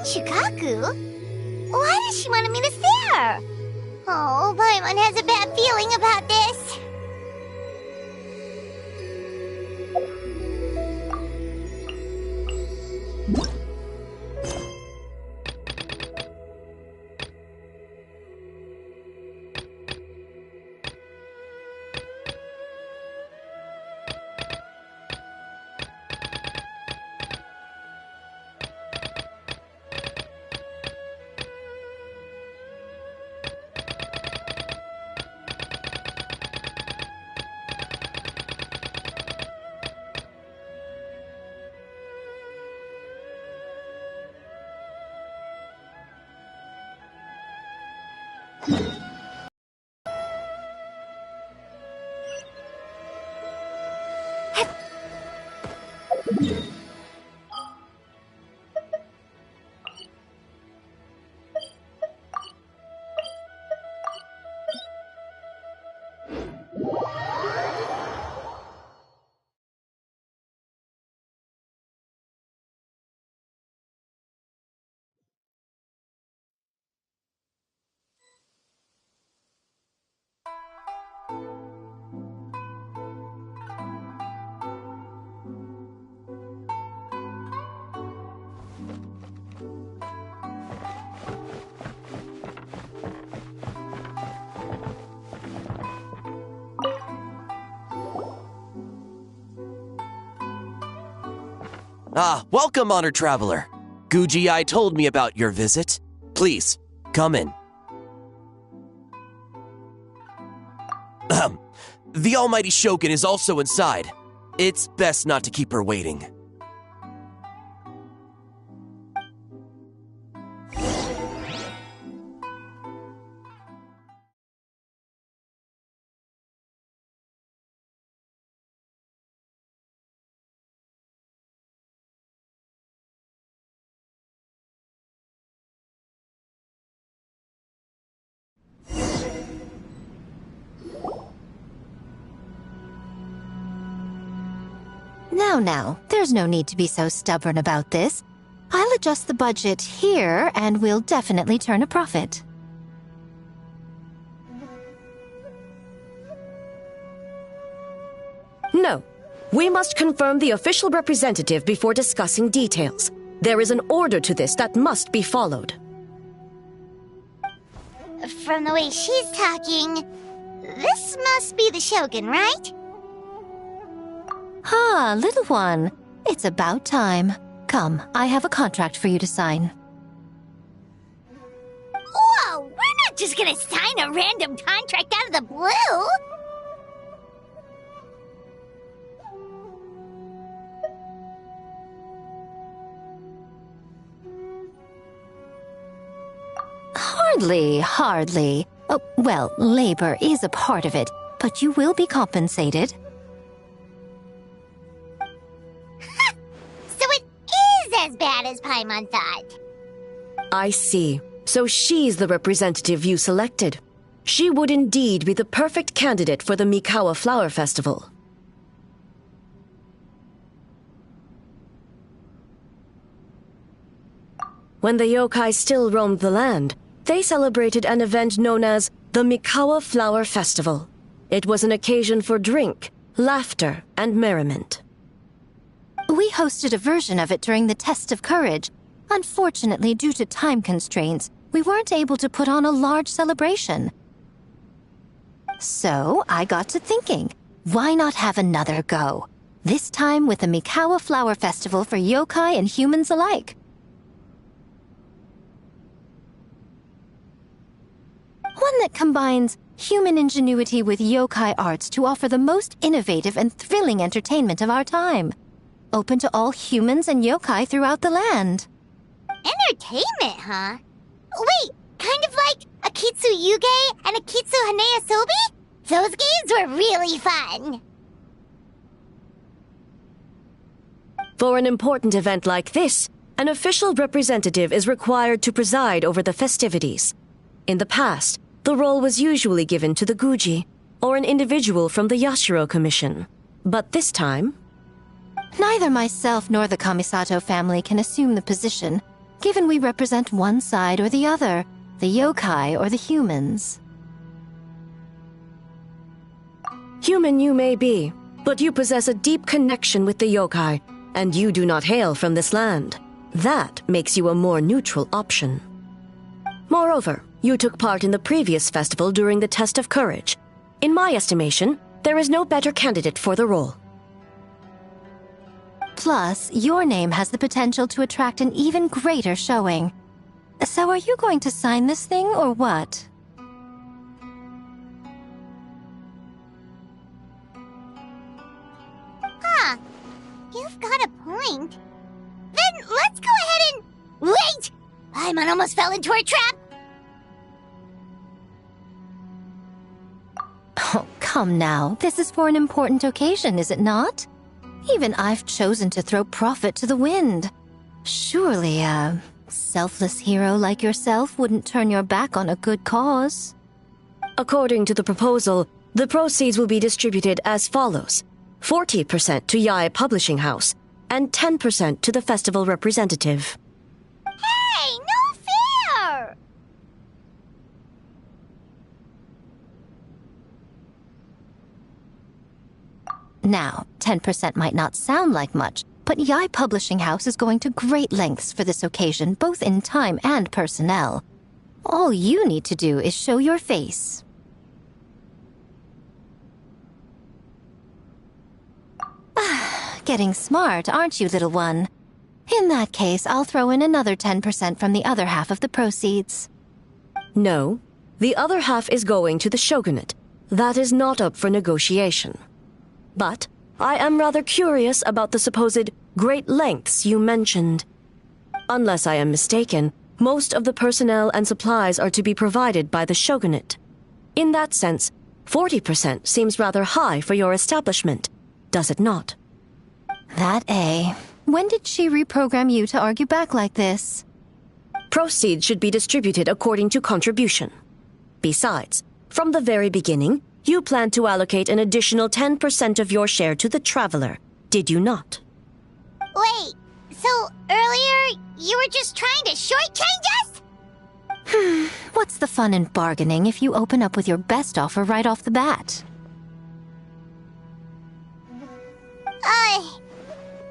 Shikaku? Why does she want me to stare? Oh, Paimon has a bad feeling about this. Welcome, honored traveler. Guji told me about your visit. Please, come in. The almighty Shogun is also inside. It's best not to keep her waiting. Now, there's no need to be so stubborn about this. I'll adjust the budget here, and we'll definitely turn a profit. No. We must confirm the official representative before discussing details. There is an order to this that must be followed. From the way she's talking, this must be the Shogun, right? Ah, little one. It's about time. Come, I have a contract for you to sign. Whoa, we're not just gonna sign a random contract out of the blue! Hardly. Oh, well, labor is a part of it, but you will be compensated. So it is as bad as Paimon thought. I see. So she's the representative you selected. She would indeed be the perfect candidate for the Mikawa Flower Festival. When the yokai still roamed the land, they celebrated an event known as the Mikawa Flower Festival. It was an occasion for drink, laughter, and merriment. We hosted a version of it during the Test of Courage. Unfortunately, due to time constraints, we weren't able to put on a large celebration. So, I got to thinking, why not have another go? This time with the Mikawa Flower Festival for yokai and humans alike. One that combines human ingenuity with yokai arts to offer the most innovative and thrilling entertainment of our time. Open to all humans and yokai throughout the land. Entertainment, huh? Wait, kind of like Akitsu Yuge and Akitsu Hanea Sobi? Those games were really fun. For an important event like this, an official representative is required to preside over the festivities. In the past, the role was usually given to the Guji, or an individual from the Yashiro Commission. But this time... Neither myself nor the Kamisato family can assume the position. given we represent one side or the other, the yokai or the humans. Human you may be, but you possess a deep connection with the yokai, and you do not hail from this land. That makes you a more neutral option. Moreover, you took part in the previous festival during the test of courage. In my estimation, there is no better candidate for the role. Plus, your name has the potential to attract an even greater showing. So are you going to sign this thing, or what? Huh. You've got a point. Then let's go ahead and... Wait! Paimon almost fell into our trap! Oh, come now. This is for an important occasion, is it not? Even I've chosen to throw profit to the wind. Surely a selfless hero like yourself wouldn't turn your back on a good cause. According to the proposal, the proceeds will be distributed as follows: 40% to Yae Publishing House, and 10% to the festival representative. Hey, no fair! Now, 10% might not sound like much, but Yae Publishing House is going to great lengths for this occasion, both in time and personnel. All you need to do is show your face. Getting smart, aren't you, little one? In that case, I'll throw in another 10% from the other half of the proceeds. No, the other half is going to the shogunate. That is not up for negotiation. But I am rather curious about the supposed great lengths you mentioned. Unless I am mistaken, most of the personnel and supplies are to be provided by the shogunate. In that sense, 40% seems rather high for your establishment, does it not? That A. When did she reprogram you to argue back like this? Proceeds should be distributed according to contribution. Besides, from the very beginning, you planned to allocate an additional 10% of your share to the traveler, did you not? Wait, so earlier you were just trying to shortchange us? What's the fun in bargaining if you open up with your best offer right off the bat?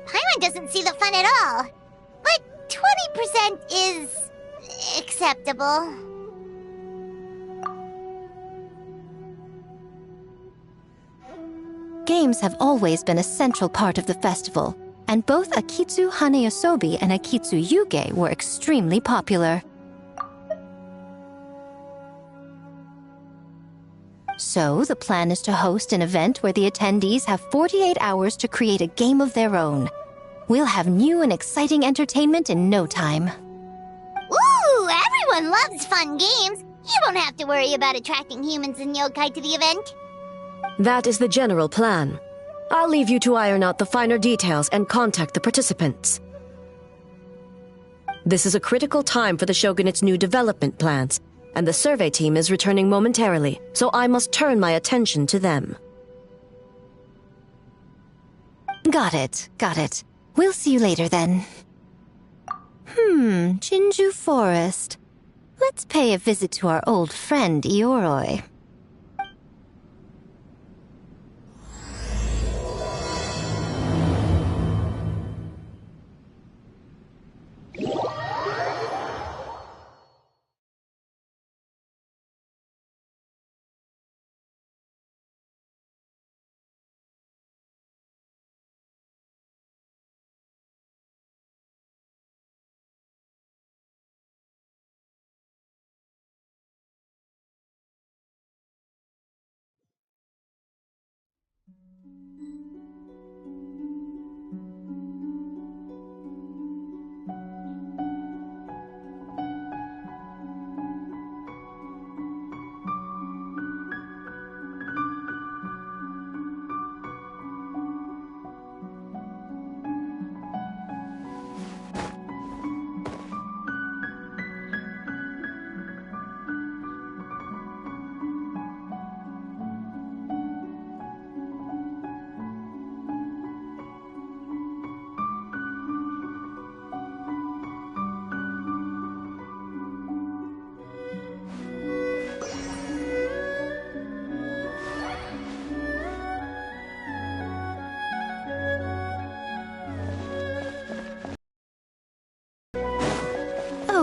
Paimon doesn't see the fun at all. But 20% is... acceptable. Games have always been a central part of the festival, and both Akitsu Haneyosobi and Akitsu Yuge were extremely popular. So, the plan is to host an event where the attendees have 48 hours to create a game of their own. We'll have new and exciting entertainment in no time. Ooh, everyone loves fun games. You won't have to worry about attracting humans and yokai to the event. That is the general plan. I'll leave you to iron out the finer details and contact the participants. This is a critical time for the Shogunate's new development plans, and the survey team is returning momentarily, so I must turn my attention to them. Got it. We'll see you later then. Jinju Forest. Let's pay a visit to our old friend Ioroi.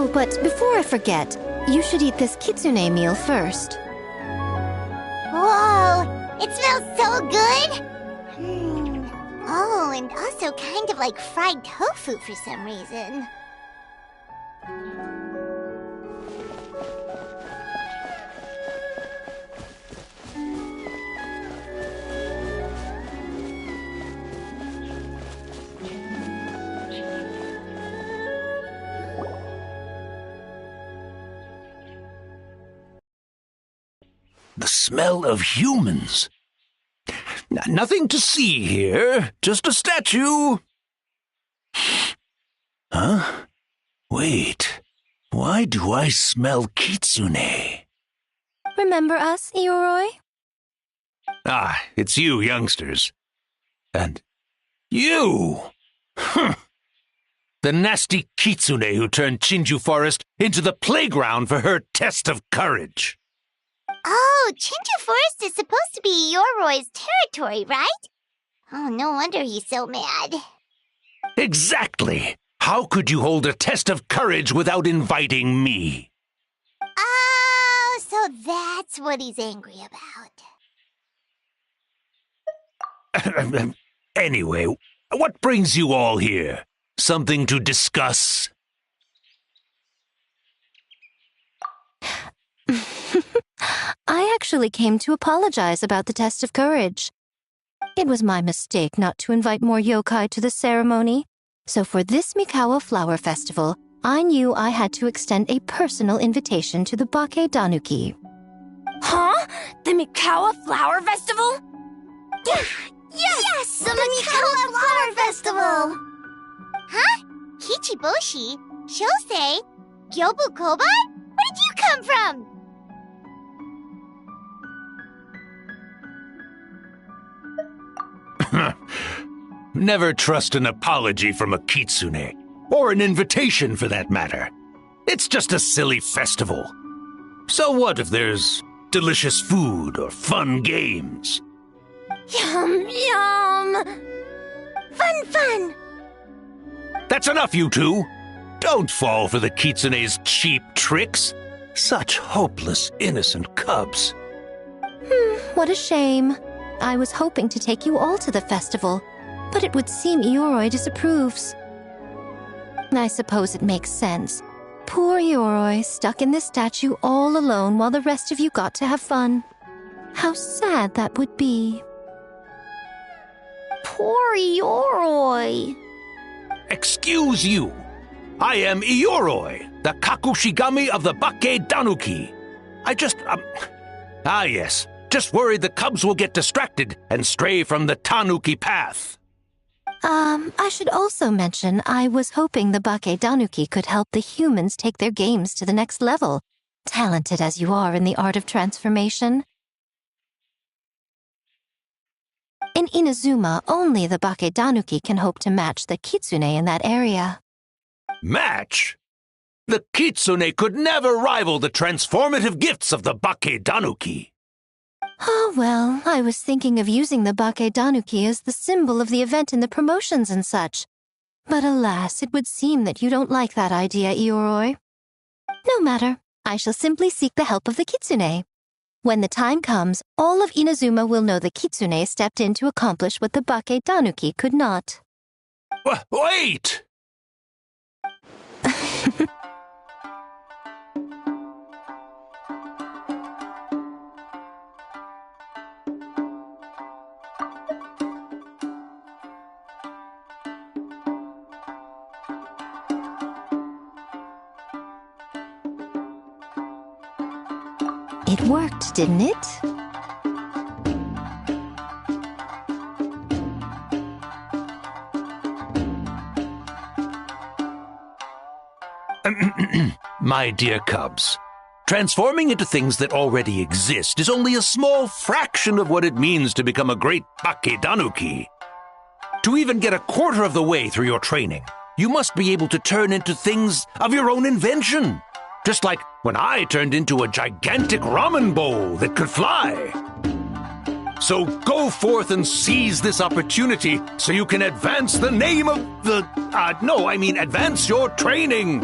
Oh, but before I forget, you should eat this kitsune meal first. Whoa, it smells so good! Oh, and also kind of like fried tofu for some reason. The smell of humans. Nothing to see here, just a statue. Huh? Wait, why do I smell kitsune? Remember us, Ioroi? Ah, it's you youngsters. And you! The nasty kitsune who turned Chinju Forest into the playground for her test of courage. Oh, Chinju Forest is supposed to be Yoroi's territory, right? Oh, no wonder he's so mad. Exactly! How could you hold a test of courage without inviting me? Oh, so that's what he's angry about. Anyway, what brings you all here? Something to discuss? I actually came to apologize about the test of courage. It was my mistake not to invite more yokai to the ceremony, so for this Mikawa Flower Festival, I knew I had to extend a personal invitation to the Bake Danuki. Huh? The Mikawa Flower Festival? Yes! The Mikawa Flower Festival! Huh? Kichiboshi? Shosei? Gyobu Kobai? Where did you come from? Never trust an apology from a kitsune, or an invitation for that matter. It's just a silly festival. So what if there's delicious food or fun games? Yum, yum! Fun! That's enough, you two! Don't fall for the kitsune's cheap tricks. Such hopeless, innocent cubs. What a shame. I was hoping to take you all to the festival, but it would seem Ioroi disapproves. I suppose it makes sense. Poor Ioroi, stuck in this statue all alone while the rest of you got to have fun. How sad that would be. Poor Yoroi. Excuse you. I am Ioroi, the Kakushigami of the Bake Danuki. Yes. Just worried the cubs will get distracted and stray from the Tanuki path. I should also mention I was hoping the Bake Danuki could help the humans take their games to the next level, talented as you are in the art of transformation. In Inazuma, only the Bake Danuki can hope to match the kitsune in that area. Match? The kitsune could never rival the transformative gifts of the Bake Danuki. Oh, well, I was thinking of using the Bake Danuki as the symbol of the event in the promotions and such. But alas, it would seem that you don't like that idea, Ioroi. No matter, I shall simply seek the help of the kitsune. When the time comes, all of Inazuma will know the kitsune stepped in to accomplish what the Bake Danuki could not. Wait! It worked, didn't it? My dear cubs, transforming into things that already exist is only a small fraction of what it means to become a great Bake Danuki. To even get a quarter of the way through your training, you must be able to turn into things of your own invention. Just like when I turned into a gigantic ramen bowl that could fly. So go forth and seize this opportunity so you can advance the name of the... advance your training.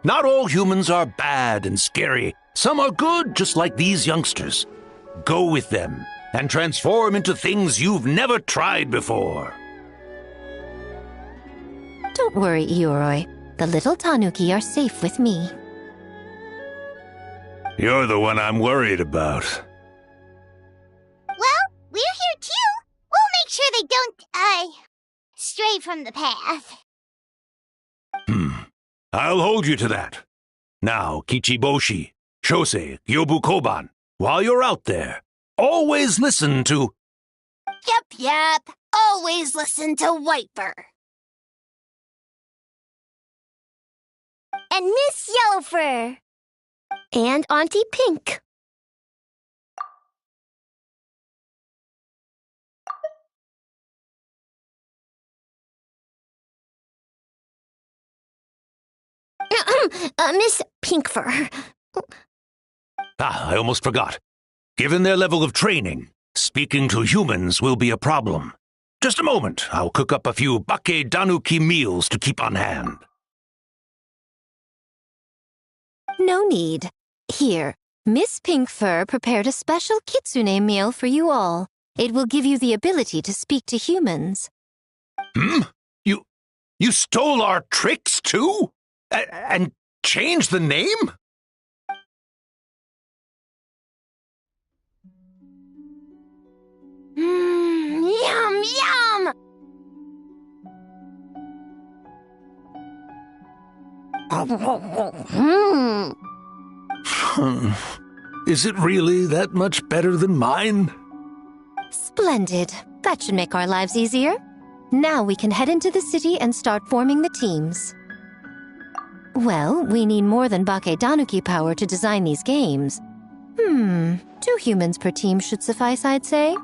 Not all humans are bad and scary. Some are good, just like these youngsters. Go with them and transform into things you've never tried before. Don't worry, Ioroi. The little tanuki are safe with me. You're the one I'm worried about. Well, we're here too. We'll make sure they don't, stray from the path. I'll hold you to that. Now, Kichiboshi, Shosei, Gyobu Koban, while you're out there, always listen to... Yep. Always listen to Wiper. And Miss Yellowfur. And Auntie Pink. Miss Pinkfur. I almost forgot. Given their level of training, speaking to humans will be a problem. Just a moment, I'll cook up a few Bake Danuki meals to keep on hand. No need. Here, Miss Pinkfur prepared a special kitsune meal for you all. It will give you the ability to speak to humans. You stole our tricks too? And changed the name? Yum! Is it really that much better than mine? Splendid. That should make our lives easier. Now we can head into the city and start forming the teams. Well, we need more than Bake Danuki power to design these games. 2 humans per team should suffice, I'd say.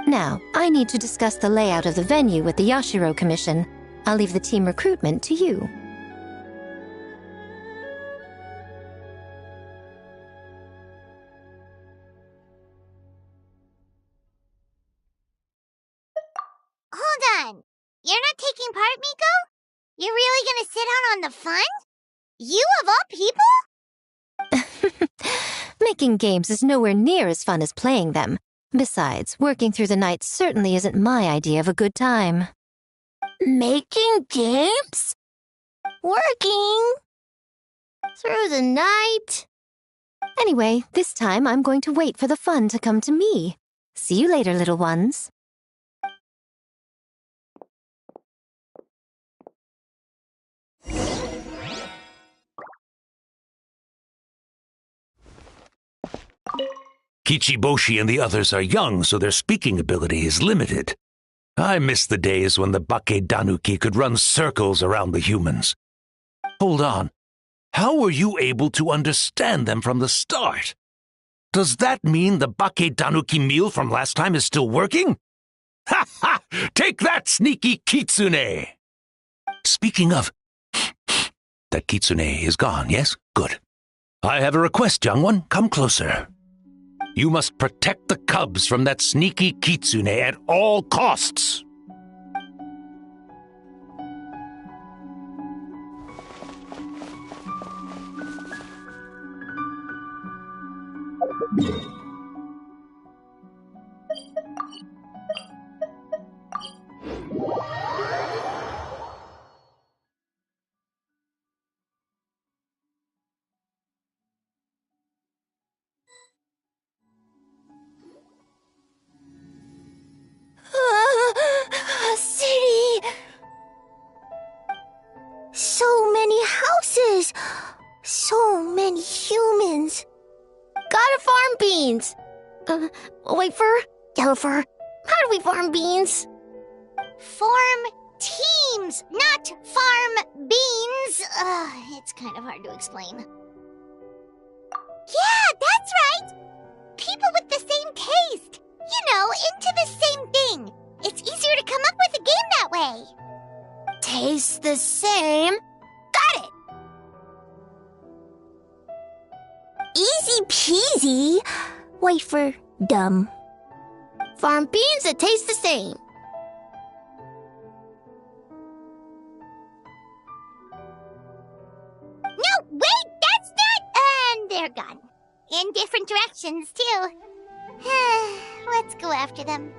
Now, I need to discuss the layout of the venue with the Yashiro Commission. I'll leave the team recruitment to you. Hold on. You're not taking part, Miko? You're really gonna sit out on the fun? You of all people? Making games is nowhere near as fun as playing them. Besides, working through the night certainly isn't my idea of a good time. Making games? Working? Through the night? Anyway, this time I'm going to wait for the fun to come to me. See you later, little ones. Kichiboshi and the others are young, so their speaking ability is limited. I miss the days when the Bake Danuki could run circles around the humans. Hold on. How were you able to understand them from the start? Does that mean the Bake Danuki meal from last time is still working? Ha ha! Take that, sneaky kitsune! Speaking of... That kitsune is gone, yes? Good. I have a request, young one. Come closer. You must protect the cubs from that sneaky kitsune at all costs. City! So many houses! So many humans! Gotta farm beans. White fur, yellow fur. How do we farm beans? Farm teams, not farm beans. It's kind of hard to explain. Yeah, that's right. People with the same taste. You know, into the same thing. It's easier to come up with a game that way. Tastes the same. Got it. Easy peasy. Wait for dumb. Farm beans that taste the same. No, wait, that's not... And they're gone. In different directions, too. Let's go after them.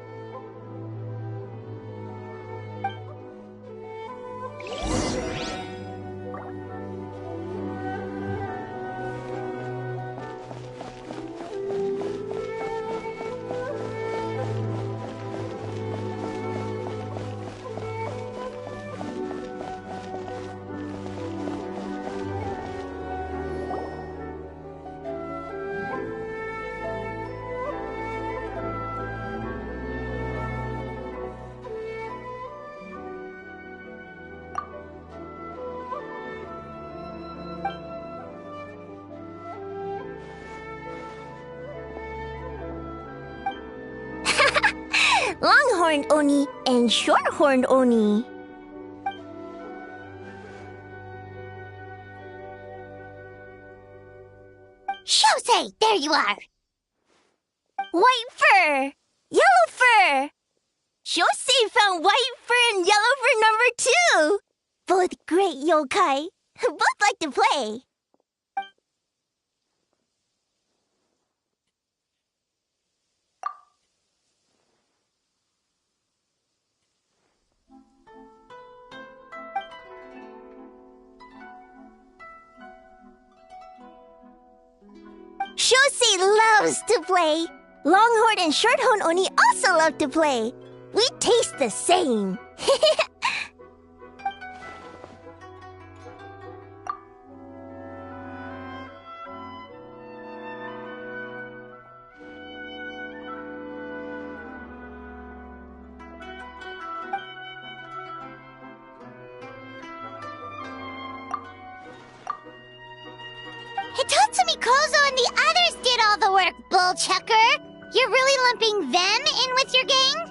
Longhorned Oni and shorthorned Oni. Shosei, there you are. White fur, yellow fur. Shosei found white fur and yellow fur number 2. Both great yokai. Both like to play. Shosei loves to play. Longhorn and shorthorn Oni also love to play. We taste the same. Hitotsumi Kozo and the others did all the work, bullchucker. You're really lumping them in with your gang?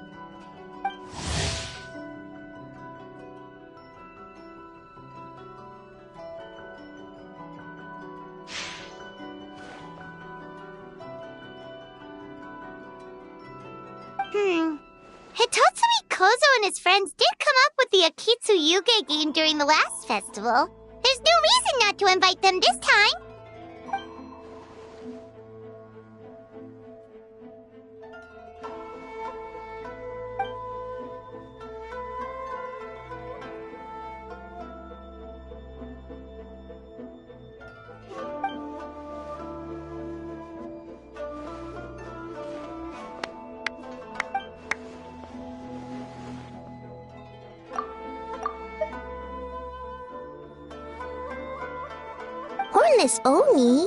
Hitotsumi Kozo and his friends did come up with the Akitsu Yuge game during the last festival. There's no reason not to invite them this time. Hornless Oni?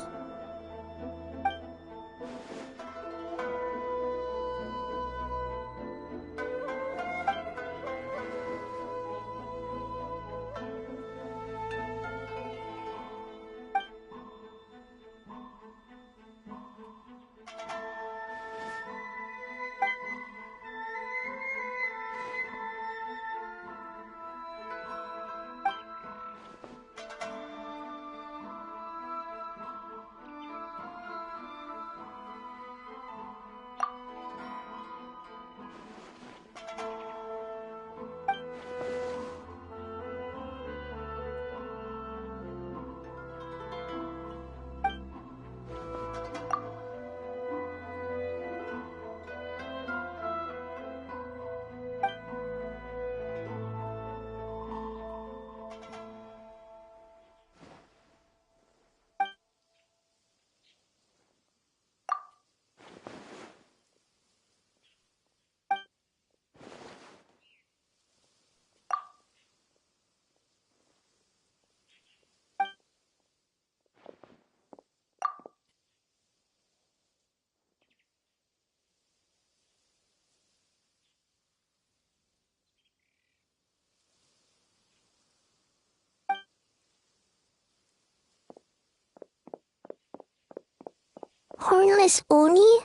hornless Oni?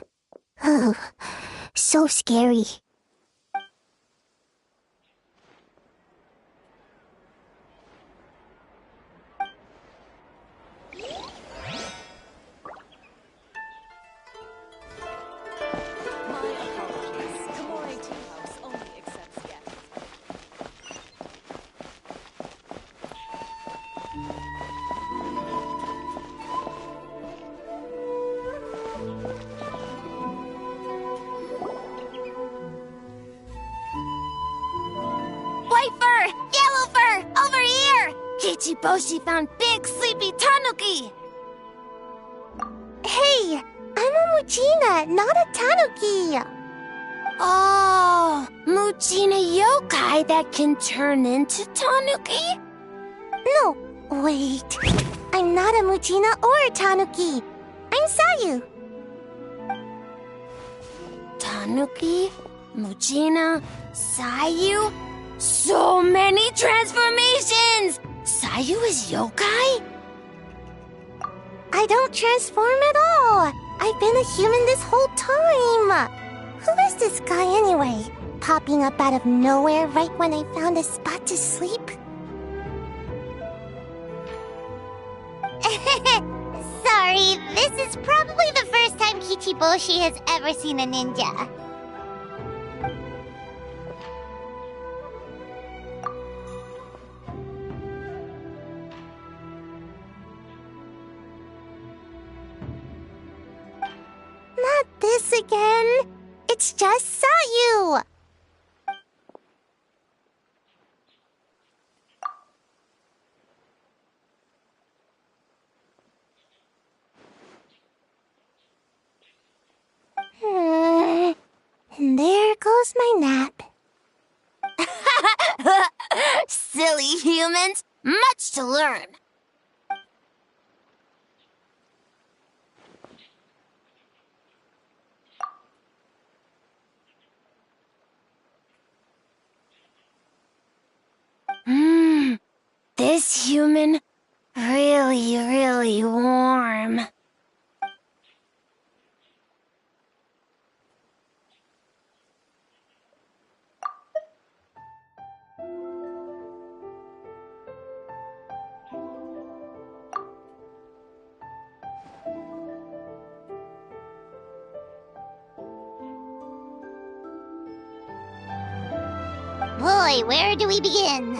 Oh, so scary. White fur! Yellow fur! Over here! Kichiboshi found big sleepy tanuki! Hey, I'm a Muchina, not a Tanuki. Oh, Muchina yokai that can turn into tanuki? No, wait. I'm not a Muchina or a Tanuki. I'm Sayu. Tanuki, Muchina, Sayu. So many transformations! Sayu is yokai? I don't transform at all. I've been a human this whole time. Who is this guy anyway? Popping up out of nowhere right when I found a spot to sleep? Sorry, this is probably the first time Kichiboshi has ever seen a ninja. Not this again. It's just Sayu. And there goes my nap. Silly humans, much to learn. This human, really warm. Boy, where do we begin?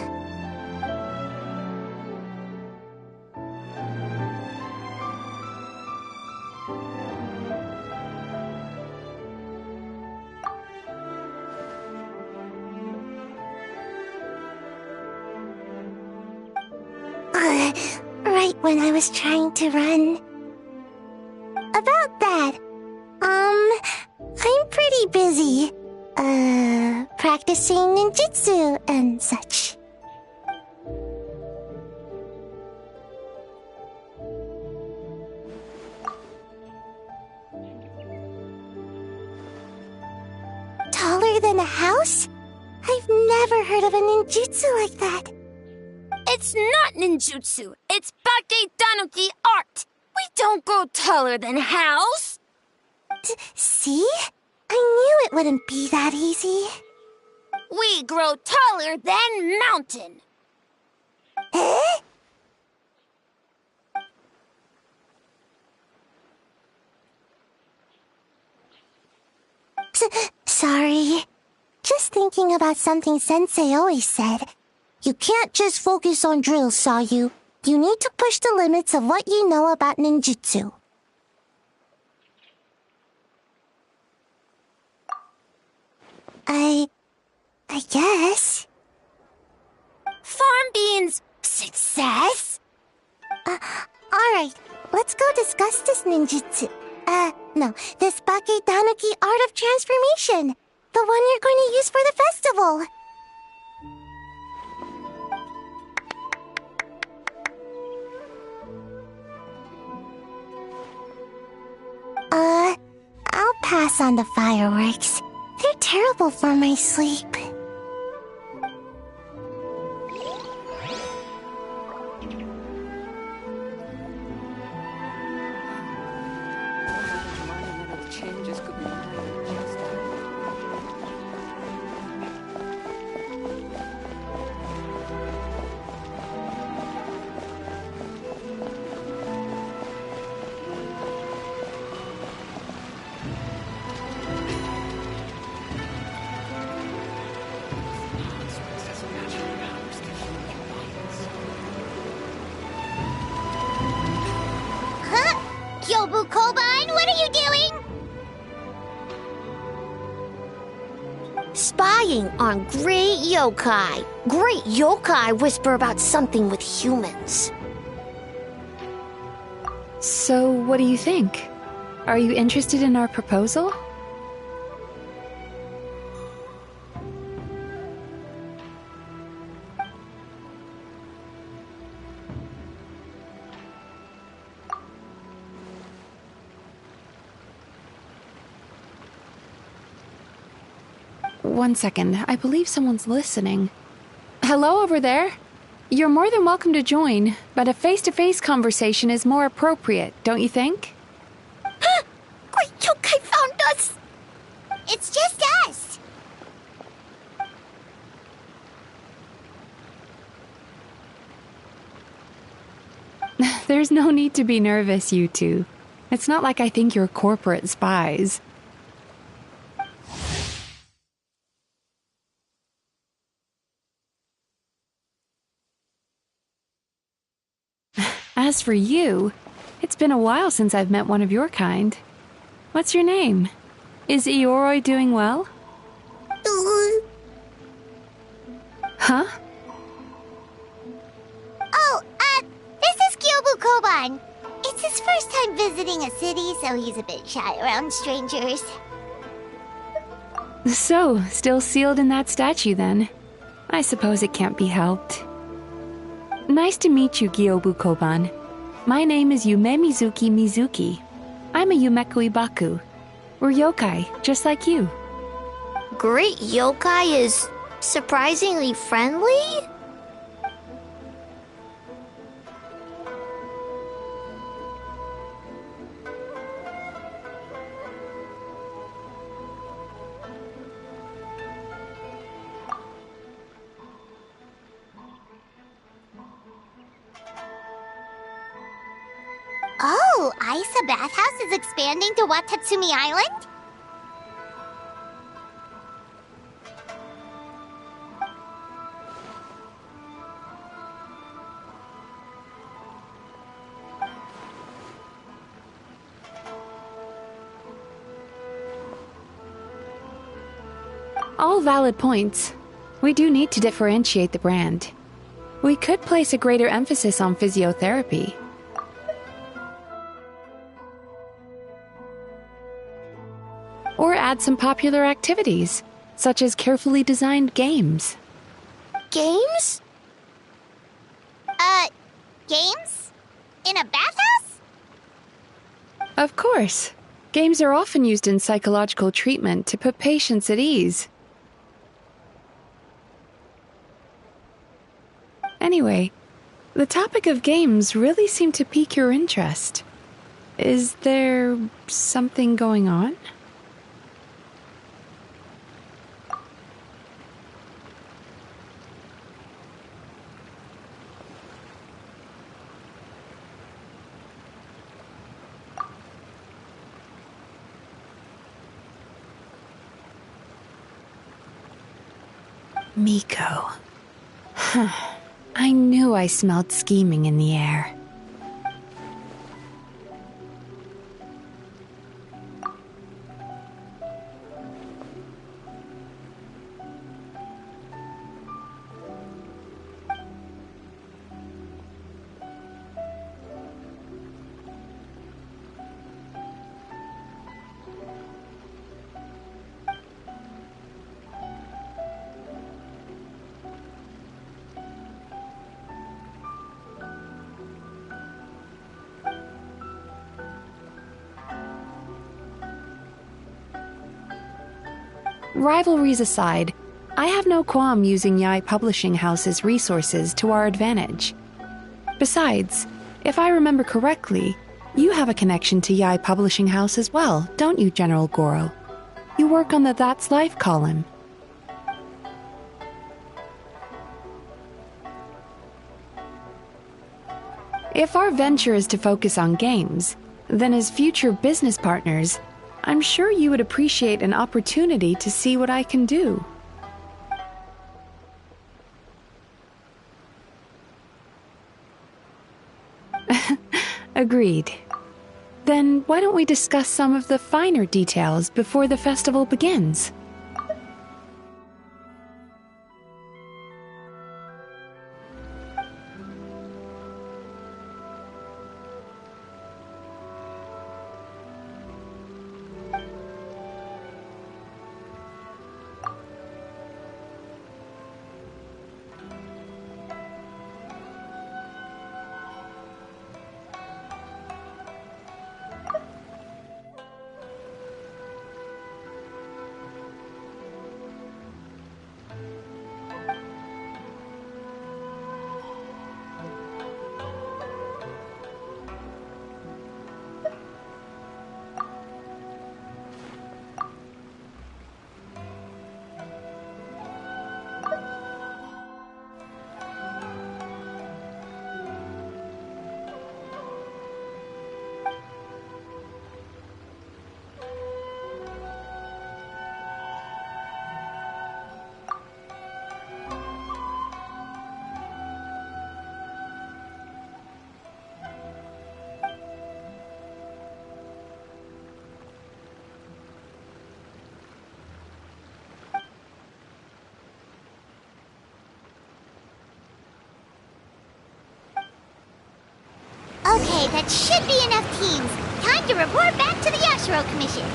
Right when I was trying to run. About that, I'm pretty busy. Practicing ninjutsu and such. Taller than a house? I've never heard of a ninjutsu like that. It's not ninjutsu. It's Bake Tanuki art. We don't grow taller than house. See? I knew it wouldn't be that easy. We grow taller than mountain. Eh? Sorry. Just thinking about something Sensei always said. You can't just focus on drills, Sayu. You need to push the limits of what you know about ninjutsu. I guess. Farm beans. Success? Alright, let's go discuss this ninjutsu. No, this Bake Tanuki art of transformation. The one you're going to use for the festival. I'll pass on the fireworks. They're terrible for my sleep. changes could be made just that. Huh? Kyobu Koban, what are you doing? Spying on great yokai. Great yokai whisper about something with humans. So, what do you think? Are you interested in our proposal? One second, I believe someone's listening. Hello over there? You're more than welcome to join, but a face-to-face conversation is more appropriate, don't you think? Great yokai found us! It's just us. There's no need to be nervous, you two. It's not like I think you're corporate spies. As for you, it's been a while since I've met one of your kind. What's your name? Is Ioroi doing well? Huh? Oh, this is Kyobu Koban. It's his first time visiting a city, so he's a bit shy around strangers. So, still sealed in that statue then. I suppose it can't be helped. Nice to meet you, Kyobu Koban. My name is Yume Mizuki. I'm a Yumeku Ibaku. We're yokai, just like you. Great yokai is surprisingly friendly? Oh, Aisa Bathhouse is expanding to Watatsumi Island? All valid points. We do need to differentiate the brand. We could place a greater emphasis on physiotherapy. Or add some popular activities, such as carefully designed games. Games? Games? In a bathhouse? Of course. Games are often used in psychological treatment to put patients at ease. Anyway, the topic of games really seemed to pique your interest. Is there something going on? Miko. I knew I smelled scheming in the air. Rivalries aside, I have no qualm using Yae Publishing House's resources to our advantage. Besides, if I remember correctly, You have a connection to Yai Publishing House as well, don't you, General Goro? You work on the That's Life column. If our venture is to focus on games, then as future business partners, I'm sure you would appreciate an opportunity to see what I can do. Agreed. Then why don't we discuss some of the finer details before the festival begins? Okay, that should be enough teams. Time to report back to the Yashiro Commission.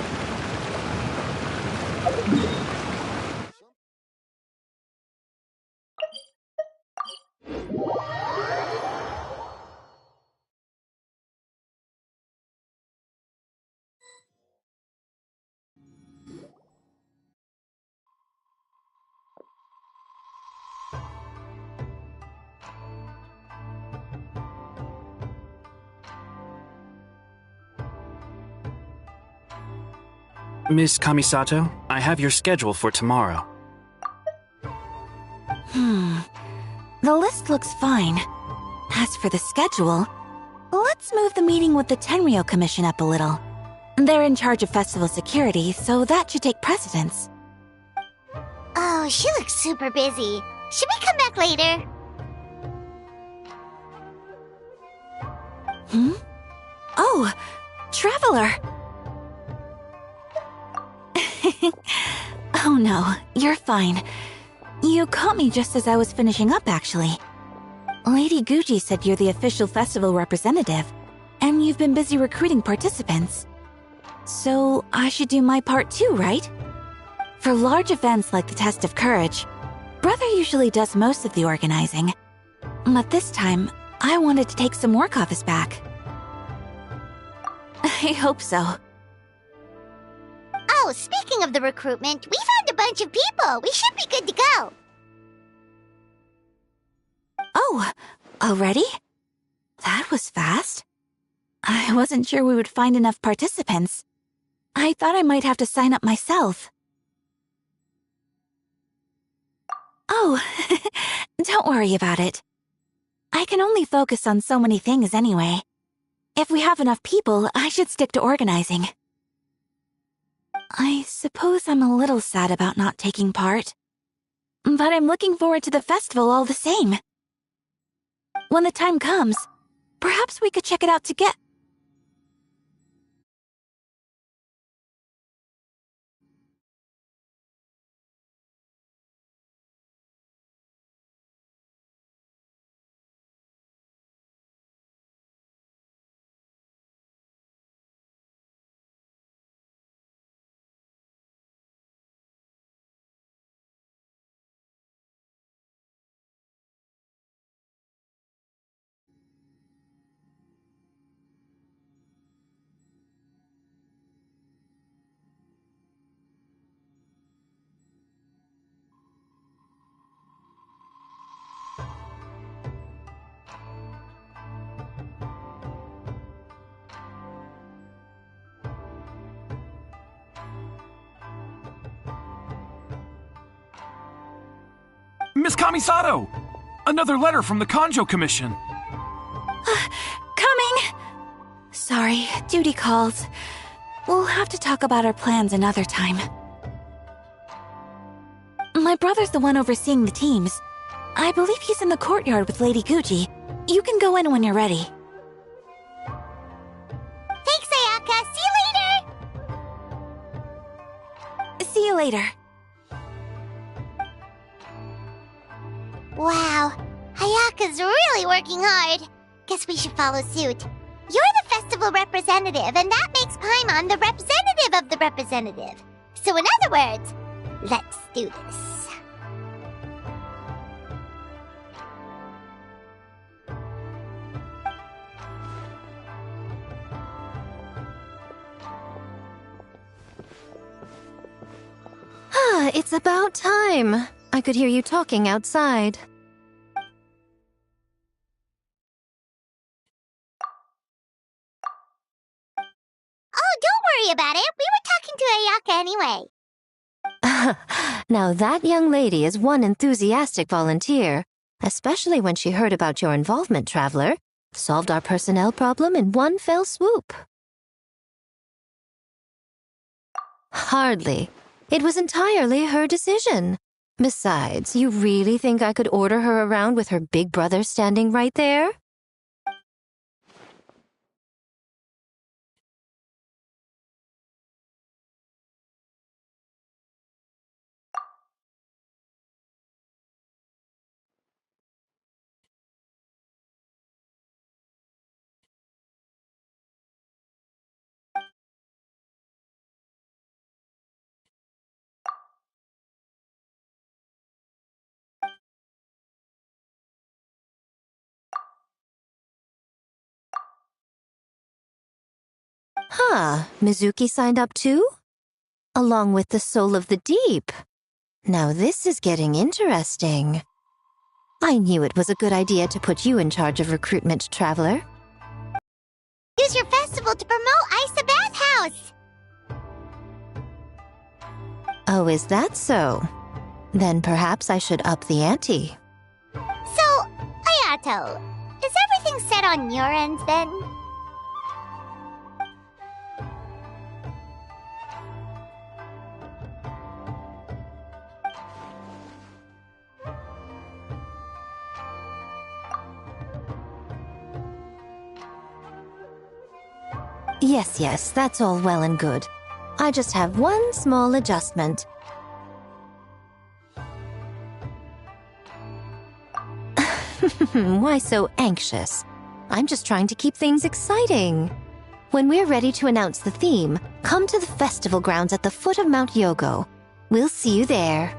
Miss Kamisato, I have your schedule for tomorrow. The list looks fine. As for the schedule, let's move the meeting with the Tenryo Commission up a little. They're in charge of festival security, so that should take precedence. Oh, she looks super busy. Should we come back later? Oh, Traveler! Oh no, you're fine. You caught me just as I was finishing up, actually. Lady Guji said you're the official festival representative, and you've been busy recruiting participants. So I should do my part too, right? For large events like the Test of Courage, Brother usually does most of the organizing. But this time, I wanted to take some work off his back. I hope so. Oh, speaking of the recruitment, we found a bunch of people. We should be good to go. Oh, already? That was fast. I wasn't sure we would find enough participants. I thought I might have to sign up myself. Oh, don't worry about it. I can only focus on so many things anyway. If we have enough people, I should stick to organizing. I suppose I'm a little sad about not taking part. But I'm looking forward to the festival all the same. When the time comes, perhaps we could check it out together. Miss Kamisato! Another letter from the Kanjo Commission. Coming! Sorry, duty calls. We'll have to talk about our plans another time. My brother's the one overseeing the teams. I believe he's in the courtyard with Lady Guji. You can go in when you're ready. Thanks, Ayaka. See you later! See you later. Wow, Ayaka's really working hard. Guess we should follow suit. You're the festival representative, and that makes Paimon the representative of the representative. So in other words, let's do this. It's about time. I could hear you talking outside. Oh, don't worry about it. We were talking to Ayaka anyway. Now that young lady is one enthusiastic volunteer, especially when she heard about your involvement, Traveler. Solved our personnel problem in one fell swoop. Hardly. It was entirely her decision. Besides, you really think I could order her around with her big brother standing right there? Huh, Mizuki signed up too? Along with the Soul of the Deep. Now this is getting interesting. I knew it was a good idea to put you in charge of recruitment, Traveler. Use your festival to promote Isa Bathhouse. Oh, is that so? Then perhaps I should up the ante. So, Ayato, is everything set on your end then? Yes, that's all well and good. I just have one small adjustment. Why so anxious? I'm just trying to keep things exciting. When we're ready to announce the theme, come to the festival grounds at the foot of Mount Yogo. We'll see you there.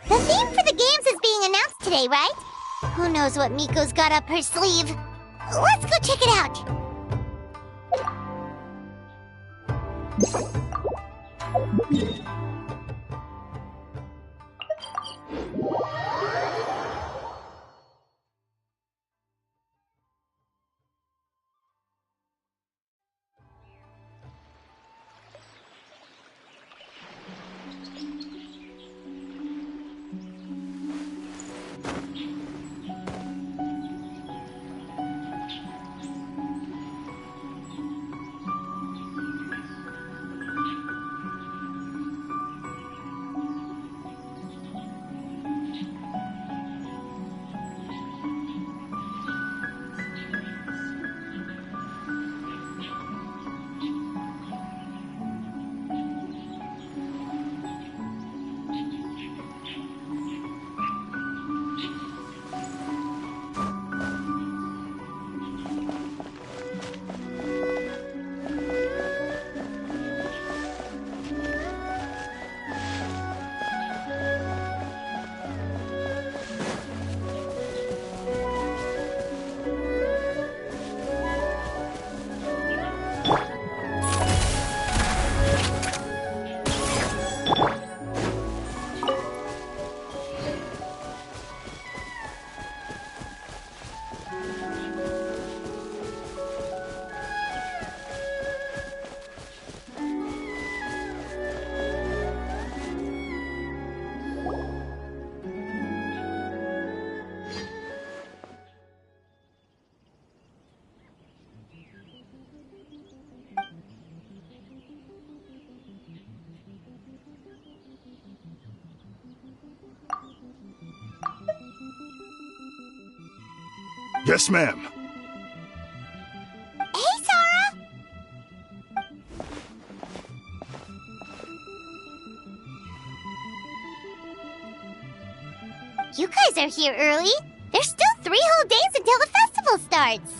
The theme for the games is being announced today, right? Who knows what Miko's got up her sleeve? Let's go check it out. Yes, ma'am. Hey, Sora! You guys are here early. There's still 3 whole days until the festival starts.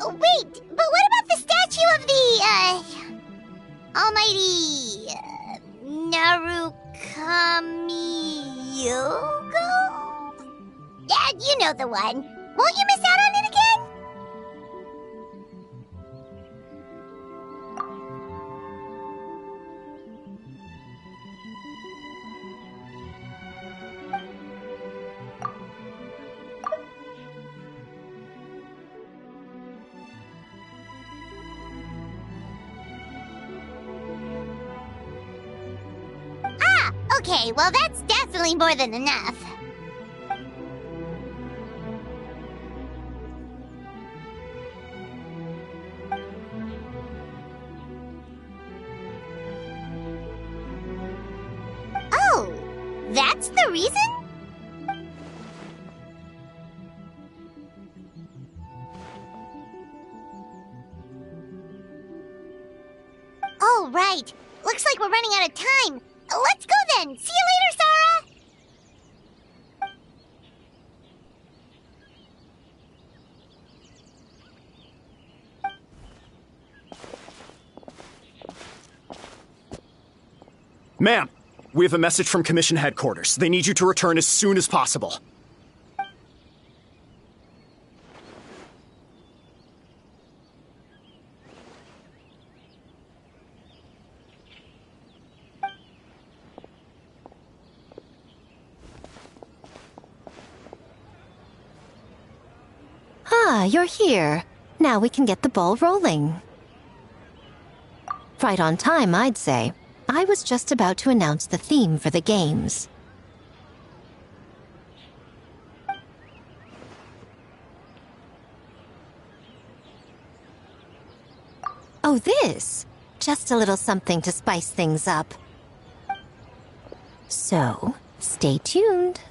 Oh, wait, but what about the statue of the, almighty, Narukamiyoko? Yeah, you know the one. Won't you miss out on it again? Ah, okay, well that's definitely more than enough. Oh, that's the reason? Oh, right. Looks like we're running out of time. Let's go then. See you later, Sora. Ma'am, we have a message from Commission Headquarters. They need you to return as soon as possible. Ah, you're here. Now we can get the ball rolling. Right on time, I'd say. I was just about to announce the theme for the games. Oh, this? Just a little something to spice things up. So, stay tuned.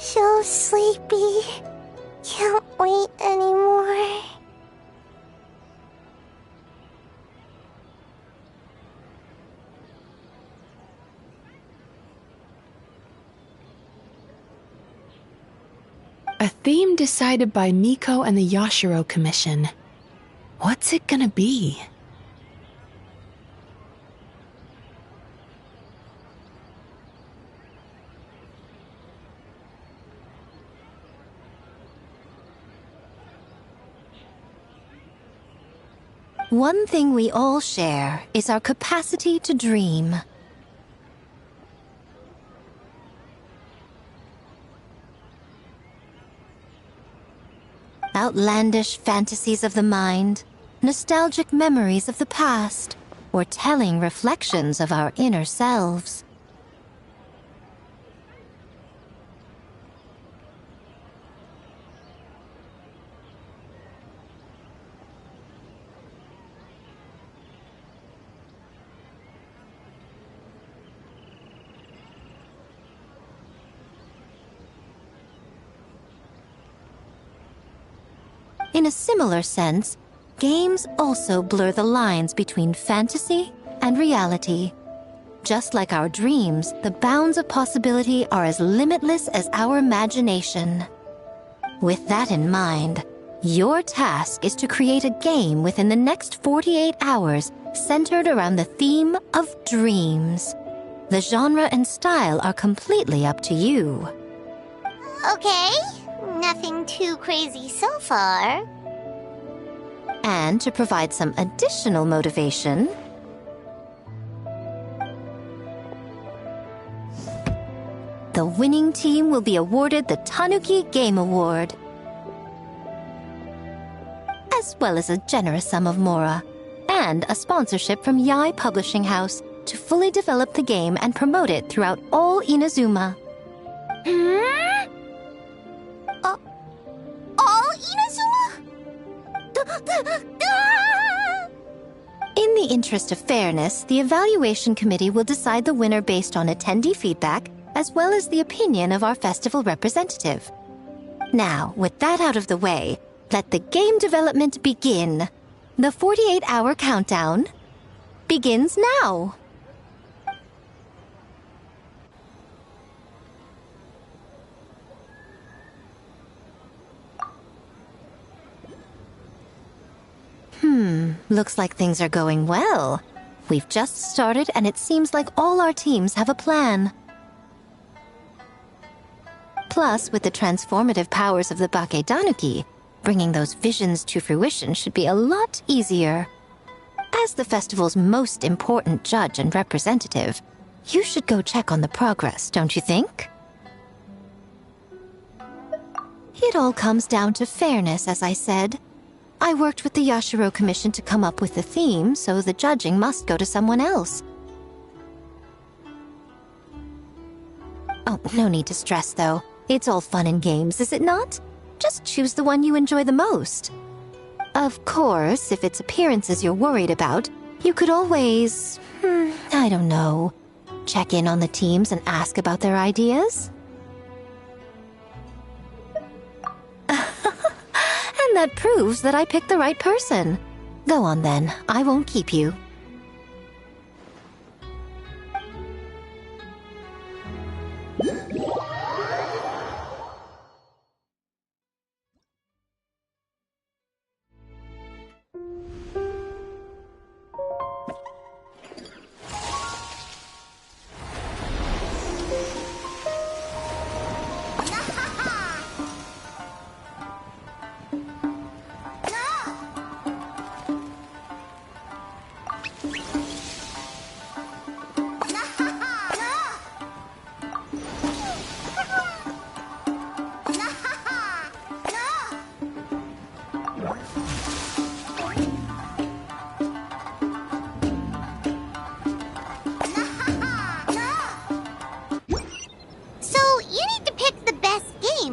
So sleepy. Can't wait anymore. A theme decided by Miko and the Yashiro Commission. What's it gonna be? One thing we all share is our capacity to dream. Outlandish fantasies of the mind, nostalgic memories of the past, or telling reflections of our inner selves. In a similar sense, games also blur the lines between fantasy and reality. Just like our dreams, the bounds of possibility are as limitless as our imagination. With that in mind, your task is to create a game within the next 48 hours centered around the theme of dreams. The genre and style are completely up to you. Okay, nothing too crazy so far. And to provide some additional motivation, the winning team will be awarded the Tanuki Game Award, as well as a generous sum of mora, and a sponsorship from Yai Publishing House to fully develop the game and promote it throughout all Inazuma. All Inazuma? In the interest of fairness, the evaluation committee will decide the winner based on attendee feedback, as well as the opinion of our festival representative. Now, with that out of the way, let the game development begin. The 48-hour countdown begins now. Looks like things are going well. We've just started and it seems like all our teams have a plan. Plus, with the transformative powers of the Bakedanuki, bringing those visions to fruition should be a lot easier. As the festival's most important judge and representative, you should go check on the progress, don't you think? It all comes down to fairness, as I said. I worked with the Yashiro Commission to come up with the theme, so the judging must go to someone else. Oh, no need to stress, though. It's all fun and games, is it not? Just choose the one you enjoy the most. Of course, if it's appearances you're worried about, you could always, I don't know, check in on the teams and ask about their ideas. And that proves that I picked the right person. Go on then, I won't keep you.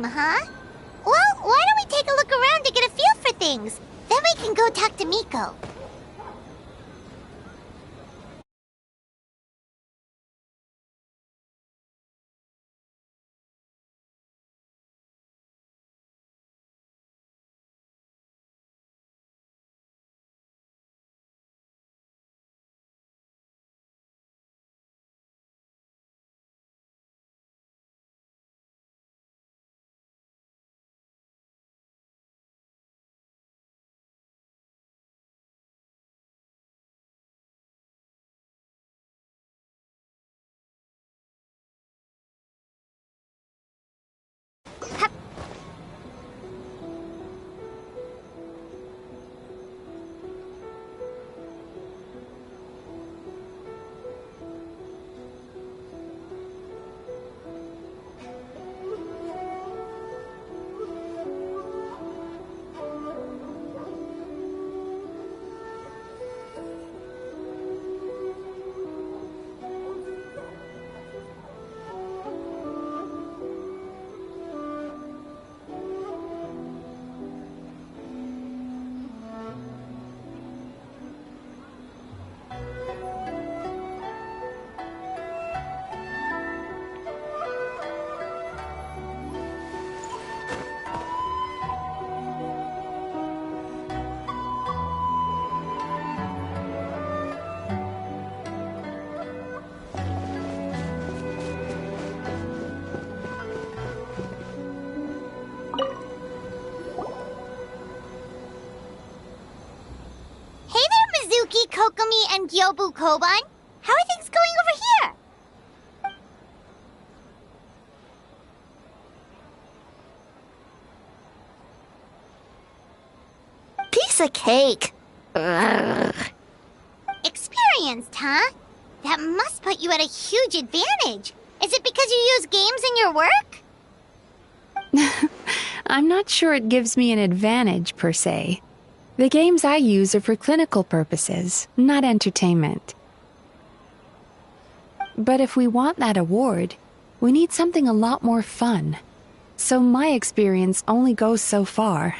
Huh? Well, why don't we take a look around to get a feel for things? Then we can go talk to Miko. Mizuki, Kokomi, and Gyobu Koban. How are things going over here? Piece of cake. Ugh. Experienced, huh? That must put you at a huge advantage. Is it because you use games in your work? I'm not sure it gives me an advantage, per se. The games I use are for clinical purposes, not entertainment. But if we want that award, we need something a lot more fun. So my experience only goes so far.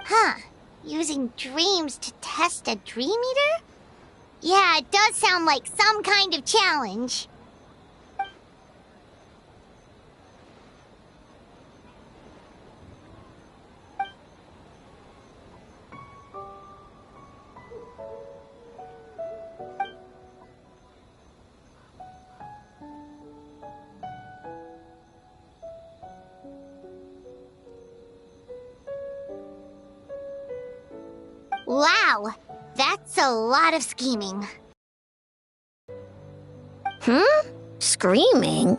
Huh. Using dreams to test a dream eater? Yeah, it does sound like some kind of challenge. Wow, that's a lot of scheming. Screaming?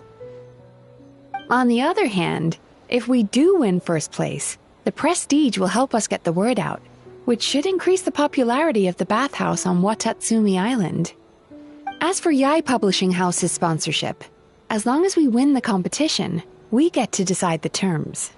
On the other hand, if we do win first place, the prestige will help us get the word out, which should increase the popularity of the bathhouse on Watatsumi Island. As for Yai Publishing House's sponsorship, as long as we win the competition, we get to decide the terms.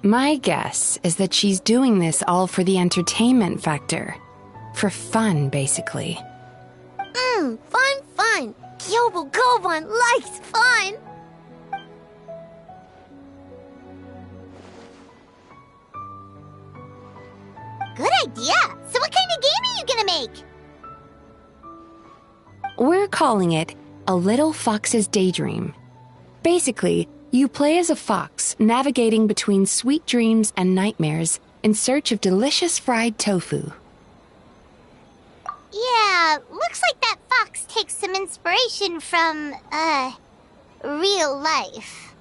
My guess is that she's doing this all for the entertainment factor. For fun, basically. Fun. Gyobu Koban likes fun. Good idea. So what kind of game are you gonna make? We're calling it A Little Fox's Daydream. Basically, you play as a fox navigating between sweet dreams and nightmares in search of delicious fried tofu. Yeah, looks like that fox takes some inspiration from, real life.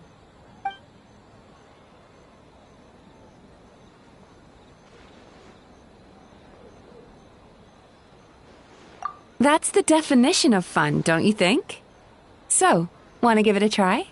That's the definition of fun, don't you think? So, want to give it a try?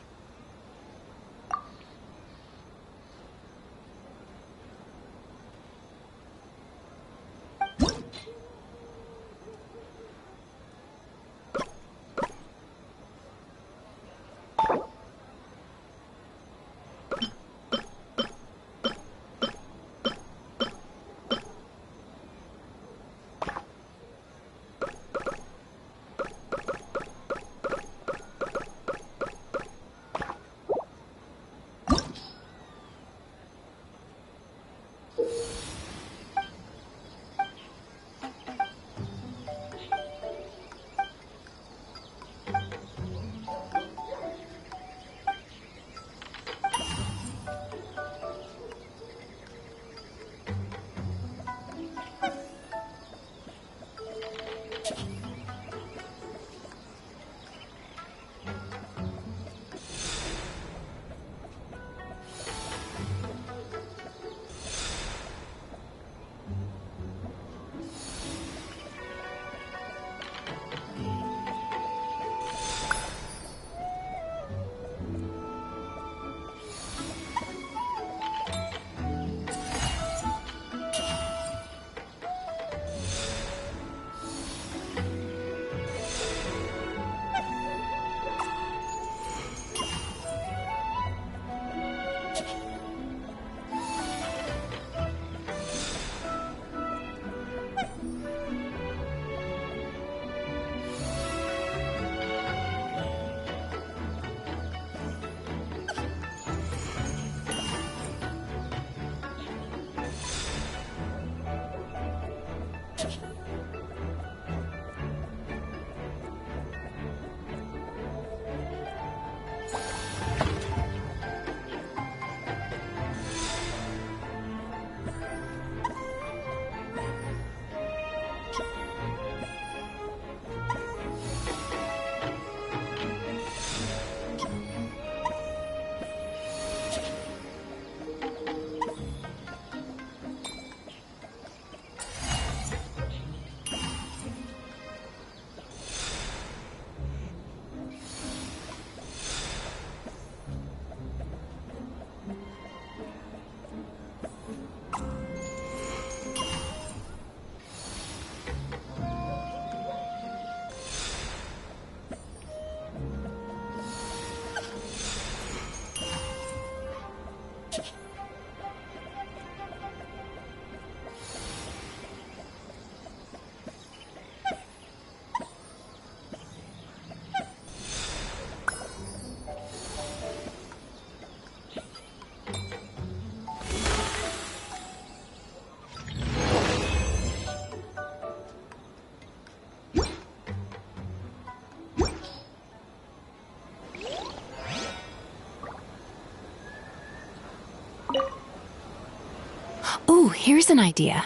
Ooh, here's an idea.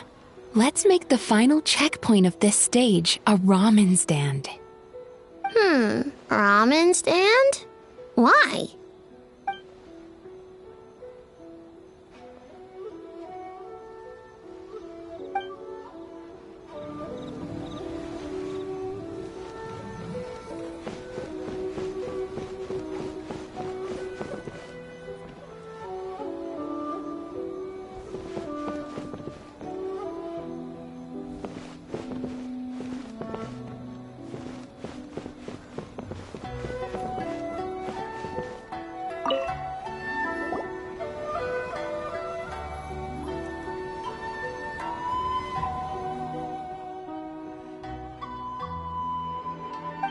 Let's make the final checkpoint of this stage a ramen stand. Ramen stand? Why?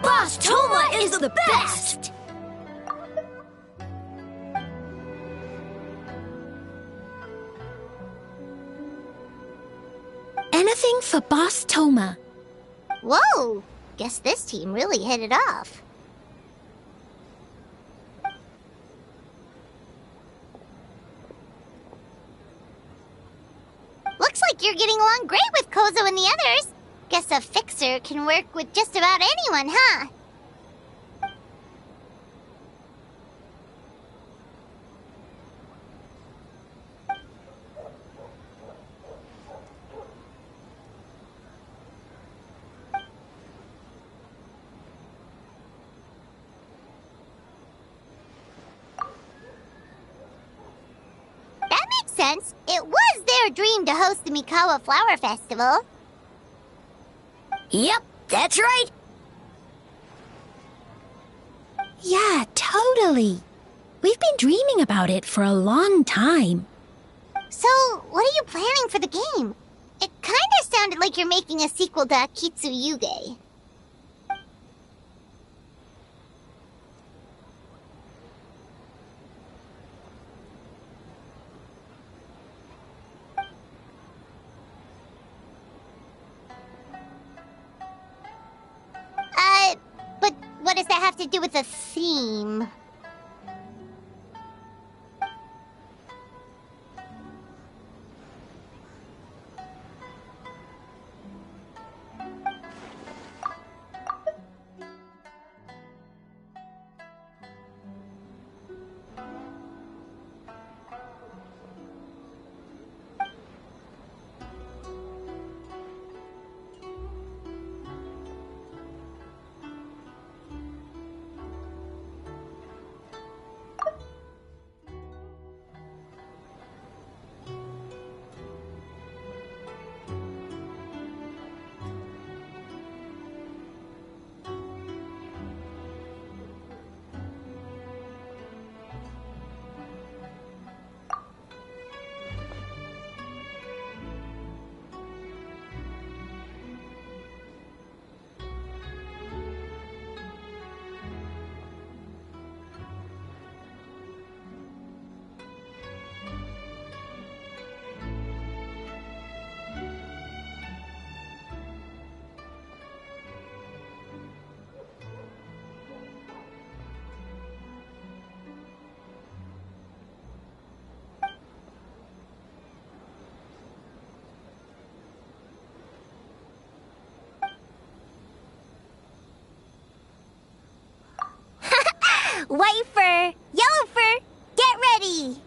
Boss Toma is the best! Anything for Boss Toma. Whoa! Guess this team really hit it off. Looks like you're getting along great with Kozo and the others. Guess a fixer can work with just about anyone, huh? That makes sense. It was their dream to host the Mikawa Flower Festival. Yep, that's right. Yeah, totally. We've been dreaming about it for a long time. So, what are you planning for the game? It kinda sounded like you're making a sequel to Akitsu Yuge. But what does that have to do with the theme? White fur, yellow fur, get ready!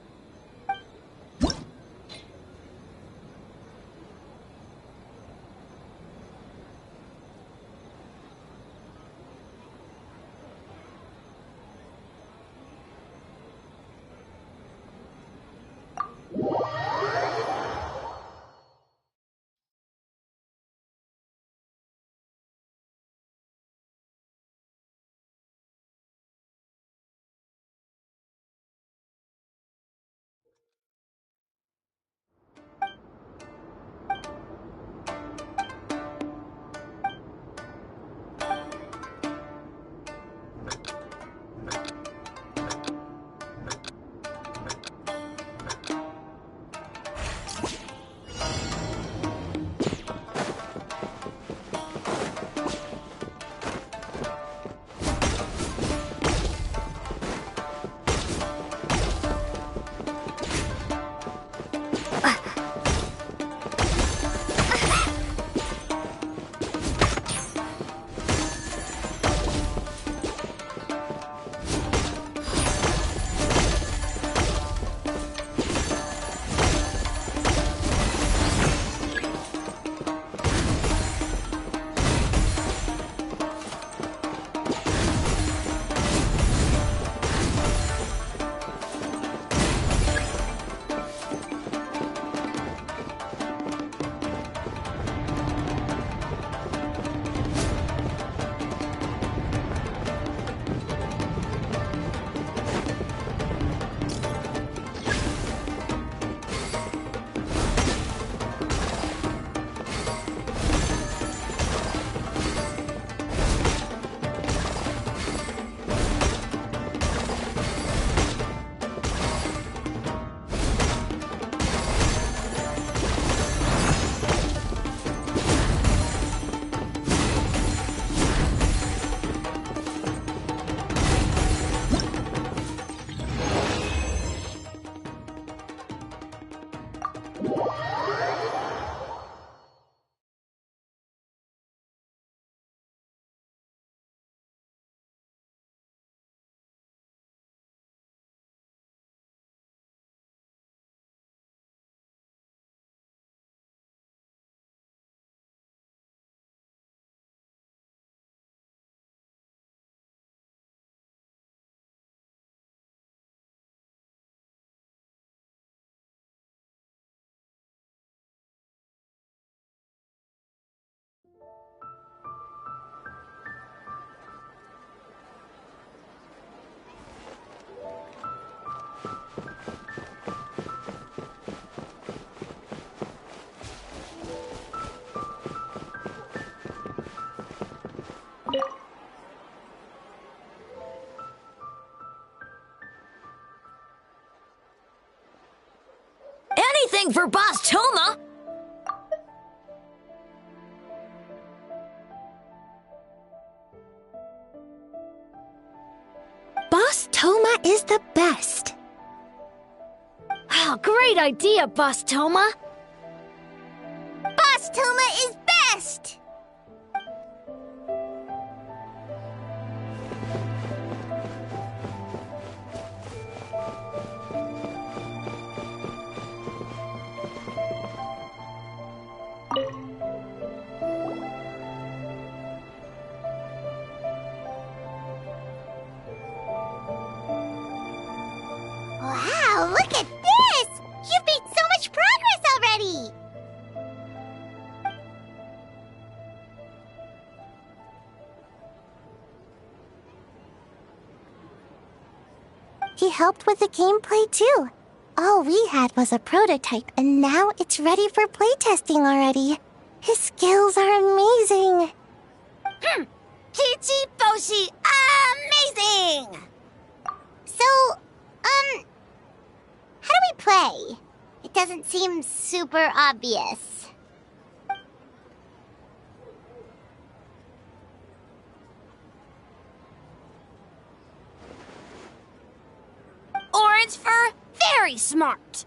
anything for Boss Toma! Boss Toma is the best. Oh, great idea, Boss Toma! Boss Toma is best! Wow, look at this! You've made so much progress already! He helped with the gameplay too. All we had was a prototype, and now it's ready for playtesting already. His skills are amazing. Chichi Boshi, amazing! So, how do we play? It doesn't seem super obvious. Orange fur, very smart.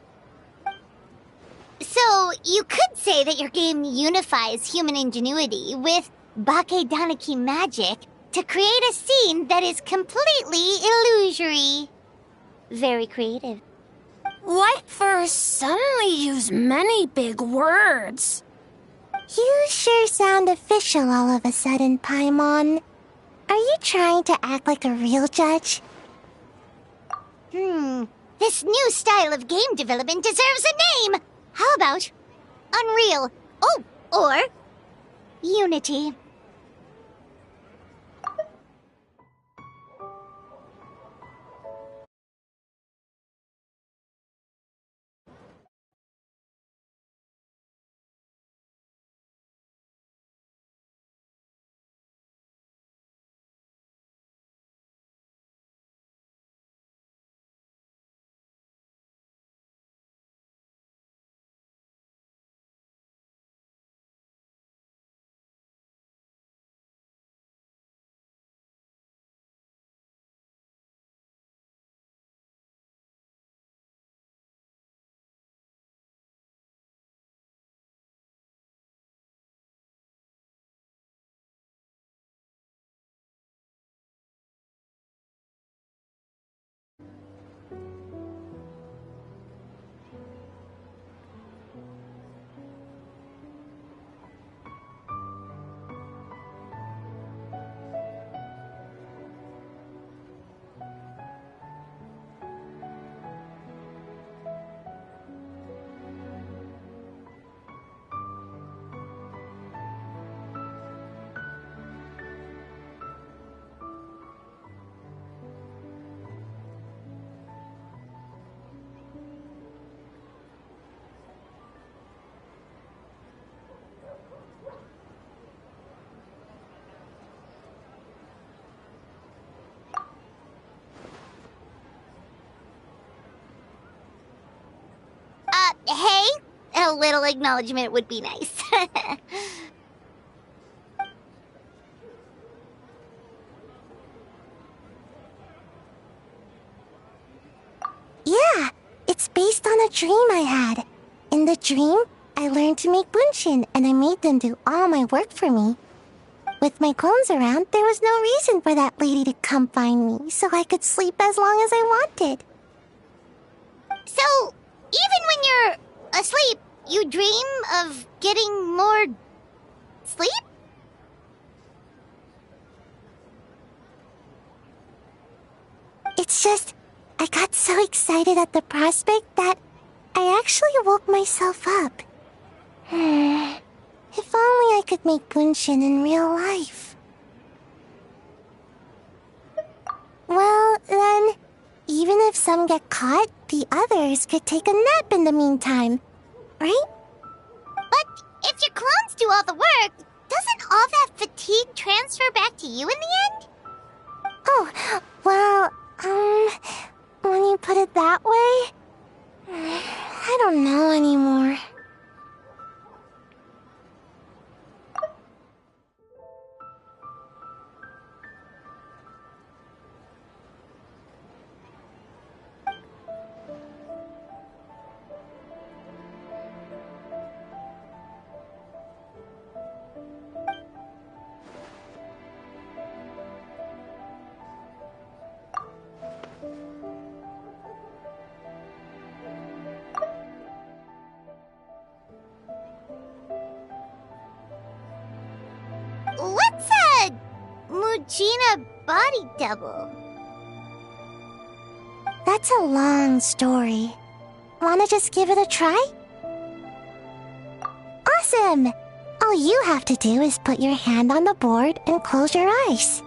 So, you could say that your game unifies human ingenuity with Bakedaniki magic to create a scene that is completely illusory. Very creative. White fur suddenly use many big words. You sure sound official all of a sudden, Paimon. Are you trying to act like a real judge? This new style of game development deserves a name! How about Unreal? Oh, or Unity. Hey, a little acknowledgement would be nice. Yeah, it's based on a dream I had. In the dream, I learned to make bunshin, and I made them do all my work for me. With my clones around, there was no reason for that lady to come find me, so I could sleep as long as I wanted. So, even when you're asleep, you dream of getting more sleep? It's just, I got so excited at the prospect that I actually woke myself up. If only I could make bunshin in real life. Well, then, even if some get caught, the others could take a nap in the meantime, right? But if your clones do all the work, doesn't all that fatigue transfer back to you in the end? Oh, well, when you put it that way, I don't know anymore. Gina body double. That's a long story. Wanna just give it a try? Awesome! All you have to do is put your hand on the board and close your eyes.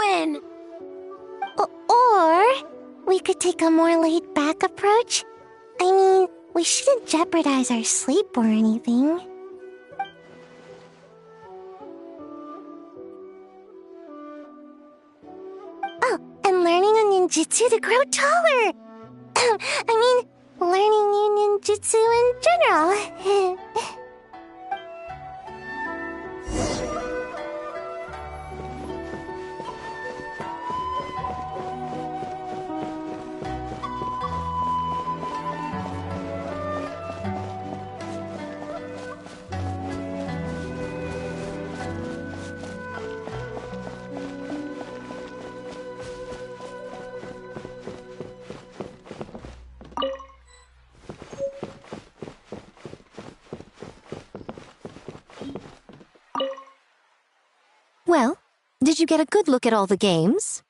win! Or we could take a more laid-back approach. I mean, we shouldn't jeopardize our sleep or anything. Oh, and learning a ninjutsu to grow taller! I mean, learning new ninjutsu in general. Well, did you get a good look at all the games?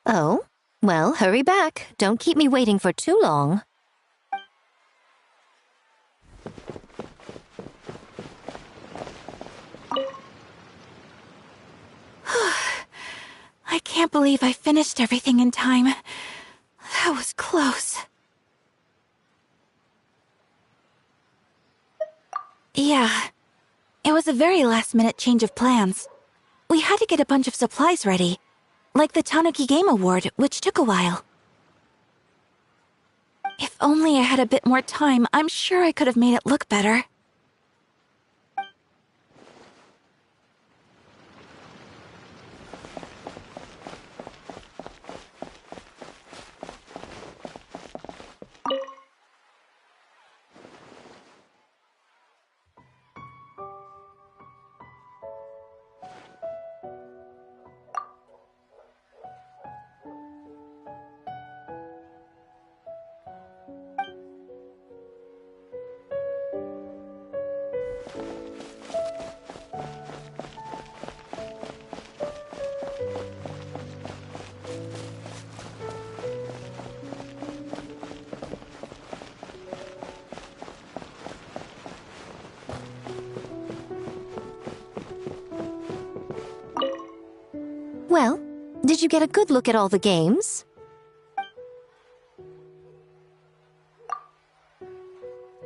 Oh, well, hurry back. Don't keep me waiting for too long. I can't believe I finished everything in time. That was close. Yeah, it was a very last-minute change of plans. We had to get a bunch of supplies ready, like the Tanuki Game Award, which took a while. If only I had a bit more time, I'm sure I could have made it look better. Well, did you get a good look at all the games?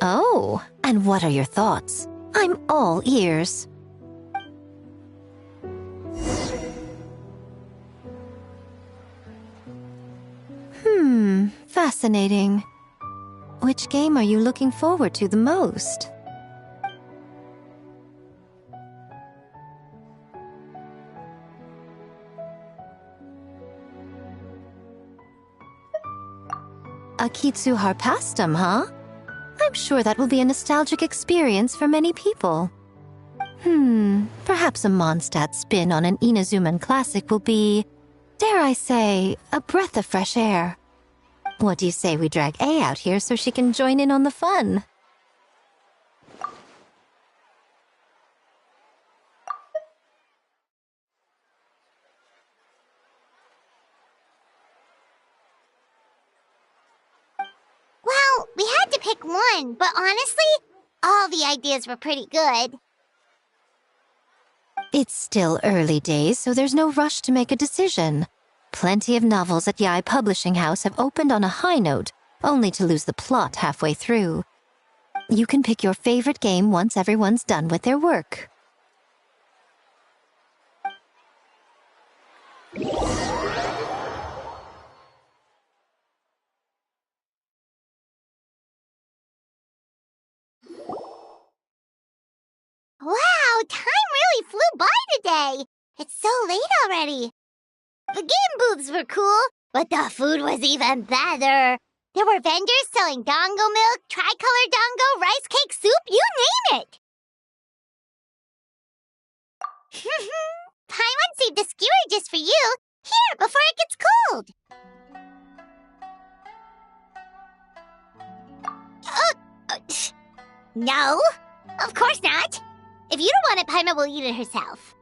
Oh, and what are your thoughts? I'm all ears. Fascinating. Which game are you looking forward to the most? Akitsu Harpastum, huh? I'm sure that will be a nostalgic experience for many people. Perhaps a Mondstadt spin on an Inazuman classic will be, dare I say, a breath of fresh air. What do you say we drag A out here so she can join in on the fun? Well, we had to pick one, but honestly, all the ideas were pretty good. It's still early days, so there's no rush to make a decision. Plenty of novels at Yai Publishing House have opened on a high note, only to lose the plot halfway through. You can pick your favorite game once everyone's done with their work. Wow, time really flew by today. It's so late already. The game booths were cool, but the food was even better. There were vendors selling dango milk, tricolor dango, rice cake soup, you name it. Paimon saved a skewer just for you. Here, before it gets cold. No, of course not. If you don't want it, Paimon will eat it herself.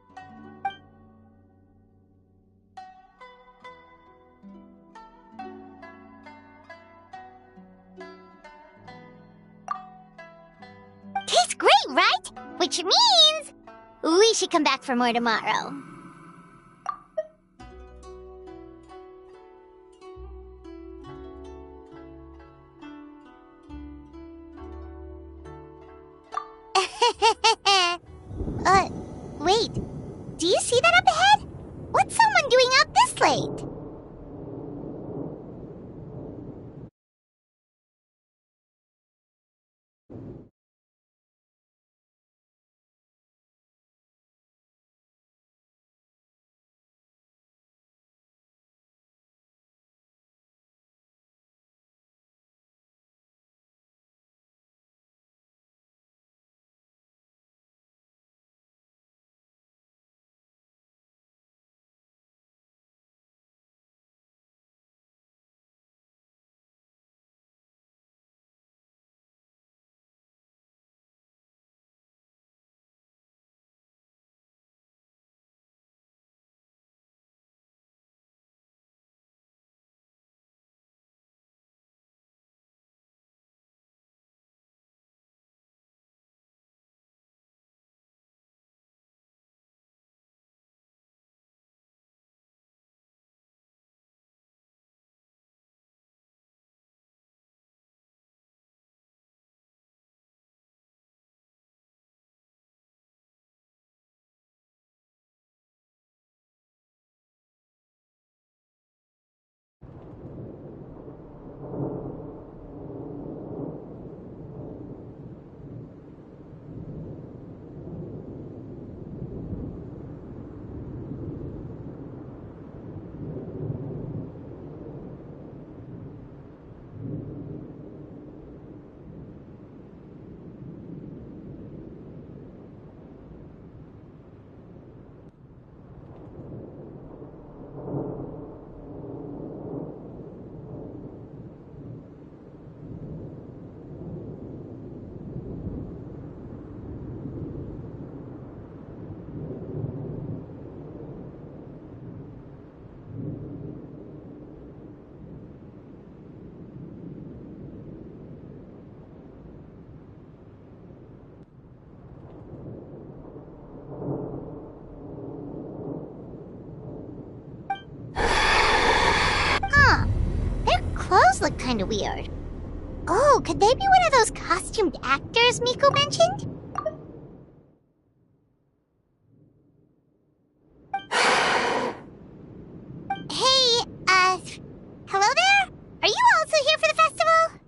Tastes great, right? Which means we should come back for more tomorrow. Wait. Do you see that up ahead? What's someone doing out this late? look kinda weird. Oh, could they be one of those costumed actors Miko mentioned? Hey, hello there? Are you also here for the festival?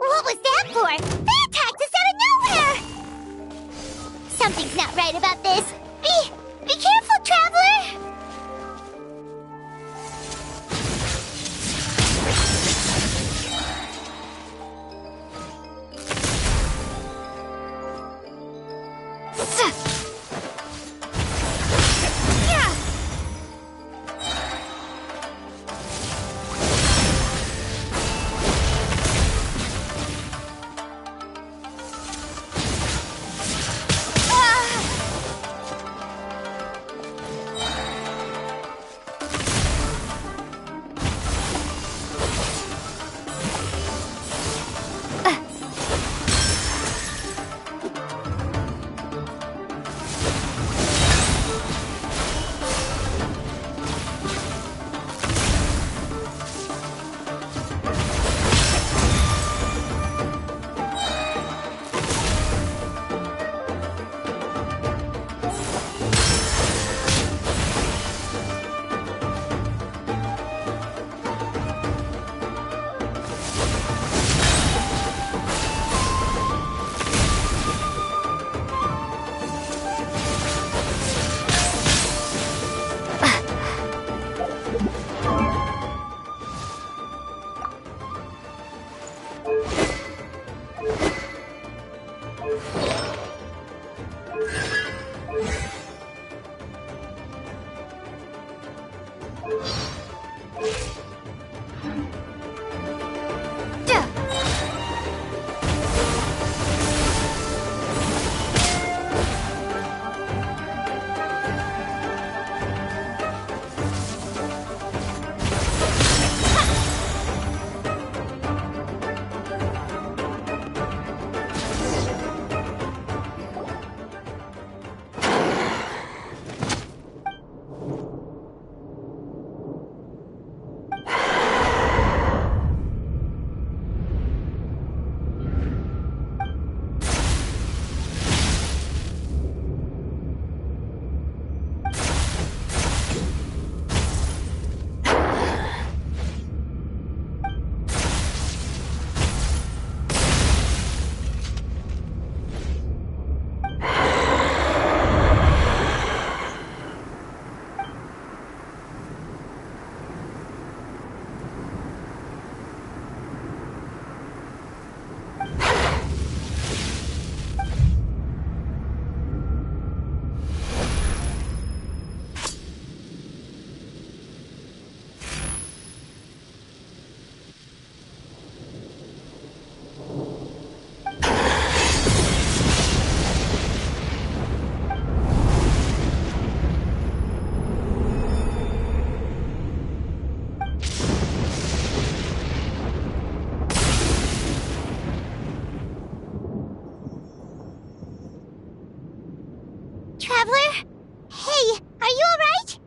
What was that for? They attacked us out of nowhere! Something's not right about this. Be careful, Traveler! Traveler? Hey, are you alright?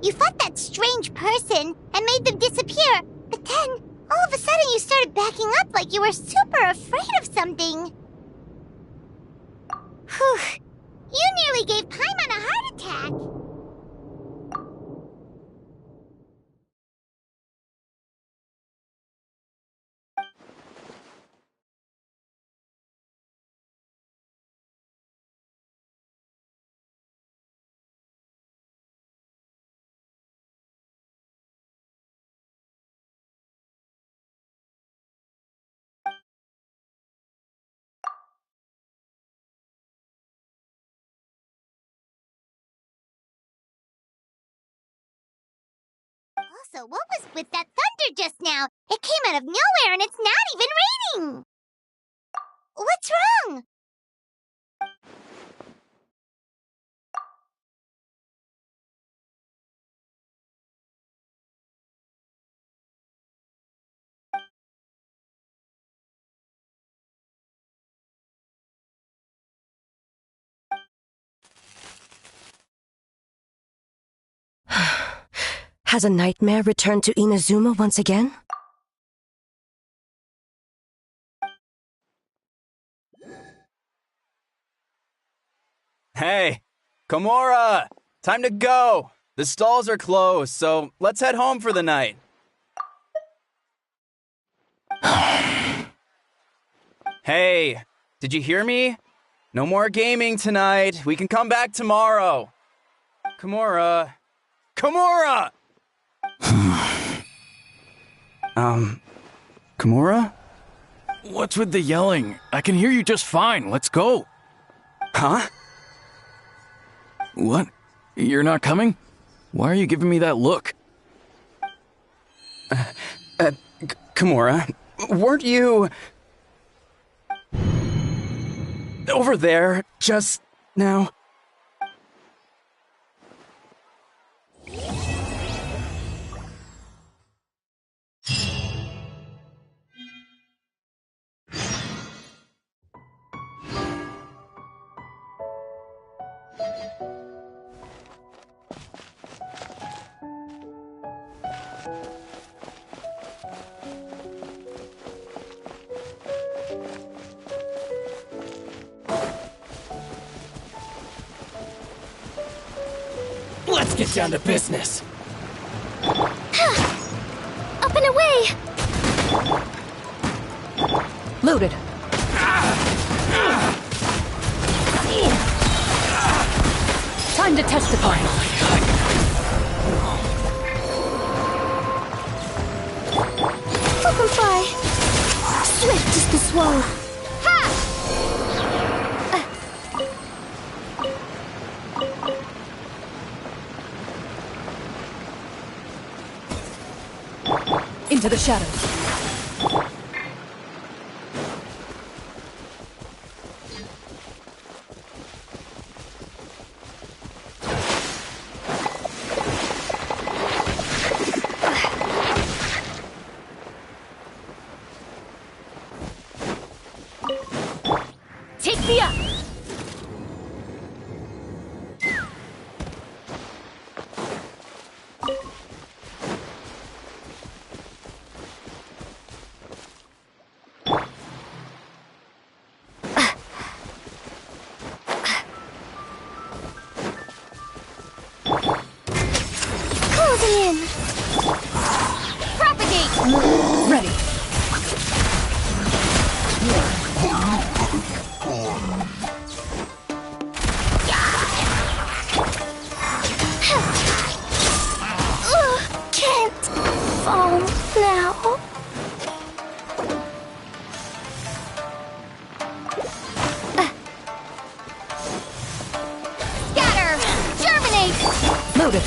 You fought that strange person and made them disappear, but then, all of a sudden you started backing up like you were super afraid of something. Whew. You nearly gave Paimon a heart attack. Also, what was with that thunder just now? It came out of nowhere and it's not even raining! What's wrong? Has a nightmare returned to Inazuma once again? Hey, Komura! Time to go! The stalls are closed, so let's head home for the night. Hey, did you hear me? No more gaming tonight. We can come back tomorrow. Komura. Komura! Komura? What's with the yelling? I can hear you just fine. Let's go. Huh? What? You're not coming? Why are you giving me that look? Komura, weren't you over there just now? Let's get down to business. Up and away! Loaded. Time to testify. Open fly! Swift as the swallow. Ha! Into the shadows. Take me up! Closing in! Propagate! Ready. Can't fall now. Scatter! Germinate! Loaded.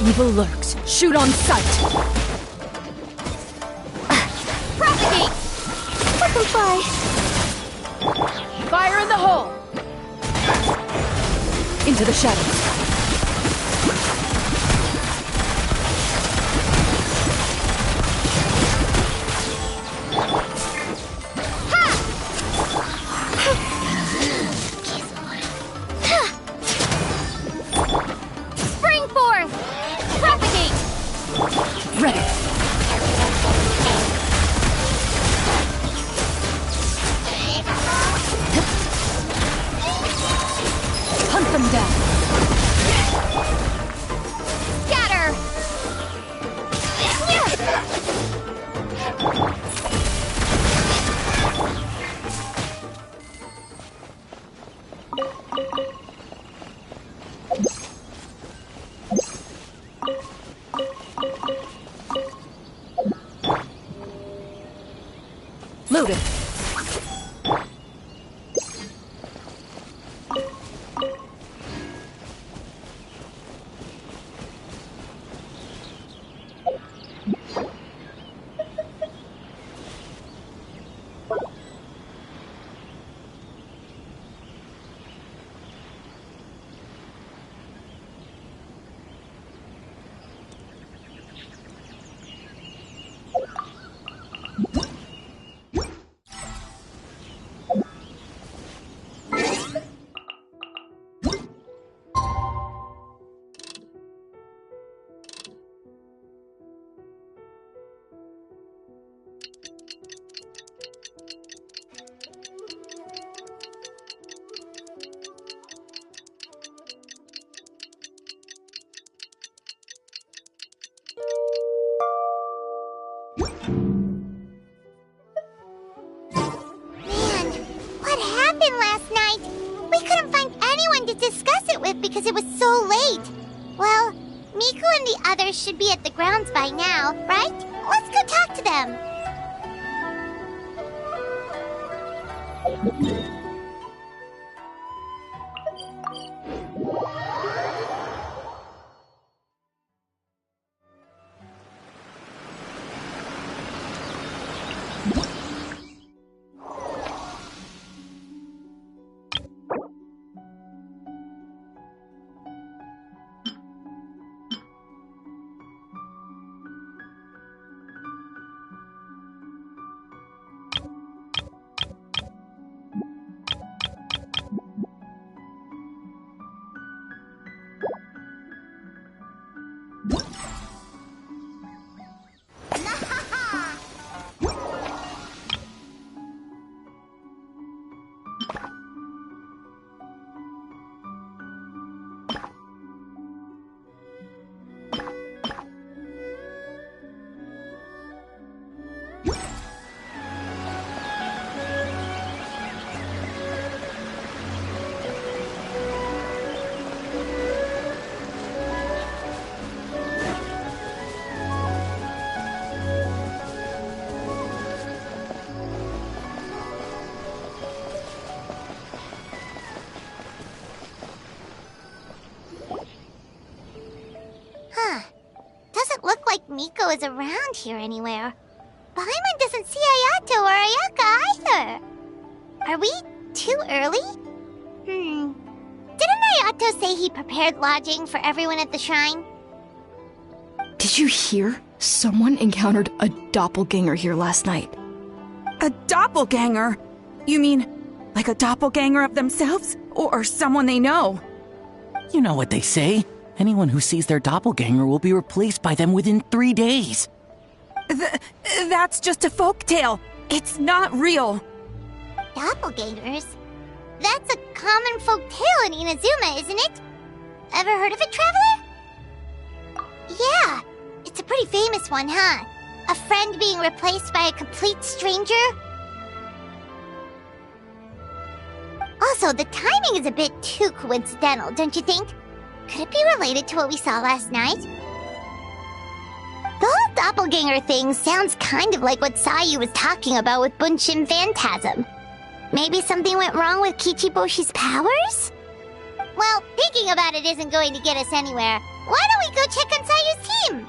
Evil lurks. Shoot on sight. Propagate! Let them fly. Fire in the hole. Into the shadows. Spring forth! Propagate! Ready. Hunt them down. Scatter! Loaded. Man, what happened last night? We couldn't find anyone to discuss it with because it was so late. Well, Miku and the others should be at the grounds by now, right? Let's go talk to them. Doesn't look like Miko is around here anywhere. Paimon doesn't see Ayato or Ayaka either. Are we too early? Didn't Ayato say he prepared lodging for everyone at the shrine? Did you hear? Someone encountered a doppelganger here last night. A doppelganger? You mean like a doppelganger of themselves? Or someone they know? You know what they say. Anyone who sees their doppelganger will be replaced by them within 3 days. That's just a folktale. It's not real. Doppelgangers? That's a common folk tale in Inazuma, isn't it? Ever heard of it, Traveler? Yeah, it's a pretty famous one, huh? A friend being replaced by a complete stranger? Also, the timing is a bit too coincidental, don't you think? Could it be related to what we saw last night? The whole doppelganger thing sounds kind of like what Sayu was talking about with Bunshin Phantasm. Maybe something went wrong with Kichiboshi's powers? Well, thinking about it isn't going to get us anywhere. Why don't we go check on Sayu's team?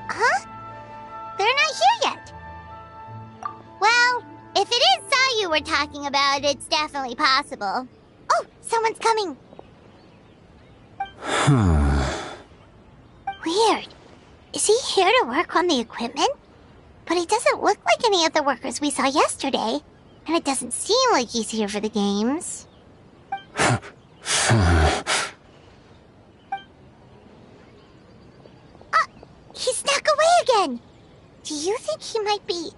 Huh? They're not here yet. Well, if it is Sayu we're talking about, it's definitely possible. Oh, someone's coming. Weird. Is he here to work on the equipment? But he doesn't look like any of the workers we saw yesterday. And it doesn't seem like he's here for the games. He snuck away again. Do you think he might be...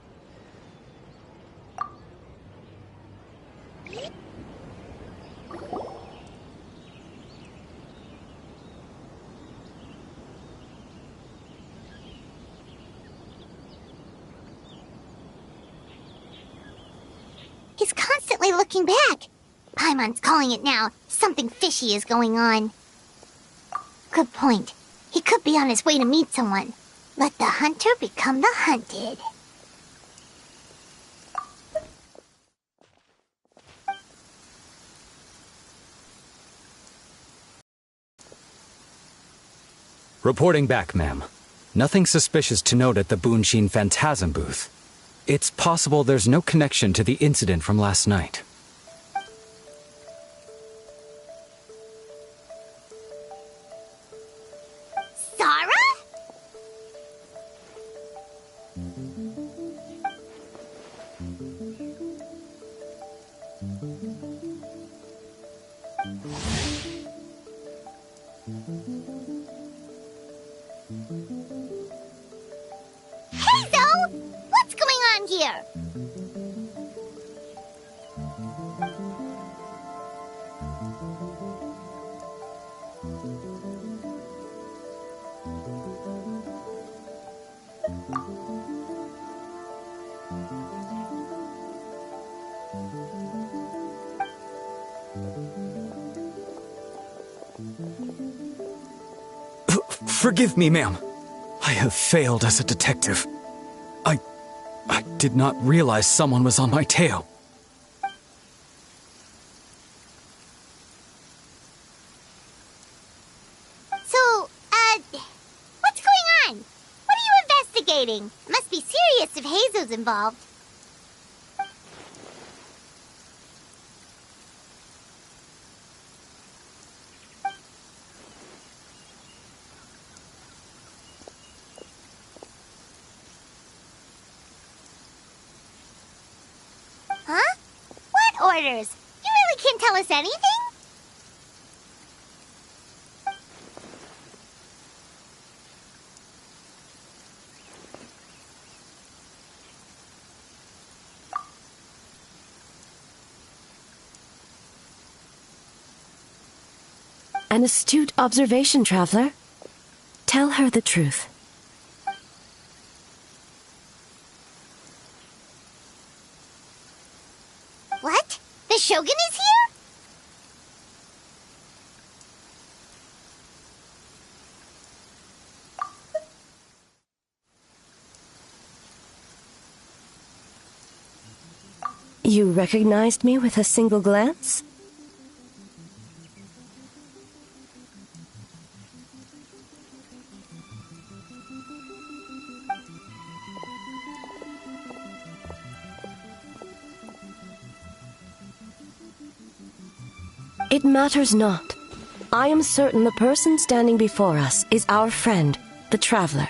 He's constantly looking back. Paimon's calling it now. Something fishy is going on. Good point. He could be on his way to meet someone. Let the hunter become the hunted. Reporting back, ma'am. Nothing suspicious to note at the Bunshin Phantasm booth. It's possible there's no connection to the incident from last night. Sarah? Hazel! What's going on here? Forgive me, ma'am. I have failed as a detective. I did not realize someone was on my tail. So, what's going on? What are you investigating? It must be serious if Hazel's involved. Huh? What orders? You really can't tell us anything? An astute observation, traveler. Tell her the truth. What? The Shogun is here? You recognized me with a single glance? It matters not. I am certain the person standing before us is our friend, the traveler.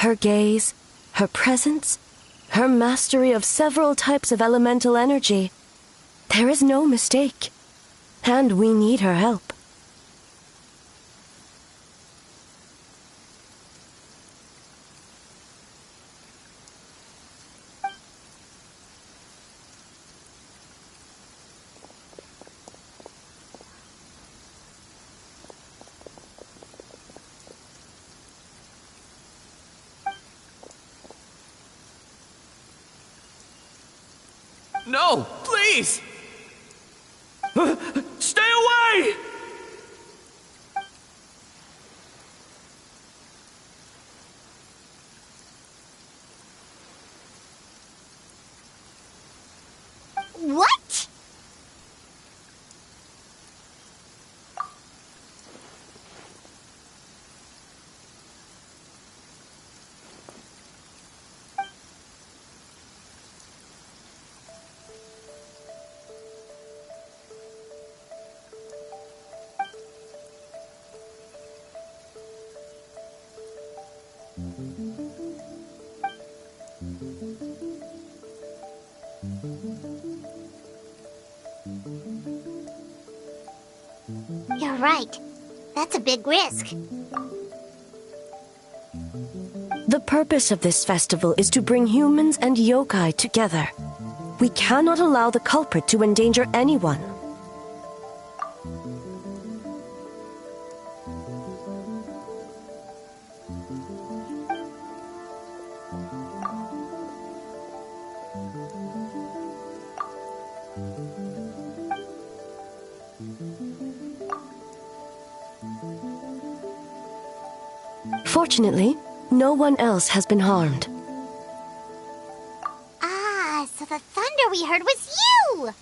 Her gaze, her presence, her mastery of several types of elemental energy. There is no mistake. And we need her help. No, please! Stay away! What? You're right. That's a big risk. The purpose of this festival is to bring humans and yokai together. We cannot allow the culprit to endanger anyone. Fortunately, no one else has been harmed. Ah, so the thunder we heard was you!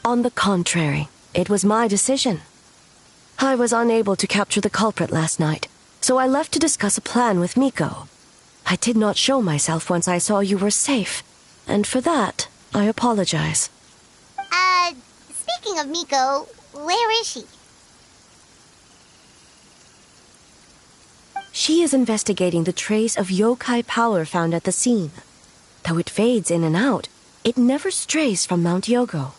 On the contrary, it was my decision. I was unable to capture the culprit last night, so I left to discuss a plan with Miko. I did not show myself once I saw you were safe, and for that, I apologize. Speaking of Miko, where is she? She is investigating the trace of yokai power found at the scene. Though it fades in and out, it never strays from Mount Yogo.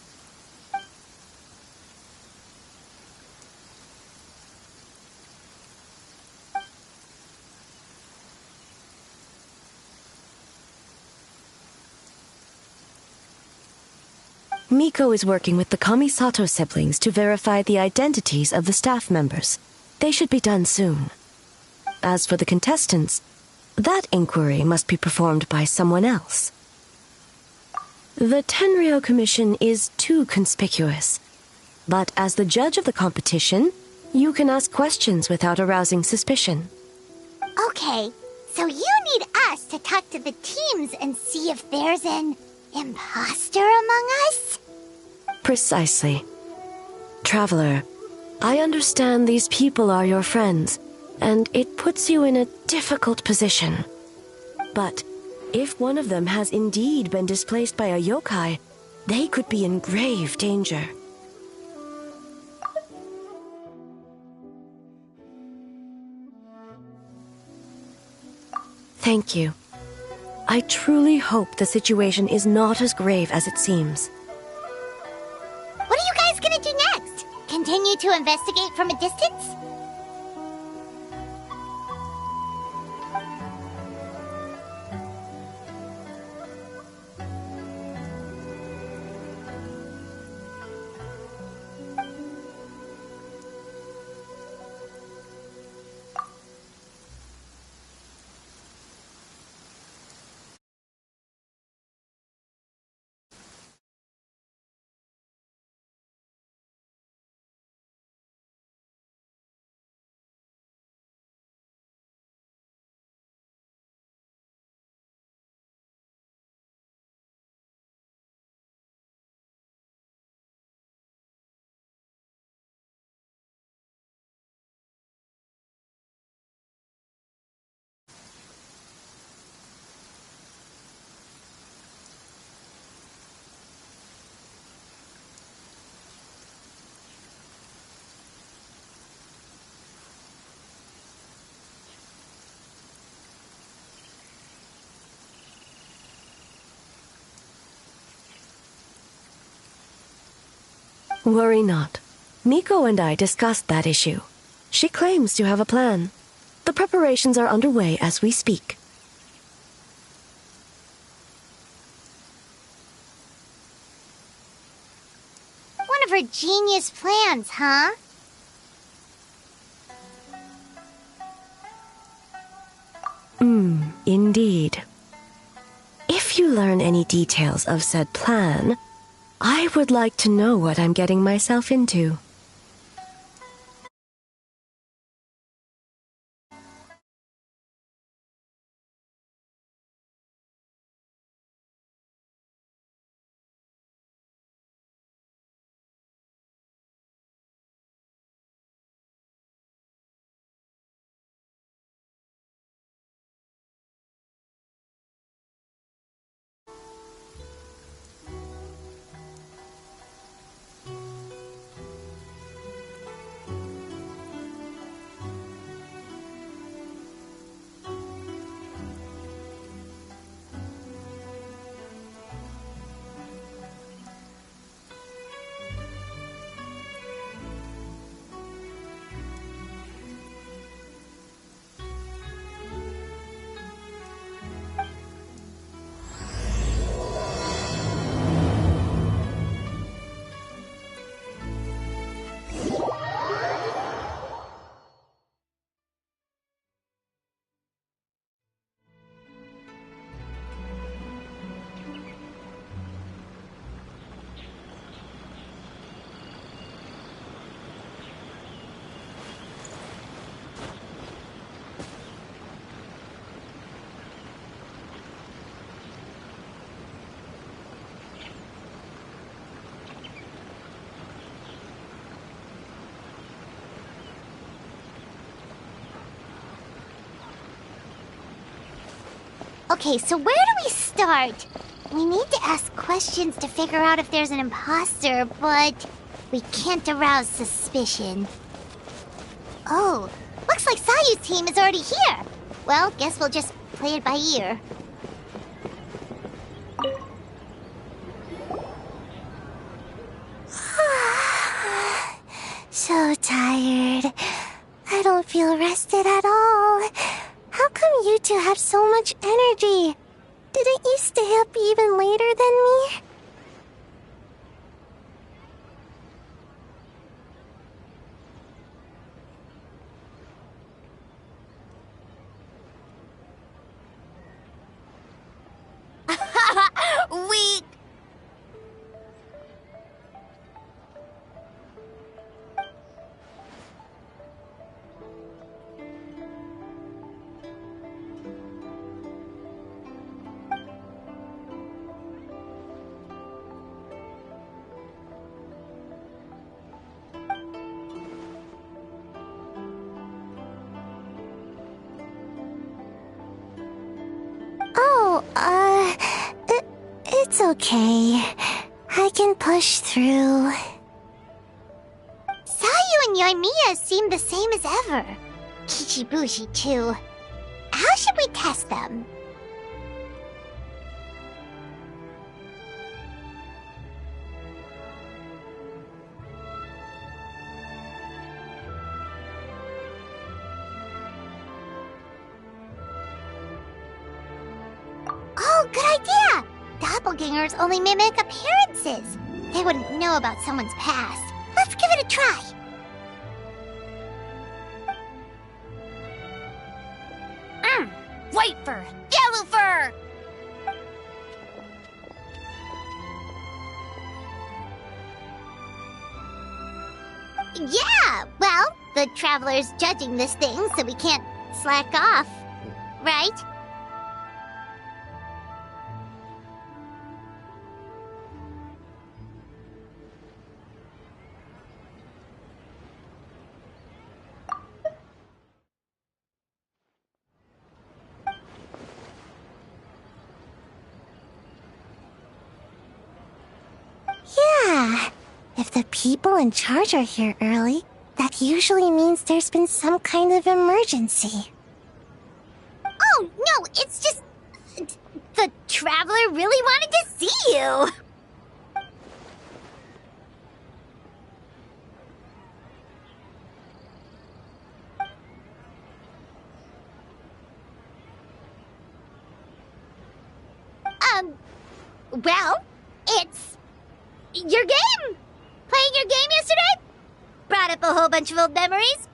Miko is working with the Kamisato siblings to verify the identities of the staff members. They should be done soon. As for the contestants, that inquiry must be performed by someone else. The Tenryo Commission is too conspicuous. But as the judge of the competition, you can ask questions without arousing suspicion. Okay, so you need us to talk to the teams and see if there's an imposter among us? Precisely. Traveler, I understand these people are your friends, and it puts you in a difficult position. But if one of them has indeed been displaced by a yokai, they could be in grave danger. Thank you. I truly hope the situation is not as grave as it seems. What are you guys gonna do next? Continue to investigate from a distance? Worry not. Miko and I discussed that issue. She claims to have a plan. The preparations are underway as we speak. One of her genius plans, huh? Indeed. If you learn any details of said plan, I would like to know what I'm getting myself into. Okay, so where do we start? We need to ask questions to figure out if there's an imposter, but we can't arouse suspicion. Oh, looks like Sayu's team is already here. Well, guess we'll just play it by ear. So tired. I don't feel rested at all. How come you two have so much energy? Didn't you stay up even later than me? Weak! It's okay. I can push through. Sayu and Yoimiya seem the same as ever. Kichibushi too. How should we test them? Oh, good idea! Doppelgangers only mimic appearances. They wouldn't know about someone's past. Let's give it a try. White fur! Yellow fur! Yeah, well, the Traveler's judging this thing, so we can't slack off, right? Yeah, if the people in charge are here early, that usually means there's been some kind of emergency. Oh, no, it's just... the Traveler really wanted to see you! Well, it's your game. Playing your game yesterday brought up a whole bunch of old memories.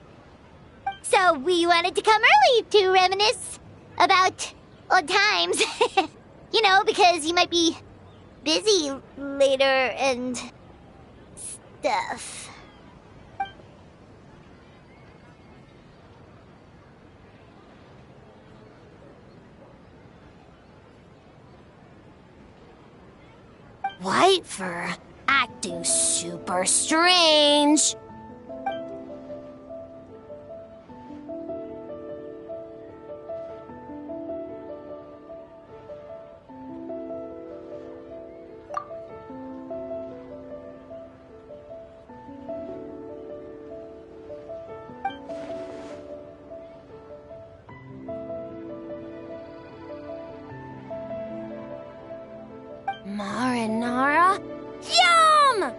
So we wanted to come early to reminisce about old times. You know, because you might be busy later and stuff. White fur acting super strange. Marinara? Yum!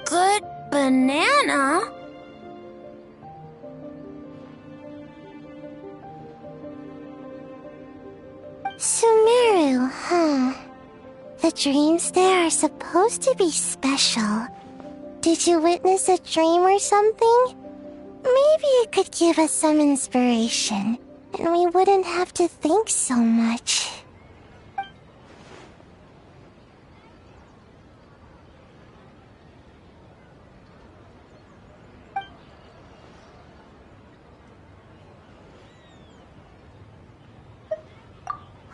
Good banana? Sumeru, huh? The dreams there are supposed to be special. Did you witness a dream or something? Maybe it could give us some inspiration, and we wouldn't have to think so much.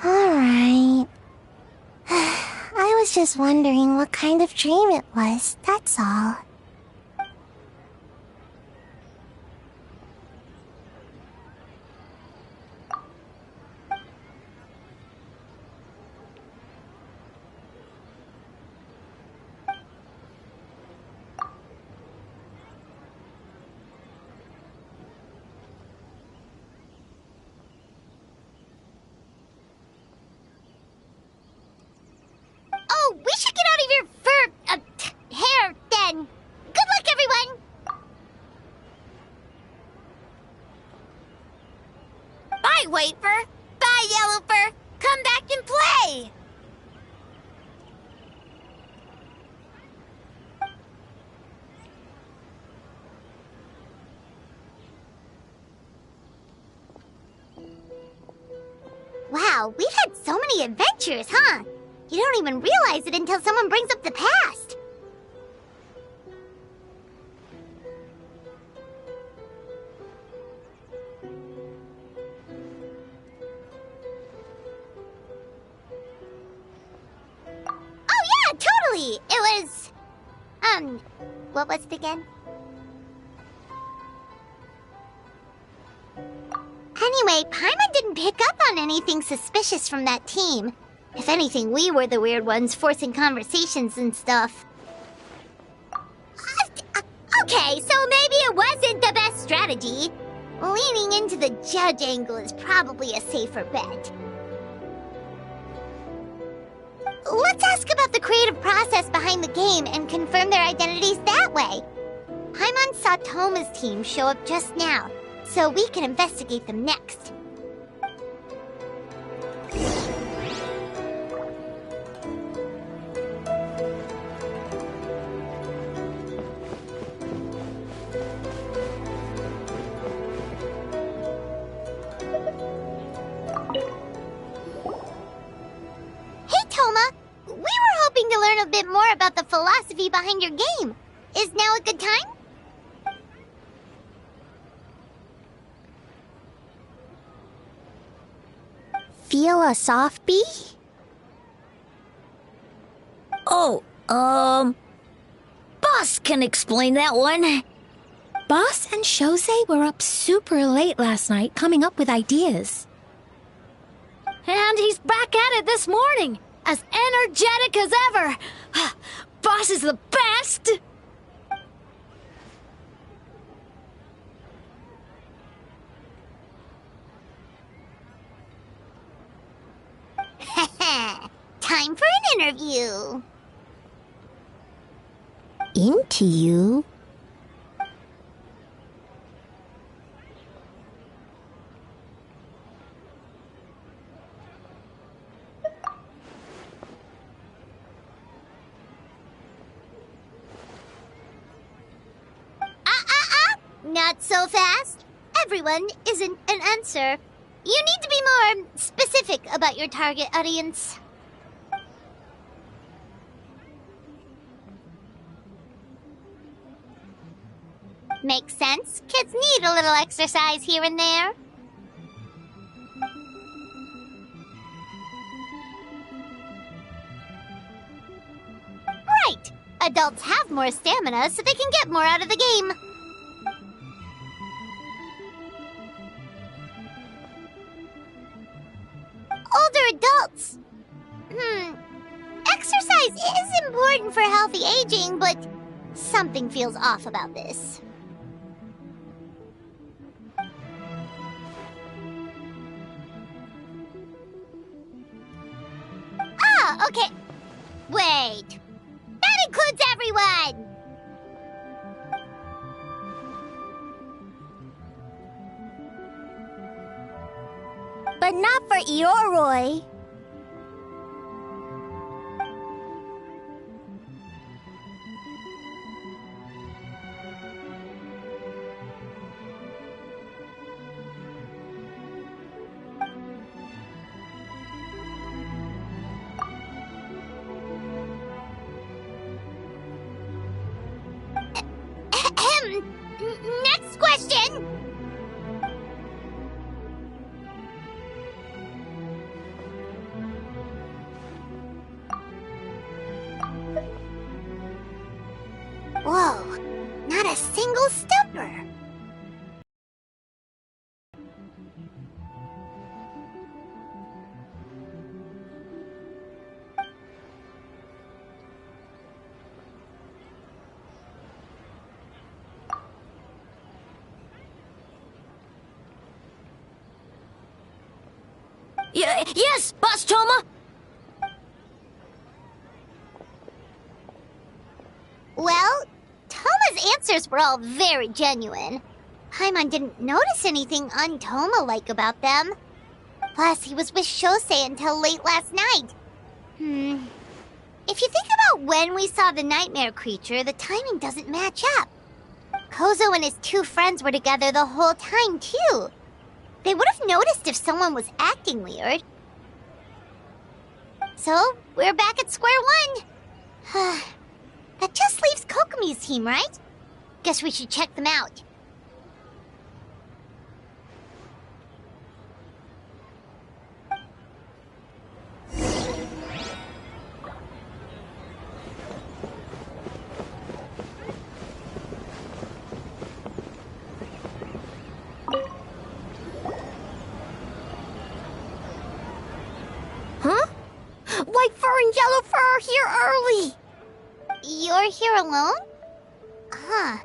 Alright. I was just wondering what kind of dream it was, that's all. Oh, we should get out of your hair, then. Good luck, everyone! Bye, White fur. Bye, Yellow fur. Come back and play! Wow, we've had so many adventures, huh? You don't even realize it until someone brings up the past. Oh yeah, totally! It was... what was it again? Anyway, Paimon didn't pick up on anything suspicious from that team. If anything, we were the weird ones forcing conversations and stuff. Okay, so maybe it wasn't the best strategy. Leaning into the judge angle is probably a safer bet. Let's ask about the creative process behind the game and confirm their identities that way. Paimon saw Toma's team show up just now, so we can investigate them next. To learn a bit more about the philosophy behind your game. Is now a good time? Feel a soft bee? Oh, Boss can explain that one. Boss and Shosei were up super late last night coming up with ideas. And he's back at it this morning, as energetic as ever. Boss is the best! time for an interview. Into you? Not so fast. Everyone isn't an answer. You need to be more specific about your target audience. Makes sense. Kids need a little exercise here and there. Right. Adults have more stamina, so they can get more out of the game. Older adults. Exercise is important for healthy aging, but something feels off about this. Ah, okay. Wait. That includes everyone! But not for Ioroi. Next question! Whoa, not a single stumper. Yes, Boss Toma! Well, Toma's answers were all very genuine. Paimon didn't notice anything un-Toma-like about them. Plus, he was with Shosei until late last night. If you think about when we saw the nightmare creature, the timing doesn't match up. Kozo and his two friends were together the whole time, too. They would have noticed if someone was acting weird. So, we're back at square one. That just leaves Kokomi's team, right? Guess we should check them out. Huh? White fur and yellow fur are here early! You're here alone? Huh.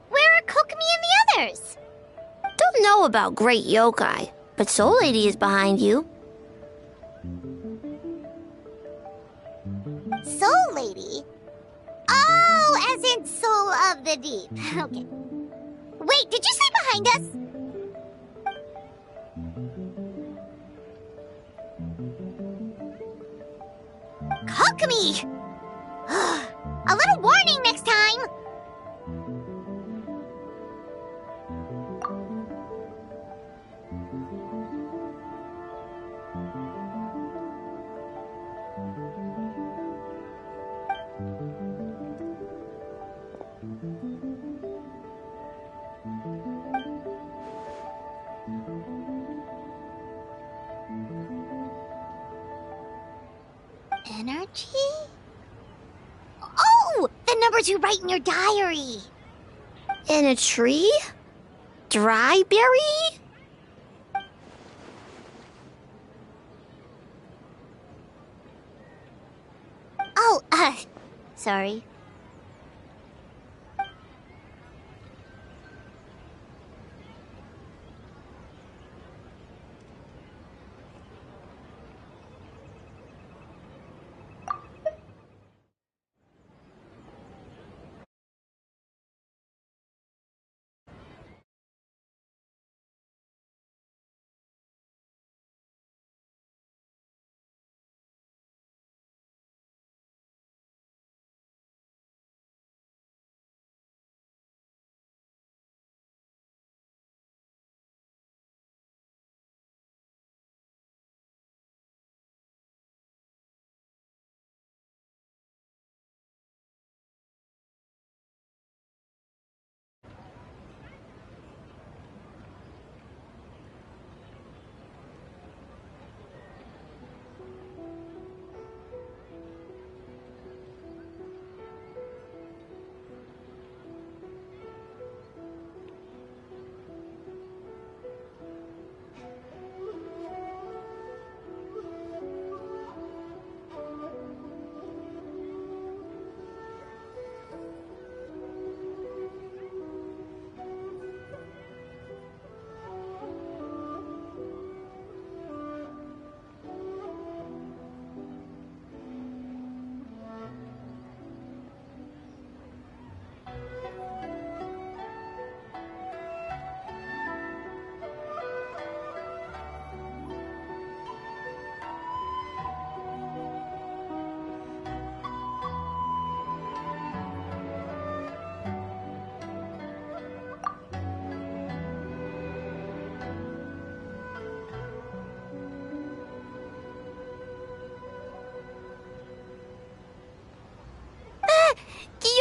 Where are Kokomi and the others? Don't know about Great Yokai, but Soul Lady is behind you. Soul Lady? Oh, as in Soul of the Deep. Okay. Wait, did you say behind us? Kokomi! A little warning next time! Energy? Oh! The numbers you write in your diary! In a tree? Dry berry? Oh, sorry.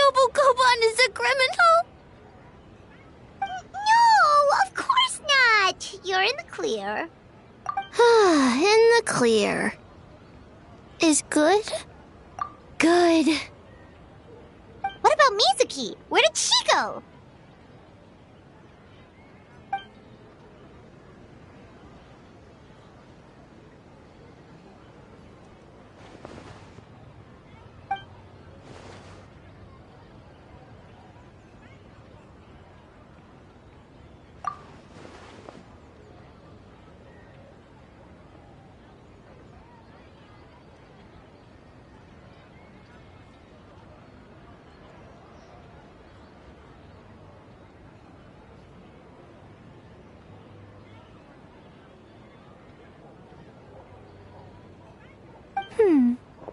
Gyobu Koban is a criminal? No, of course not. You're in the clear. In the clear. Is good? Good. What about Mizuki? Where did she go?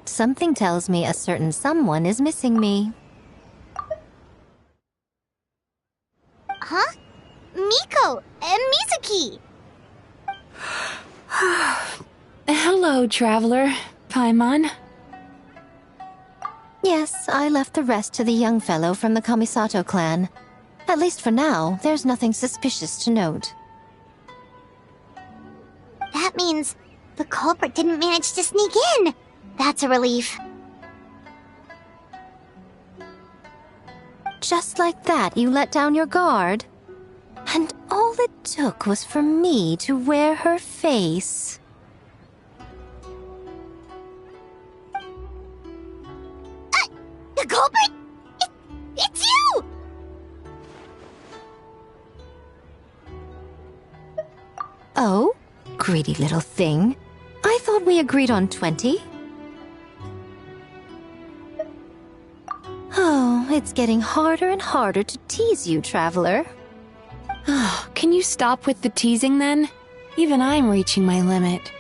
Something tells me a certain someone is missing me. Huh? Miko and Mizuki! Hello, traveler. Paimon. Yes, I left the rest to the young fellow from the Kamisato clan. At least for now, there's nothing suspicious to note. That means the culprit didn't manage to sneak in. That's a relief. Just like that, you let down your guard? And all it took was for me to wear her face. The culprit? It's you! Oh? Greedy little thing. I thought we agreed on 20. Oh, it's getting harder and harder to tease you, traveler. Can you stop with the teasing then? Even I'm reaching my limit.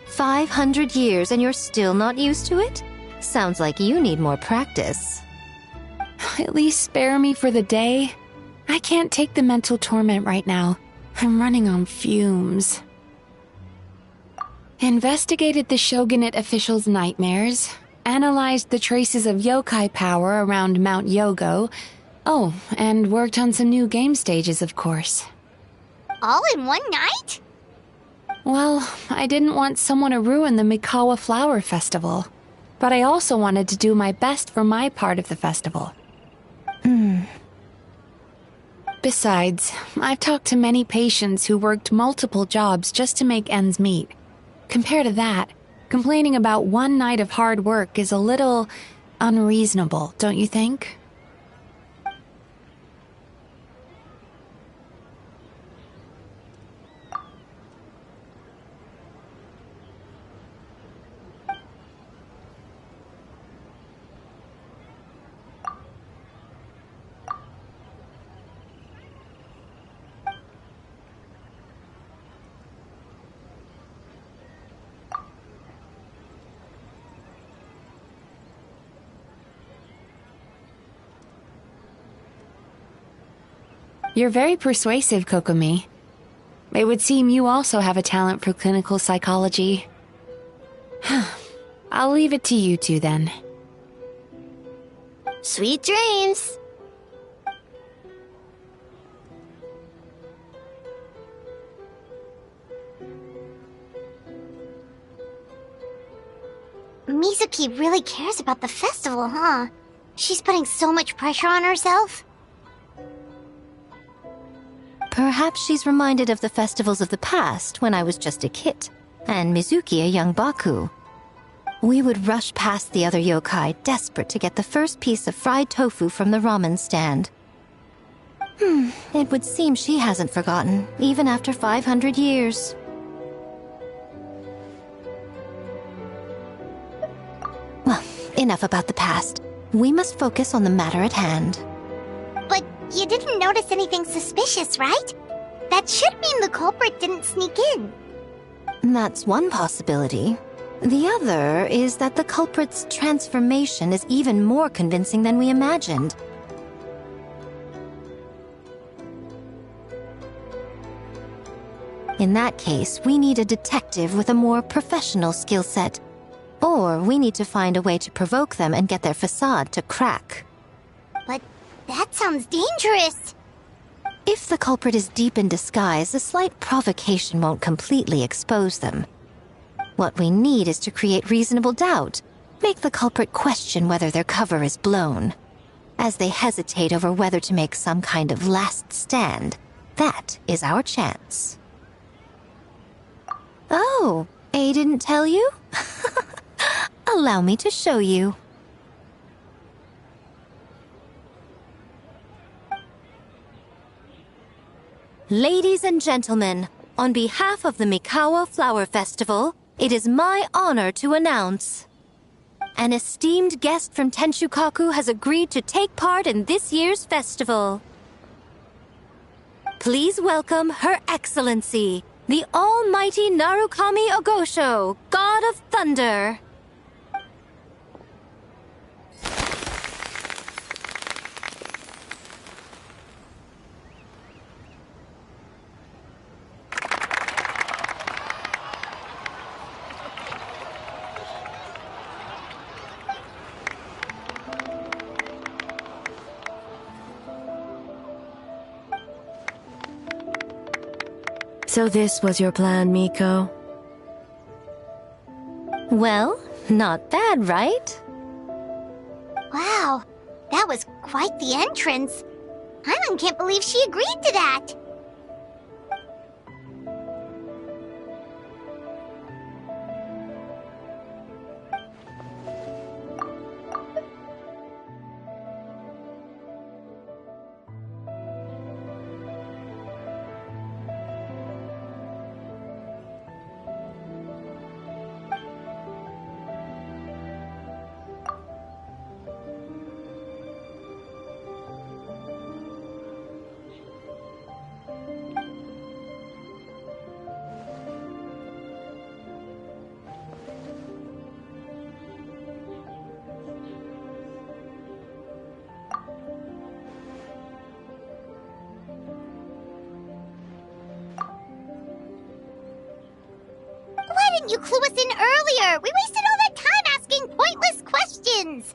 $500 years and you're still not used to it? Sounds like you need more practice. At least spare me for the day. I can't take the mental torment right now. I'm running on fumes. Investigated the Shogunate officials' nightmares, analyzed the traces of yokai power around Mount Yogo. Oh, and worked on some new game stages, of course. All in one night? Well, I didn't want someone to ruin the Mikawa Flower Festival. But I also wanted to do my best for my part of the festival. Besides, I've talked to many patients who worked multiple jobs just to make ends meet. Compared to that, complaining about one night of hard work is a little unreasonable, don't you think? You're very persuasive, Kokomi. It would seem you also have a talent for clinical psychology. I'll leave it to you two then. Sweet dreams! Mizuki really cares about the festival, huh? She's putting so much pressure on herself. Perhaps she's reminded of the festivals of the past when I was just a kid, and Mizuki a young Baku. We would rush past the other yokai, desperate to get the first piece of fried tofu from the ramen stand. It would seem she hasn't forgotten, even after 500 years. Well, enough about the past. We must focus on the matter at hand. But you didn't notice anything suspicious, right? That should mean the culprit didn't sneak in. That's one possibility. The other is that the culprit's transformation is even more convincing than we imagined. In that case, we need a detective with a more professional skill set. Or we need to find a way to provoke them and get their facade to crack. But that sounds dangerous. If the culprit is deep in disguise, a slight provocation won't completely expose them. What we need is to create reasonable doubt, make the culprit question whether their cover is blown. As they hesitate over whether to make some kind of last stand, that is our chance. Oh, A didn't tell you? Allow me to show you. Ladies and gentlemen, on behalf of the Mikawa Flower Festival, it is my honor to announce an esteemed guest from Tenshukaku has agreed to take part in this year's festival. Please welcome Her Excellency, the Almighty Narukami Ogosho, God of Thunder. So this was your plan, Miko? Well, not bad, right? Wow, that was quite the entrance. Paimon can't believe she agreed to that. Why didn't you clue us in earlier? We wasted all that time asking pointless questions.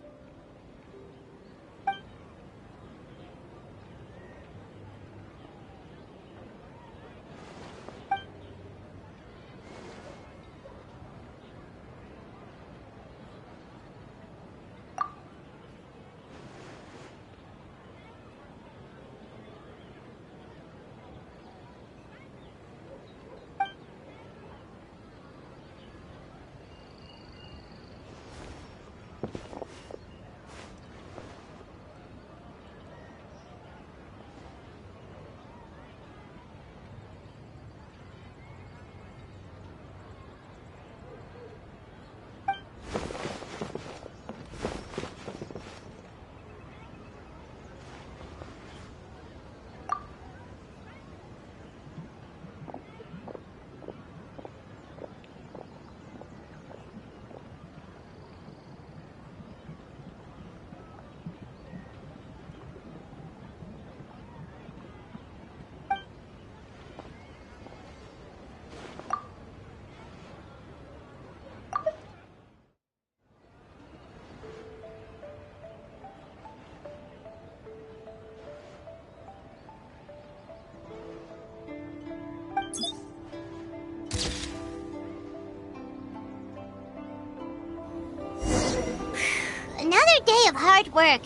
Another day of hard work.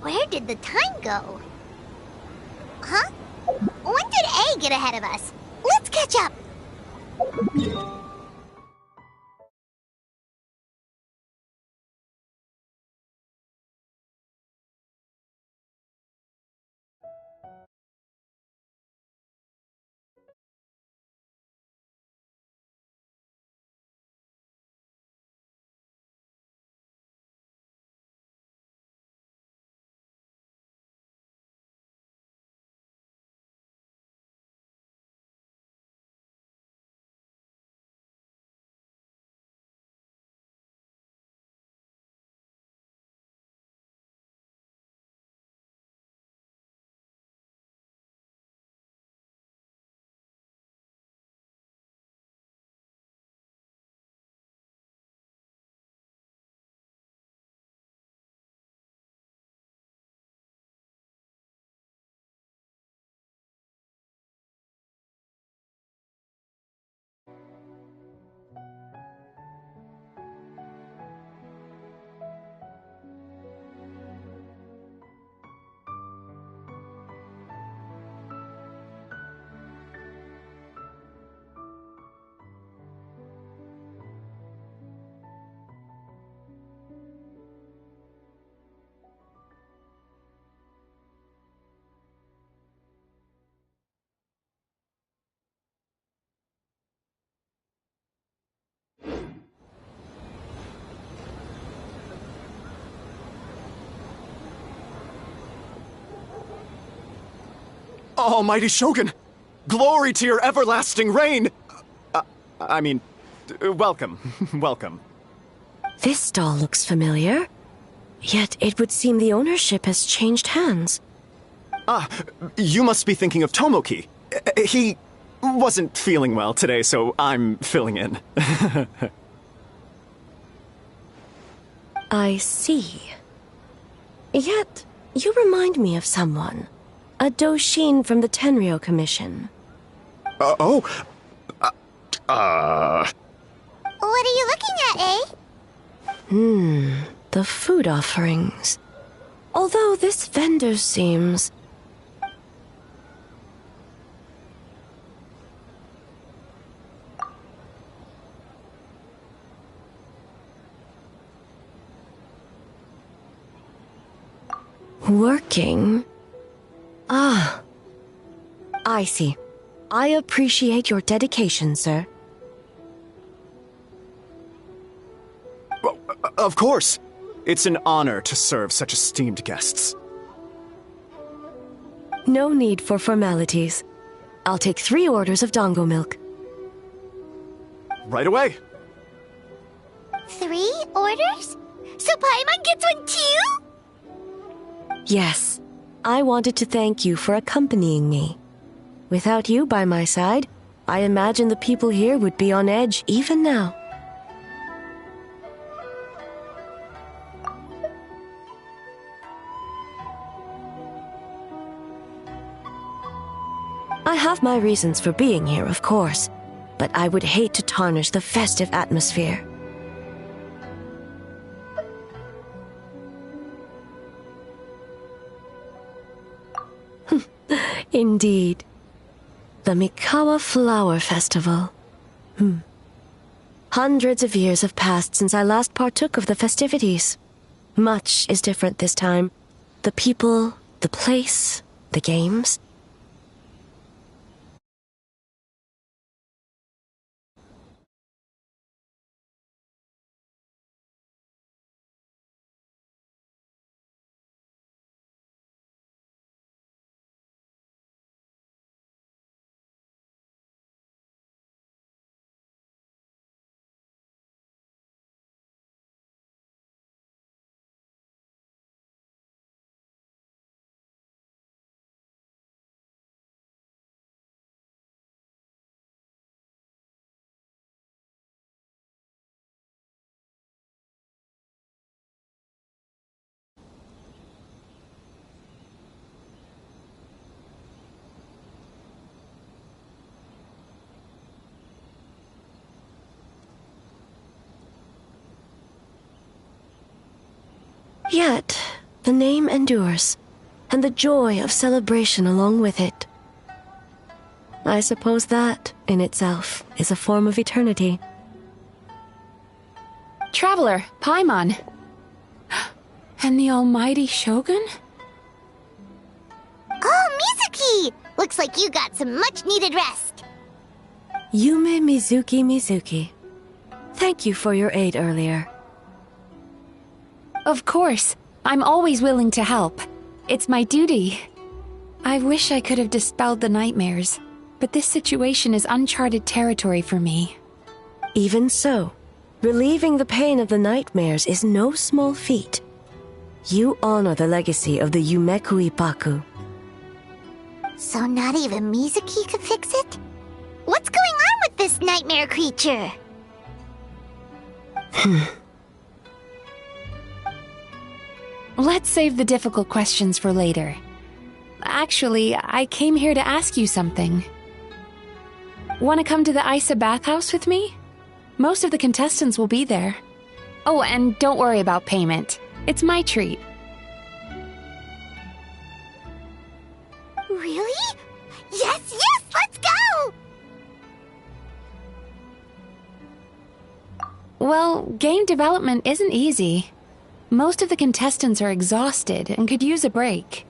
Where did the time go? Huh? When did A get ahead of us? Let's catch up. Almighty Shogun! Glory to your everlasting reign! Welcome. Welcome. This doll looks familiar. Yet it would seem the ownership has changed hands. You must be thinking of Tomoki. He wasn't feeling well today, so I'm filling in. I see. Yet, you remind me of someone. A Doshin from the Tenryo Commission. What are you looking at, eh? The food offerings. Although this vendor seems... working? Ah. I see. I appreciate your dedication, sir. Of course. It's an honor to serve such esteemed guests. No need for formalities. I'll take 3 orders of dango milk. Right away. 3 orders? So Paimon gets one too? Yes. I wanted to thank you for accompanying me. Without you by my side, I imagine the people here would be on edge even now. I have my reasons for being here, of course, but I would hate to tarnish the festive atmosphere. Indeed. The Mikawa Flower Festival. Hundreds of years have passed since I last partook of the festivities. Much is different this time. The people, the place, the games. Yet, the name endures, and the joy of celebration along with it. I suppose that, in itself, is a form of eternity. Traveler, Paimon. And the almighty Shogun? Oh, Mizuki! Looks like you got some much-needed rest. Yume Mizuki. Thank you for your aid earlier. Of course. I'm always willing to help. It's my duty. I wish I could have dispelled the nightmares, but this situation is uncharted territory for me. Even so, relieving the pain of the nightmares is no small feat. You honor the legacy of the Yumeku Ippaku. So not even Mizuki could fix it? What's going on with this nightmare creature? Let's save the difficult questions for later. Actually, I came here to ask you something. Want to come to the Isa bathhouse with me? Most of the contestants will be there. Oh, and don't worry about payment. It's my treat. Really? Yes, let's go! Well, game development isn't easy. Most of the contestants are exhausted and could use a break.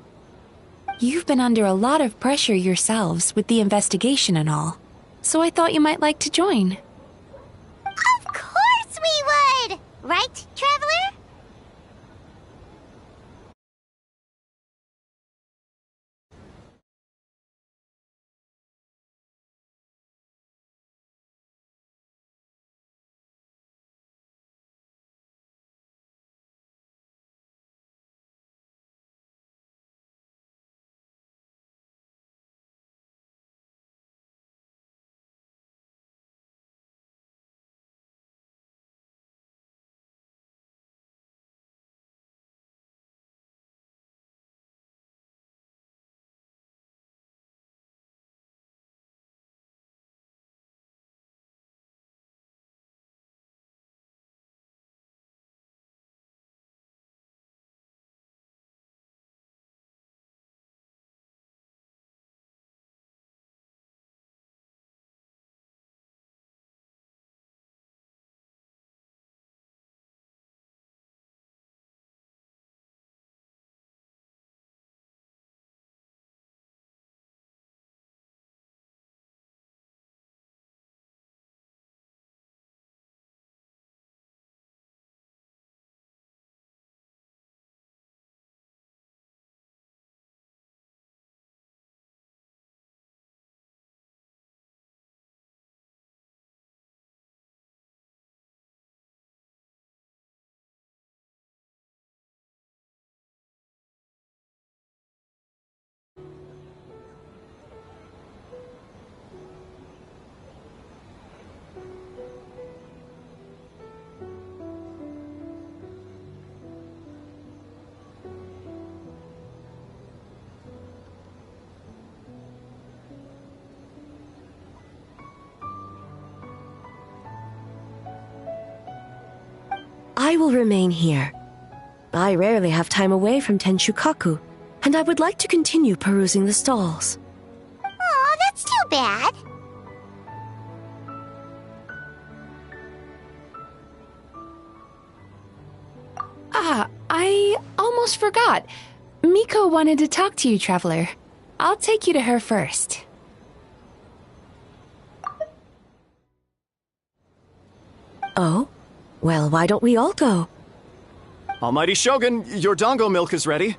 You've been under a lot of pressure yourselves with the investigation and all, so I thought you might like to join. Of course we would! Right, Traveler? I will remain here. I rarely have time away from Tenshukaku, and I would like to continue perusing the stalls. Oh, that's too bad. Ah, I almost forgot. Miko wanted to talk to you, Traveler. I'll take you to her first. Oh? Well, why don't we all go? Almighty Shogun, your dango milk is ready.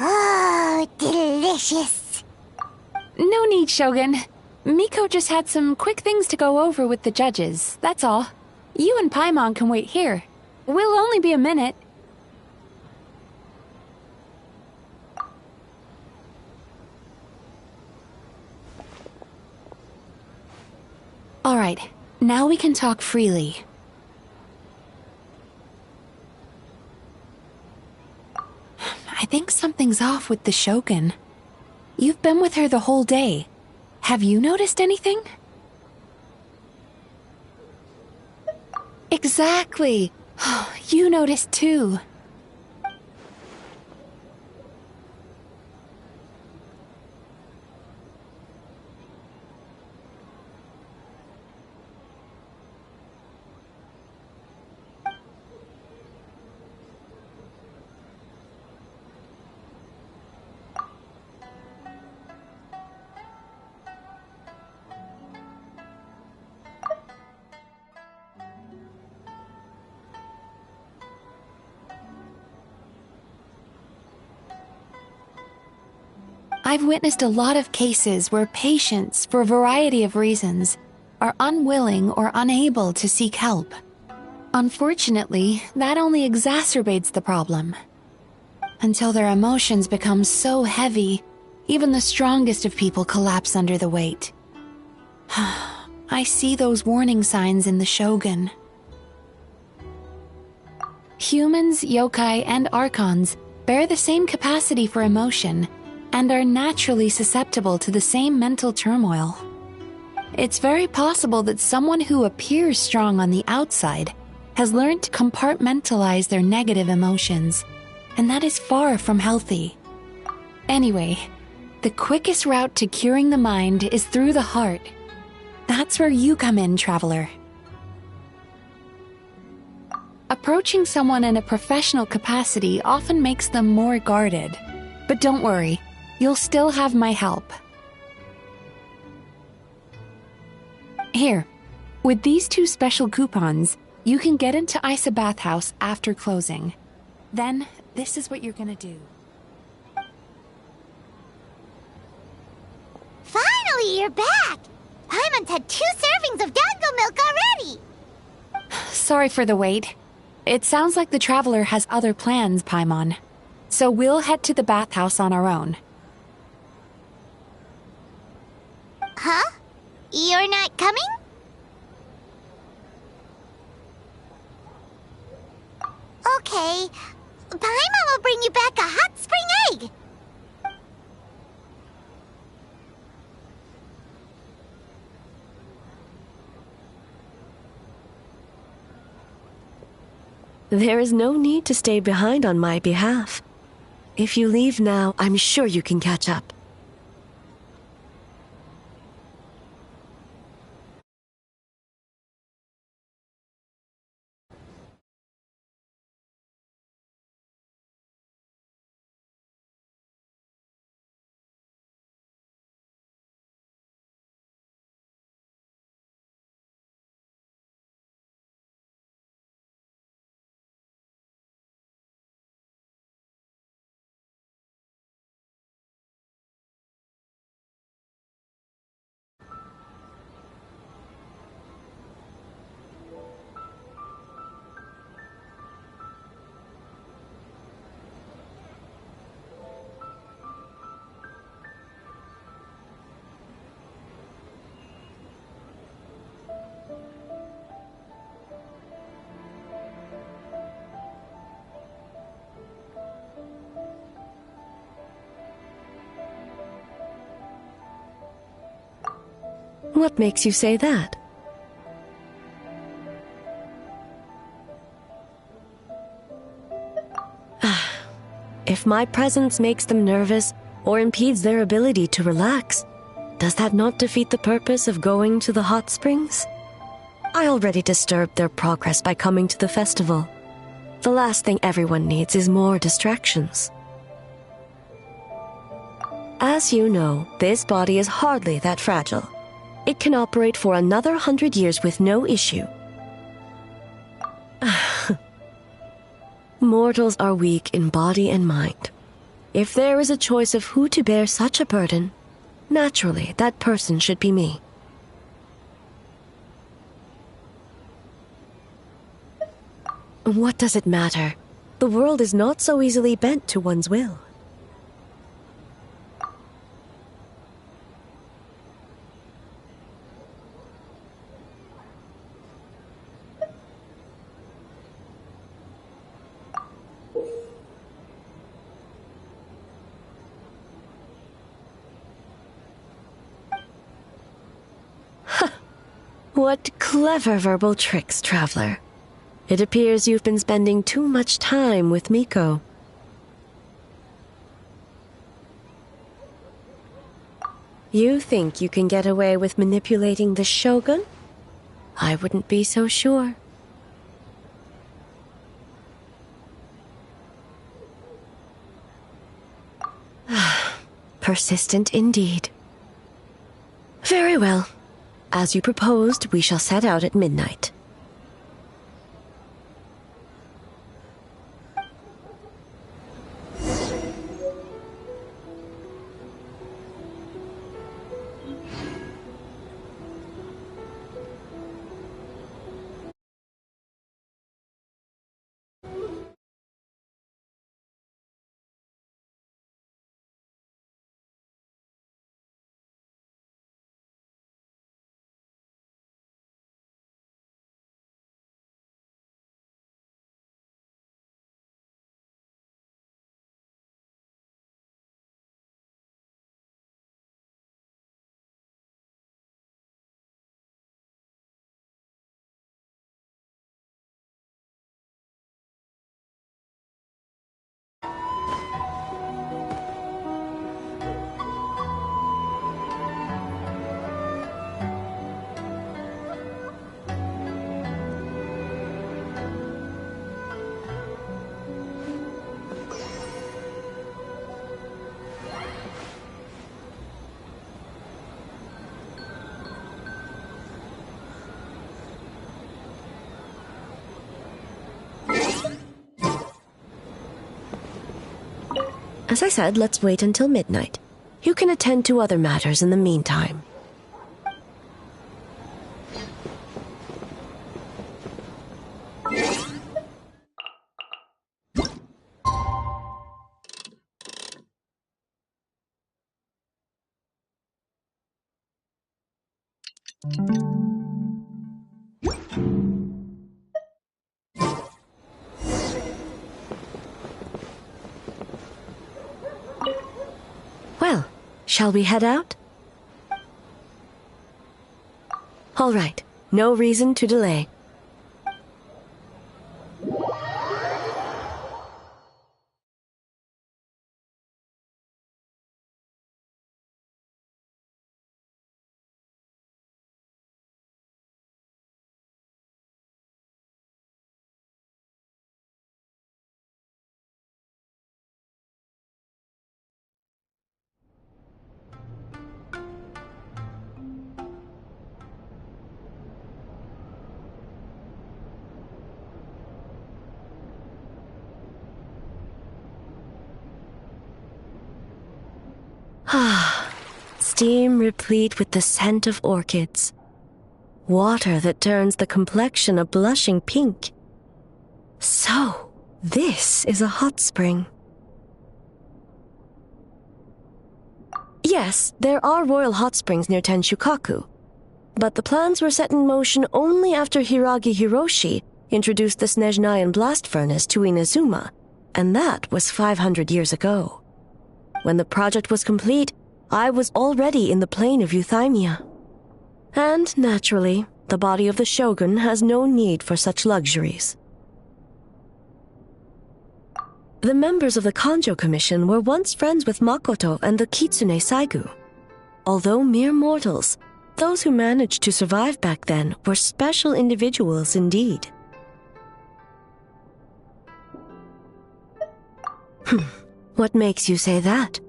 Oh, delicious. No need, Shogun. Miko just had some quick things to go over with the judges, that's all. You and Paimon can wait here. We'll only be a minute. All right, now we can talk freely. I think something's off with the Shogun. You've been with her the whole day. Have you noticed anything? Exactly. You noticed too. I've witnessed a lot of cases where patients, for a variety of reasons, are unwilling or unable to seek help. Unfortunately, that only exacerbates the problem. Until their emotions become so heavy, even the strongest of people collapse under the weight. I see those warning signs in the Shogun. Humans, yokai, and archons bear the same capacity for emotion, and are naturally susceptible to the same mental turmoil. It's very possible that someone who appears strong on the outside has learned to compartmentalize their negative emotions, and that is far from healthy. Anyway, the quickest route to curing the mind is through the heart. That's where you come in, Traveler. Approaching someone in a professional capacity often makes them more guarded. But don't worry, you'll still have my help. Here, with these 2 special coupons, you can get into Isa Bathhouse after closing. Then, this is what you're gonna do. Finally, you're back! Paimon's had 2 servings of dango milk already! Sorry for the wait. It sounds like the Traveler has other plans, Paimon. So we'll head to the bathhouse on our own. Huh? You're not coming? Okay. Paimon will bring you back a hot spring egg! There is no need to stay behind on my behalf. If you leave now, I'm sure you can catch up. What makes you say that? If my presence makes them nervous or impedes their ability to relax, does that not defeat the purpose of going to the hot springs? I already disturbed their progress by coming to the festival. The last thing everyone needs is more distractions. As you know, this body is hardly that fragile. It can operate for another 100 years with no issue. Mortals are weak in body and mind. If there is a choice of who to bear such a burden, naturally that person should be me. What does it matter? The world is not so easily bent to one's will. What clever verbal tricks, traveler. It appears you've been spending too much time with Miko. You think you can get away with manipulating the Shogun? I wouldn't be so sure. Persistent indeed. Very well. As you proposed, we shall set out at midnight. As I said, let's wait until midnight. You can attend to other matters in the meantime. Well, shall we head out? All right, no reason to delay. Steam replete with the scent of orchids. Water that turns the complexion a blushing pink. So, this is a hot spring. Yes, there are royal hot springs near Tenshukaku, but the plans were set in motion only after Hiragi Hiroshi introduced the Snezhnayan blast furnace to Inazuma, and that was 500 years ago. When the project was complete, I was already in the plain of Euthymia. And, naturally, the body of the Shogun has no need for such luxuries. The members of the Kanjo Commission were once friends with Makoto and the Kitsune Saigu. Although mere mortals, those who managed to survive back then were special individuals indeed. What makes you say that?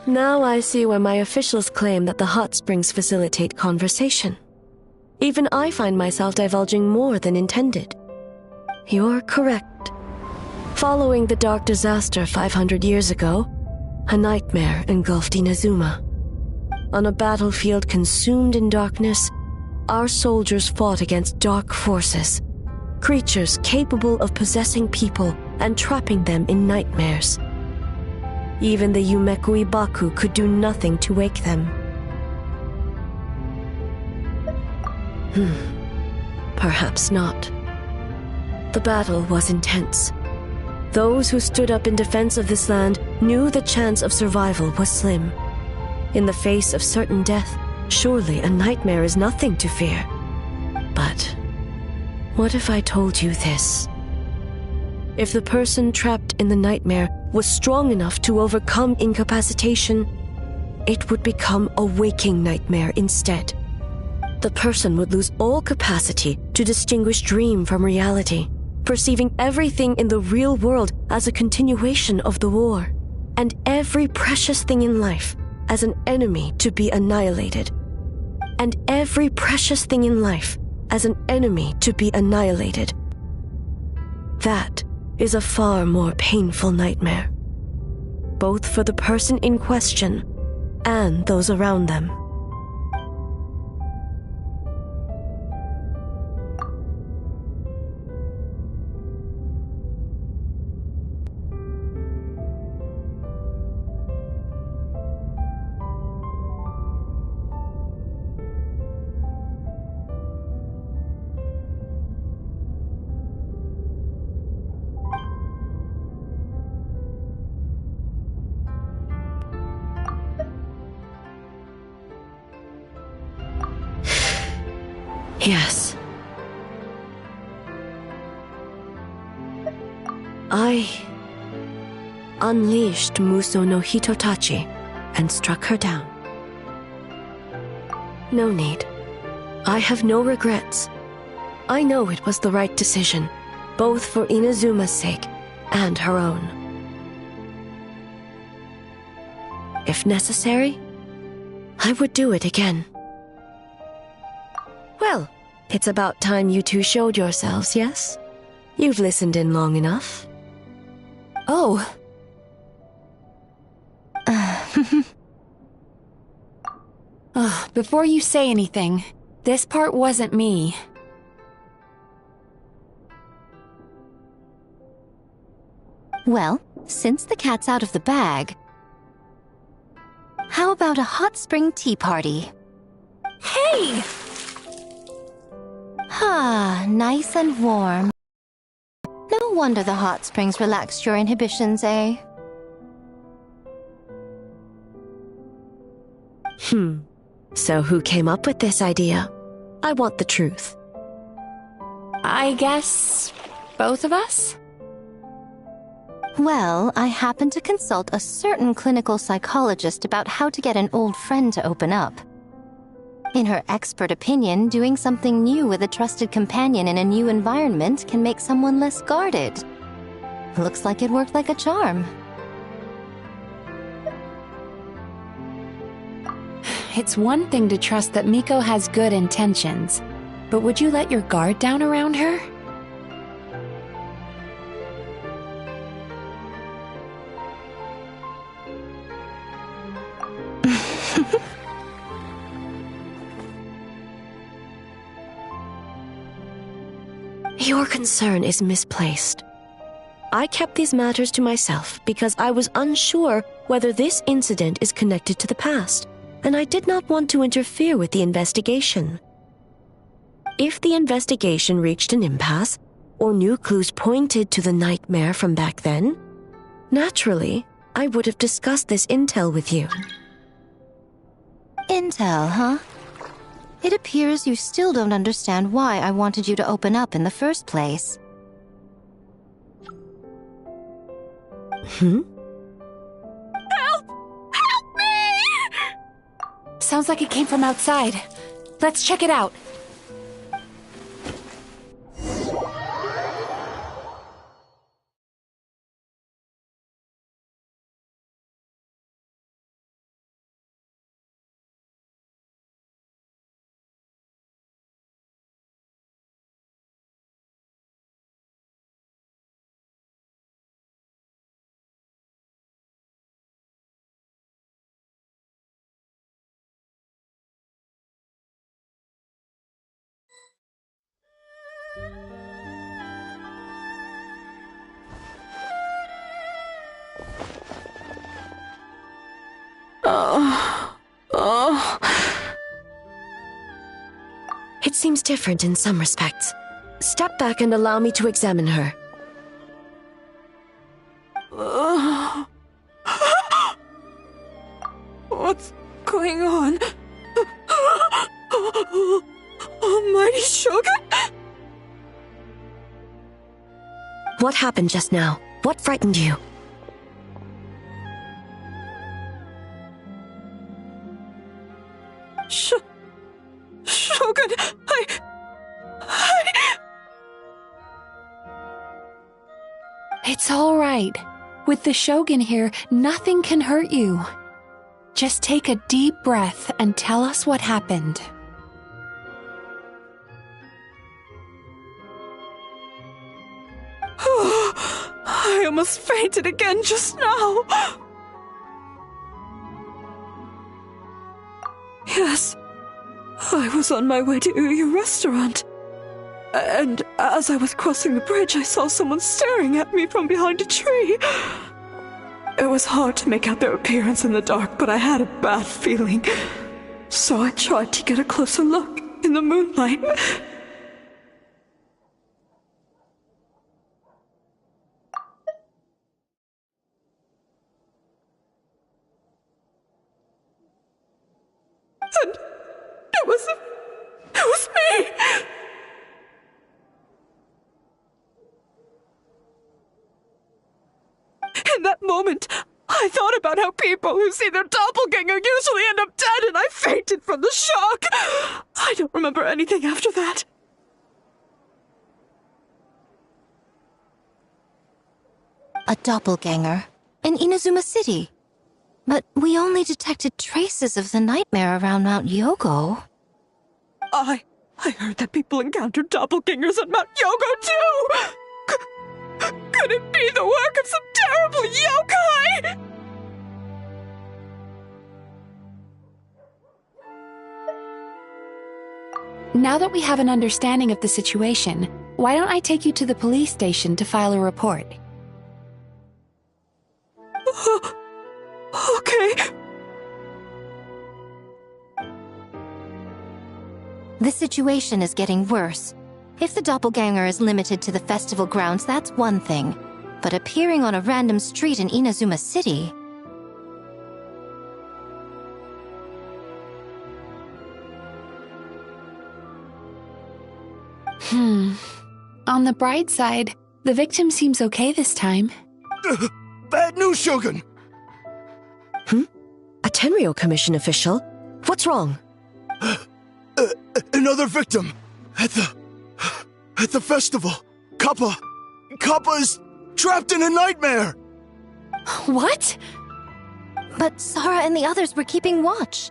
Now I see why my officials claim that the hot springs facilitate conversation. Even I find myself divulging more than intended. You're correct. Following the dark disaster 500 years ago, a nightmare engulfed Inazuma. On a battlefield consumed in darkness, our soldiers fought against dark forces, creatures capable of possessing people and trapping them in nightmares. Even the Yumekui Baku could do nothing to wake them. Perhaps not. The battle was intense. Those who stood up in defense of this land knew the chance of survival was slim. In the face of certain death, surely a nightmare is nothing to fear. But what if I told you this? If the person trapped in the nightmare was strong enough to overcome incapacitation, it would become a waking nightmare instead. The person would lose all capacity to distinguish dream from reality, perceiving everything in the real world as a continuation of the war, and every precious thing in life as an enemy to be annihilated. And every precious thing in life as an enemy to be annihilated. That is a far more painful nightmare, both for the person in question and those around them. Yes. I unleashed Muso no Hitotachi and struck her down. No need. I have no regrets. I know it was the right decision, both for Inazuma's sake and her own. If necessary, I would do it again. Well, it's about time you two showed yourselves, yes? You've listened in long enough. Oh. Before you say anything, this part wasn't me. Well, since the cat's out of the bag, how about a hot spring tea party? Hey! Ah, nice and warm. No wonder the hot springs relaxed your inhibitions, eh? So who came up with this idea? I want the truth. I guess both of us? Well, I happened to consult a certain clinical psychologist about how to get an old friend to open up. In her expert opinion, doing something new with a trusted companion in a new environment can make someone less guarded. Looks like it worked like a charm. It's one thing to trust that Miko has good intentions, but would you let your guard down around her? Your concern is misplaced. I kept these matters to myself because I was unsure whether this incident is connected to the past, and I did not want to interfere with the investigation. If the investigation reached an impasse, or new clues pointed to the nightmare from back then, naturally, I would have discussed this intel with you. Intel, huh? It appears you still don't understand why I wanted you to open up in the first place. Hmm? Help me! Sounds like it came from outside. Let's check it out. It seems different in some respects. Step back and allow me to examine her. What's going on? Almighty Shogun? What happened just now? What frightened you? Shogun, It's all right. With the Shogun here, nothing can hurt you. Just take a deep breath and tell us what happened. I almost fainted again just now. Yes, I was on my way to Uyu restaurant. And as I was crossing the bridge, I saw someone staring at me from behind a tree. It was hard to make out their appearance in the dark, but I had a bad feeling. So I tried to get a closer look in the moonlight. And it was me! In that moment, I thought about how people who see their doppelganger usually end up dead, and I fainted from the shock. I don't remember anything after that. A doppelganger in Inazuma City. But we only detected traces of the nightmare around Mount Yogo. I heard that people encountered doppelgangers at Mount Yogo too! Could it be the work of some terrible yokai? Now that we have an understanding of the situation, why don't I take you to the police station to file a report? Okay. The situation is getting worse. If the doppelganger is limited to the festival grounds, that's one thing. But appearing on a random street in Inazuma City... On the bright side, the victim seems okay this time. Bad news, Shogun! A Tenryo Commission official? What's wrong? Another victim! At the festival! Kappa is trapped in a nightmare! What? But Sara and the others were keeping watch.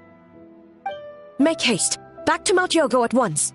Make haste. Back to Mount Yogo at once.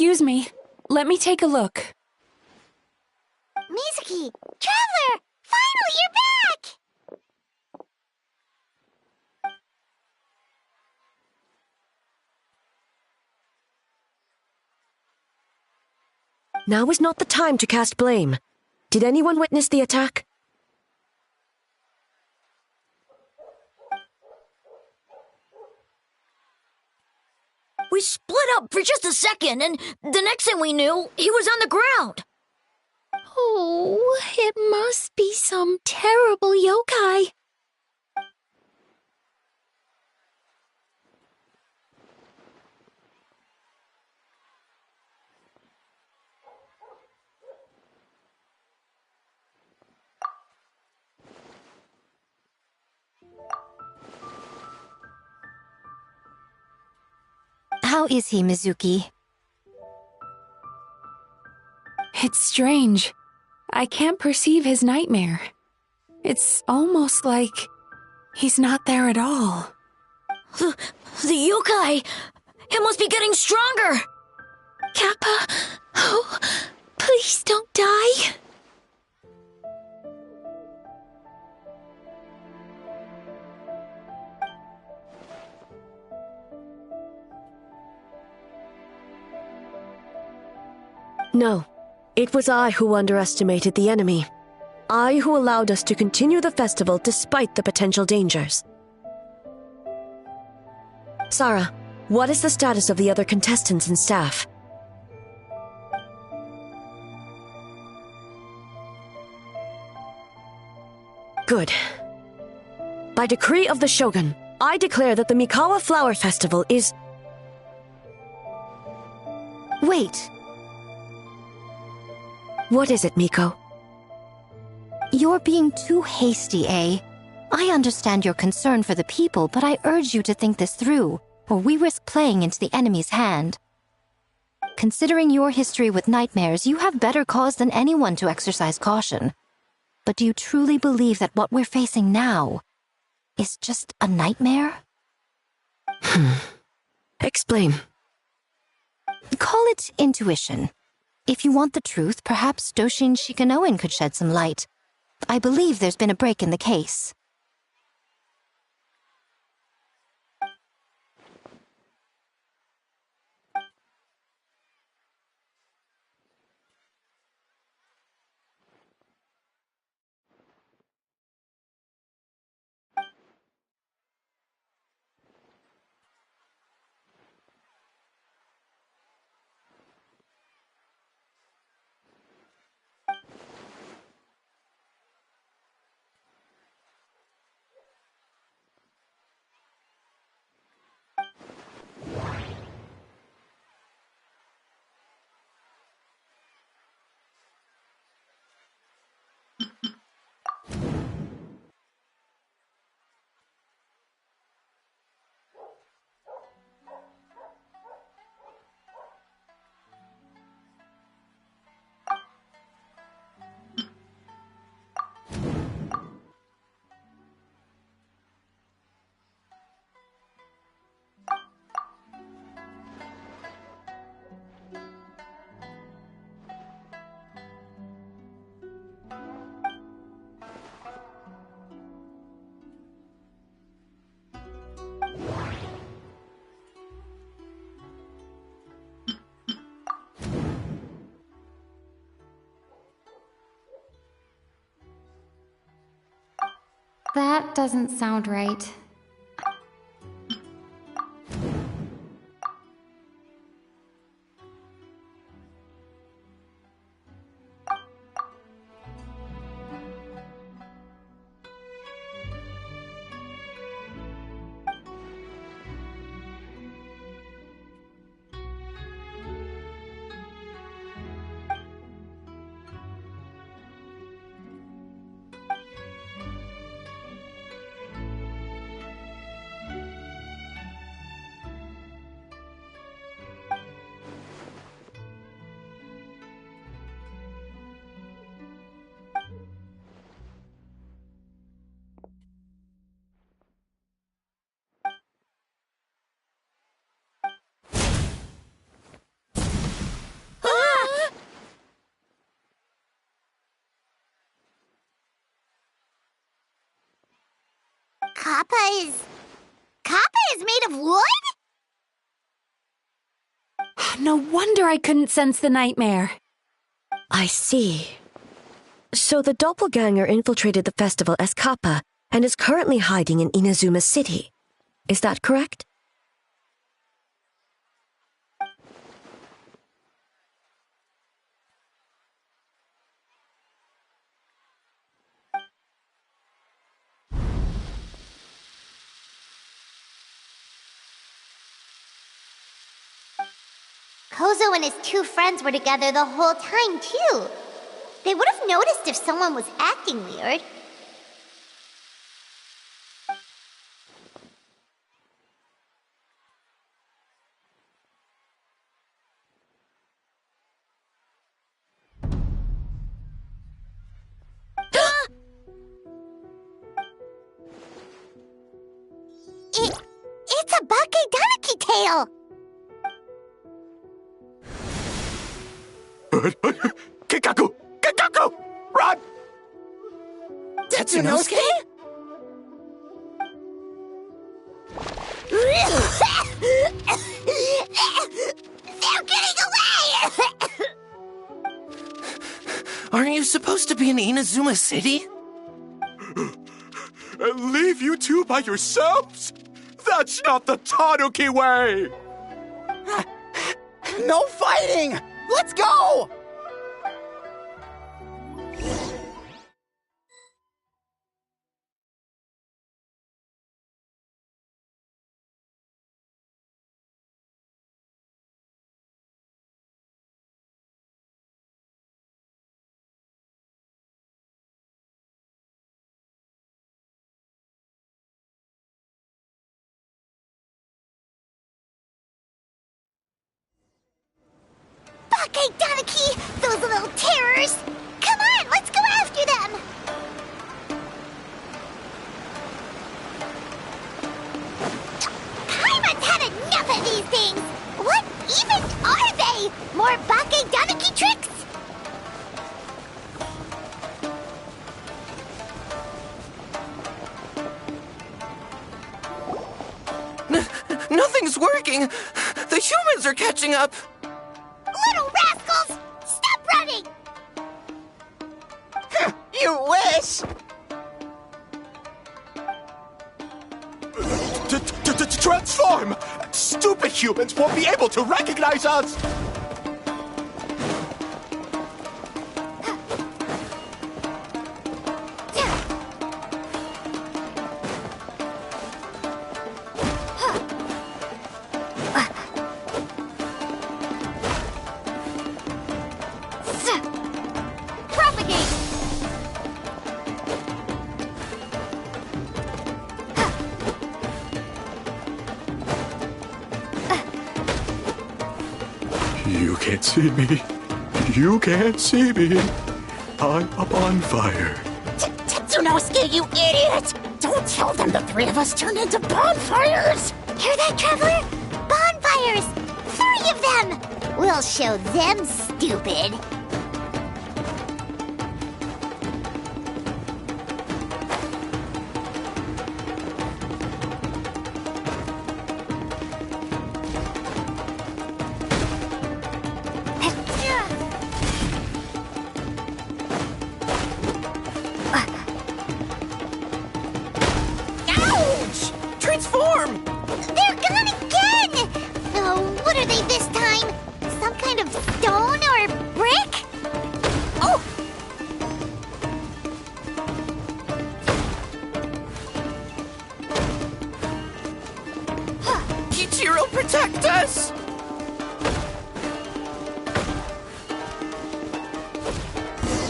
Excuse me. Let me take a look. Mizuki! Traveler! Finally, you're back! Now is not the time to cast blame. Did anyone witness the attack? We split up for just a second, and the next thing we knew, he was on the ground. Oh, it must be some terrible yokai. How is he, Mizuki? It's strange. I can't perceive his nightmare. It's almost like he's not there at all. The yokai! It must be getting stronger! Kappa, oh, please don't die. No. It was I who underestimated the enemy. I who allowed us to continue the festival despite the potential dangers. Sarah, what is the status of the other contestants and staff? Good. By decree of the Shogun, I declare that the Mikawa Flower Festival is... Wait. What is it, Miko? You're being too hasty, eh? I understand your concern for the people, but I urge you to think this through, or we risk playing into the enemy's hand. Considering your history with nightmares, you have better cause than anyone to exercise caution. But do you truly believe that what we're facing now is just a nightmare? Explain. Call it intuition. If you want the truth, perhaps Doshin Shikanoin could shed some light. I believe there's been a break in the case. That doesn't sound right. Kappa is made of wood? No wonder I couldn't sense the nightmare. I see. So the doppelganger infiltrated the festival as Kappa and is currently hiding in Inazuma City. Is that correct? Kozo and his two friends were together the whole time, too. They would have noticed if someone was acting weird. It's a Bakedaniki tail! Kikaku! Kikaku! Run! Tetsunosuke? They're getting away! Aren't you supposed to be in Inazuma City? And leave you two by yourselves? That's not the Tanuki way! No fighting! Let's go! Bakedaniki! Those little terrors! Come on, let's go after them! Paimon's had enough of these things! What even are they? More Bakedaniki tricks? Nothing's working! The humans are catching up! Little rascals! Stop running! You wish! Transform! Stupid humans won't be able to recognize us! You can't see me. You can't see me. I'm up on fire. Tetsunosuke, you idiot! Don't tell them the three of us turned into bonfires! Hear that, Traveler? Bonfires! 3 of them! We'll show them, stupid! Ouch! Transform! They're gone again! Oh, what are they this time? Some kind of stone or brick? Oh! Kichiro, protect us!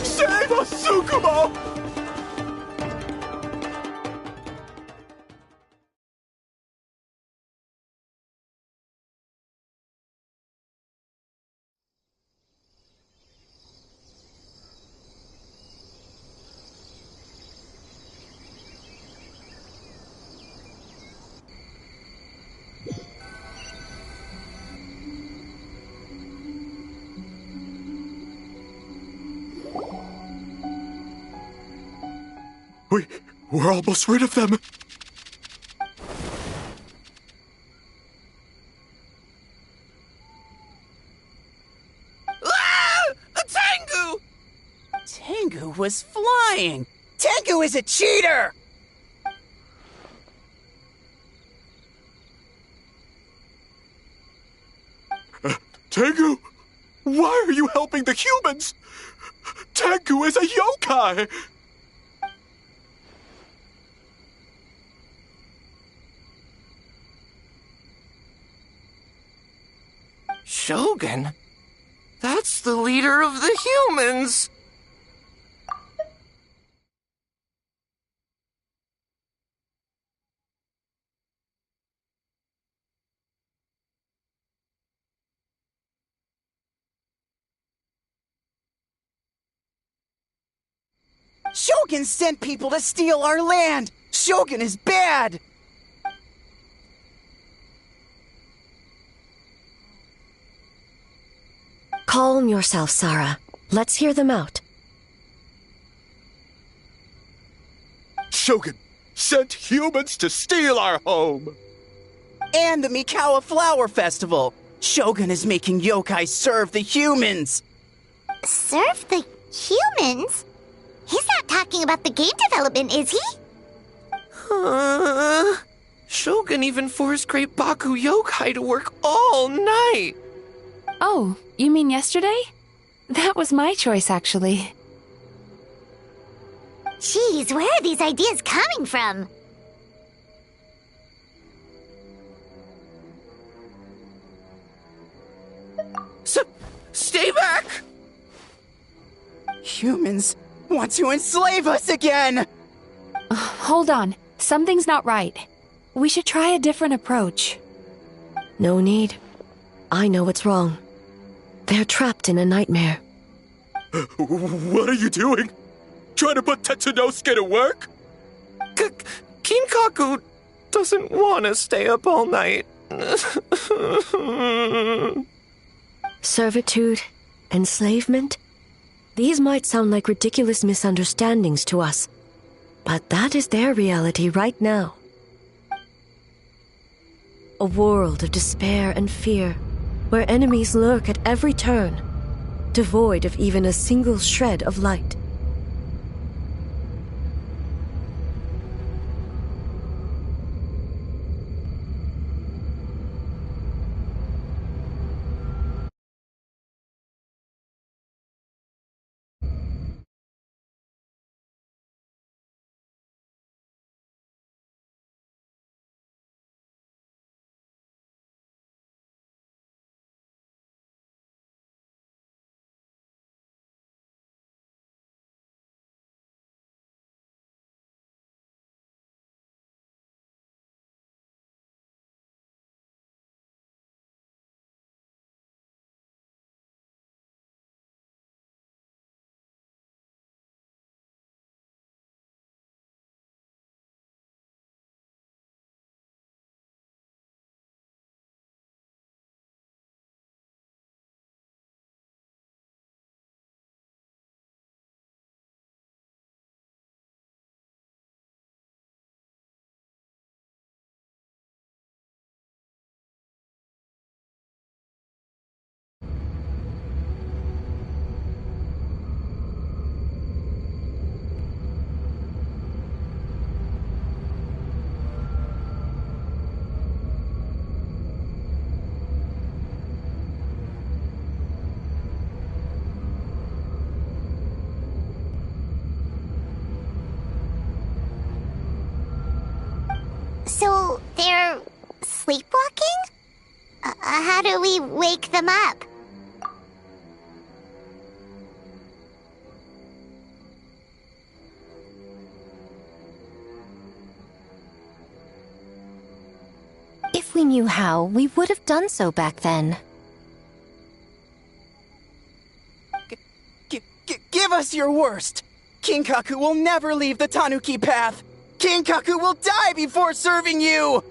Save us, Tsukumo! We're almost rid of them. Tengu was flying! Tengu is a cheater! Tengu? Why are you helping the humans? Tengu is a yokai! Shogun? That's the leader of the humans! Shogun sent people to steal our land! Shogun is bad! Calm yourself, Sarah. Let's hear them out. Shogun sent humans to steal our home! And the Mikawa Flower Festival! Shogun is making yokai serve the humans! Serve the humans? He's not talking about the game development, is he? Shogun even forced Great Baku Yokai to work all night! Oh, you mean yesterday? That was my choice, actually. Jeez, where are these ideas coming from? Stay back! Humans want to enslave us again! Hold on. Something's not right. We should try a different approach. No need. I know what's wrong. They're trapped in a nightmare. What are you doing? Trying to put Tetsunosuke to work? Kinkaku doesn't want to stay up all night. Servitude, enslavement? These might sound like ridiculous misunderstandings to us, but that is their reality right now. A world of despair and fear, where enemies lurk at every turn, devoid of even a single shred of light. So, they're sleepwalking? How do we wake them up? If we knew how, we would have done so back then. Give us your worst! Kinkaku will never leave the Tanuki path! Kinkaku will die before serving you!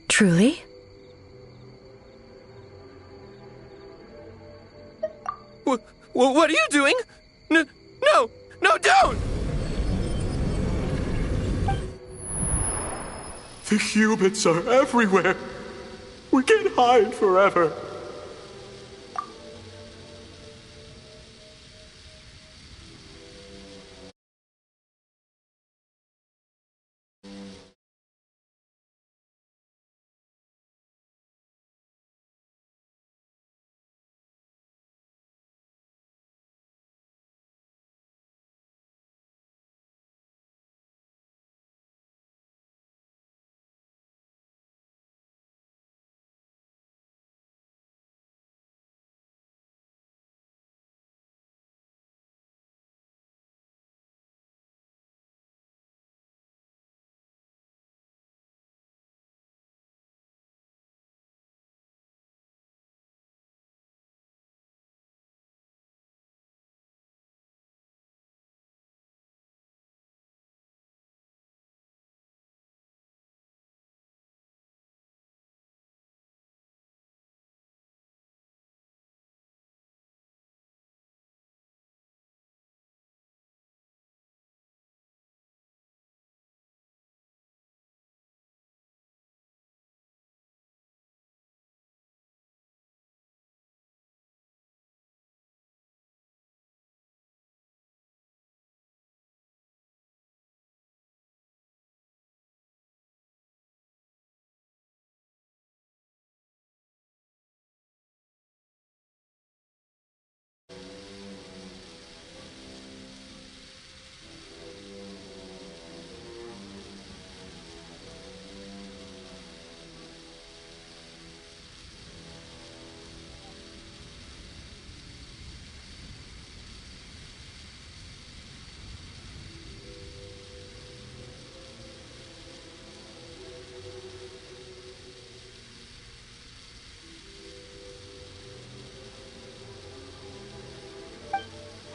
Truly? What are you doing? No, don't! The humans are everywhere. We can't hide forever.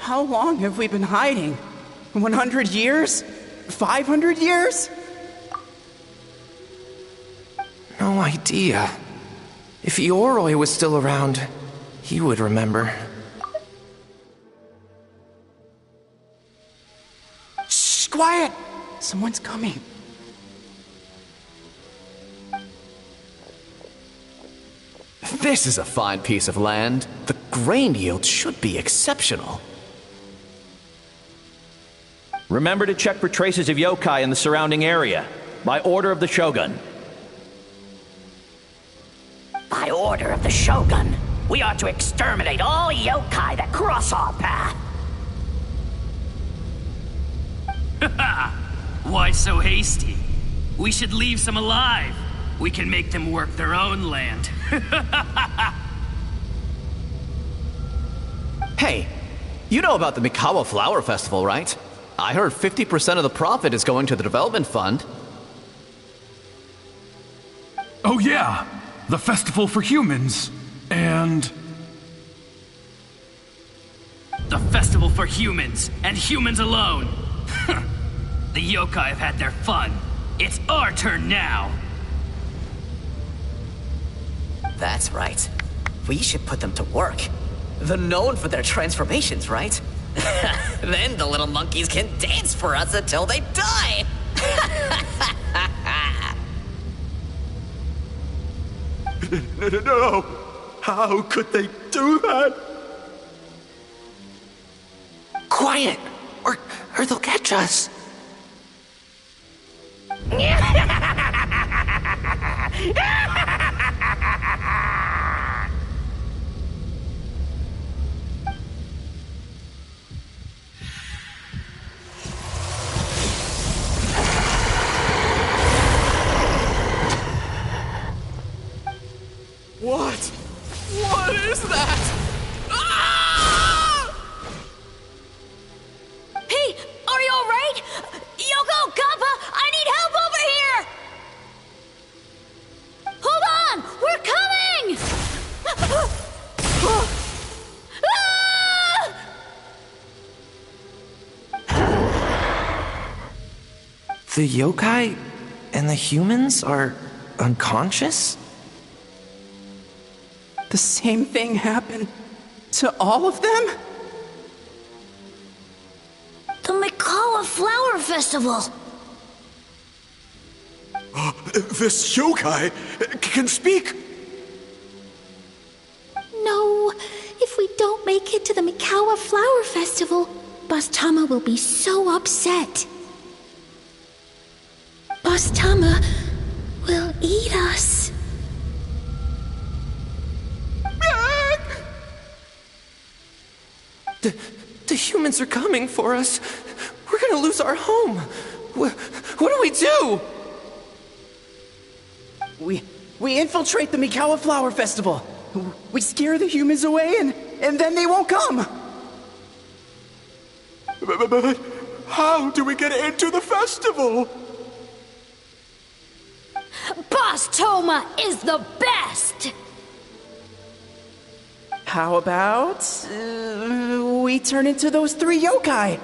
How long have we been hiding? 100 years? 500 years? No idea. If Ioroi was still around, he would remember. Shh, quiet! Someone's coming. This is a fine piece of land. The grain yield should be exceptional. Remember to check for traces of yokai in the surrounding area. By order of the Shogun. By order of the Shogun, we are to exterminate all yokai that cross our path. Why so hasty? We should leave some alive. We can make them work their own land. Hey, you know about the Mikawa Flower Festival, right? I heard 50% of the profit is going to the development fund. Oh yeah, the festival for humans. And... The festival for humans, and humans alone. The yokai have had their fun. It's our turn now. That's right. We should put them to work. They're known for their transformations, right? Then the little monkeys can dance for us until they die! No! How could they do that? Quiet! Or they'll catch us. What? What is that? Hey, are you alright? Yoko, Kappa, I need help over here! Hold on! We're coming! The yokai and the humans are unconscious? The same thing happened to all of them? The Mikawa Flower Festival! This yokai can speak! No, if we don't make it to the Mikawa Flower Festival, Boss Tama will be so upset. Boss Tama will eat us. The humans are coming for us. We're gonna lose our home. What do we do? We infiltrate the Mikawa Flower Festival. We scare the humans away and then they won't come. But how do we get into the festival? Boss Toma is the best! How about we turn into those 3 yokai?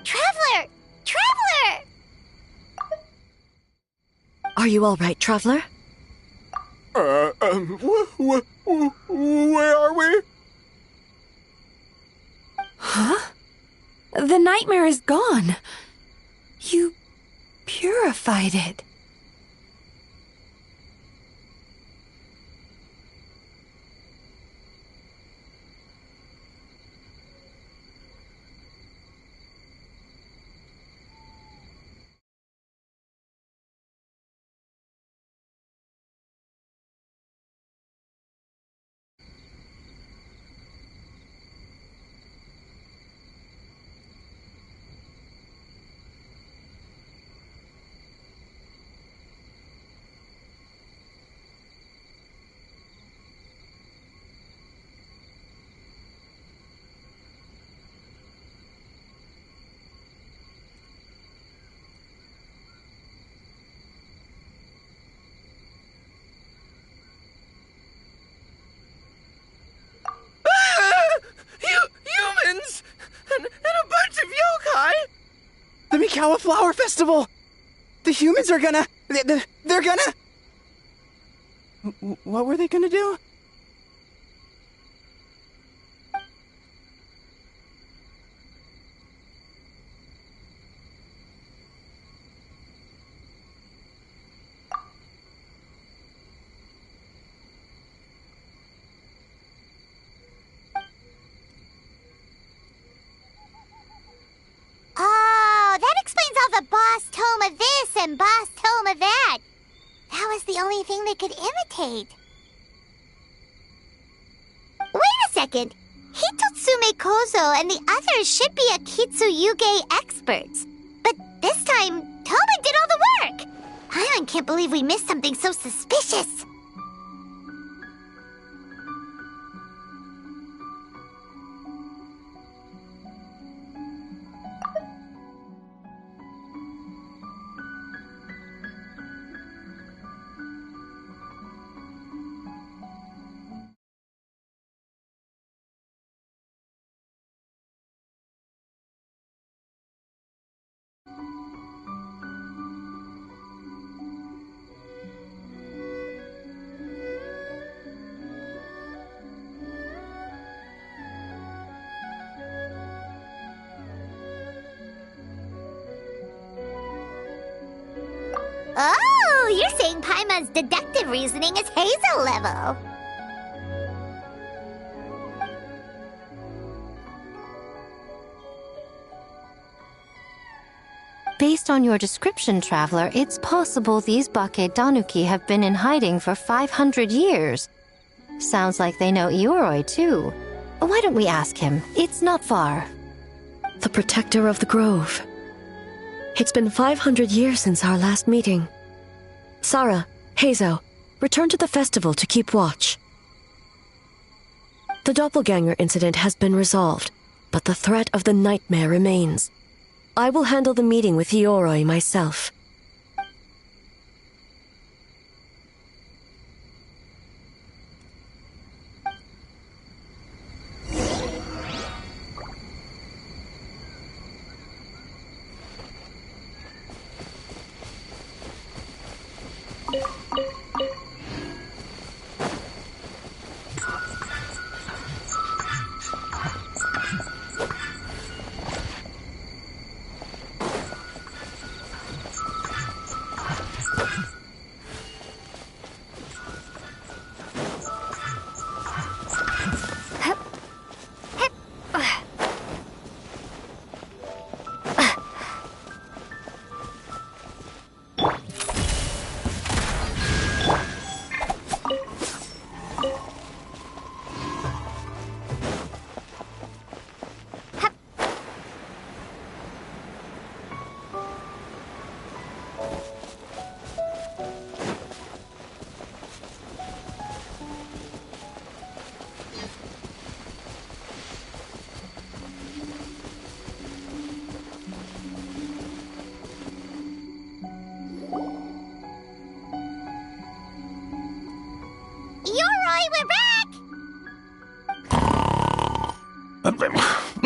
Traveler! Traveler! Are you all right, Traveler? Where are we? Huh? The nightmare is gone. You purified it. The Mikawa Flower Festival! The humans are gonna... They're gonna... What were they gonna do? Oh, that explains all the boss tome of this and boss tome of that. That was the only thing they could imitate. Wait a second. Hitotsume Kozo and the others should be Akitsuyuge experts. But this time, Toma did all the work. Paimon can't believe we missed something so suspicious. Oh, you're saying Paimon's deductive reasoning is Hazel level. Based on your description, Traveler, it's possible these Bake Danuki have been in hiding for 500 years. Sounds like they know Ioroi, too. Why don't we ask him? It's not far. The protector of the grove. It's been 500 years since our last meeting. Sara, Heizo, return to the festival to keep watch. The doppelganger incident has been resolved, but the threat of the nightmare remains. I will handle the meeting with Ioroi myself.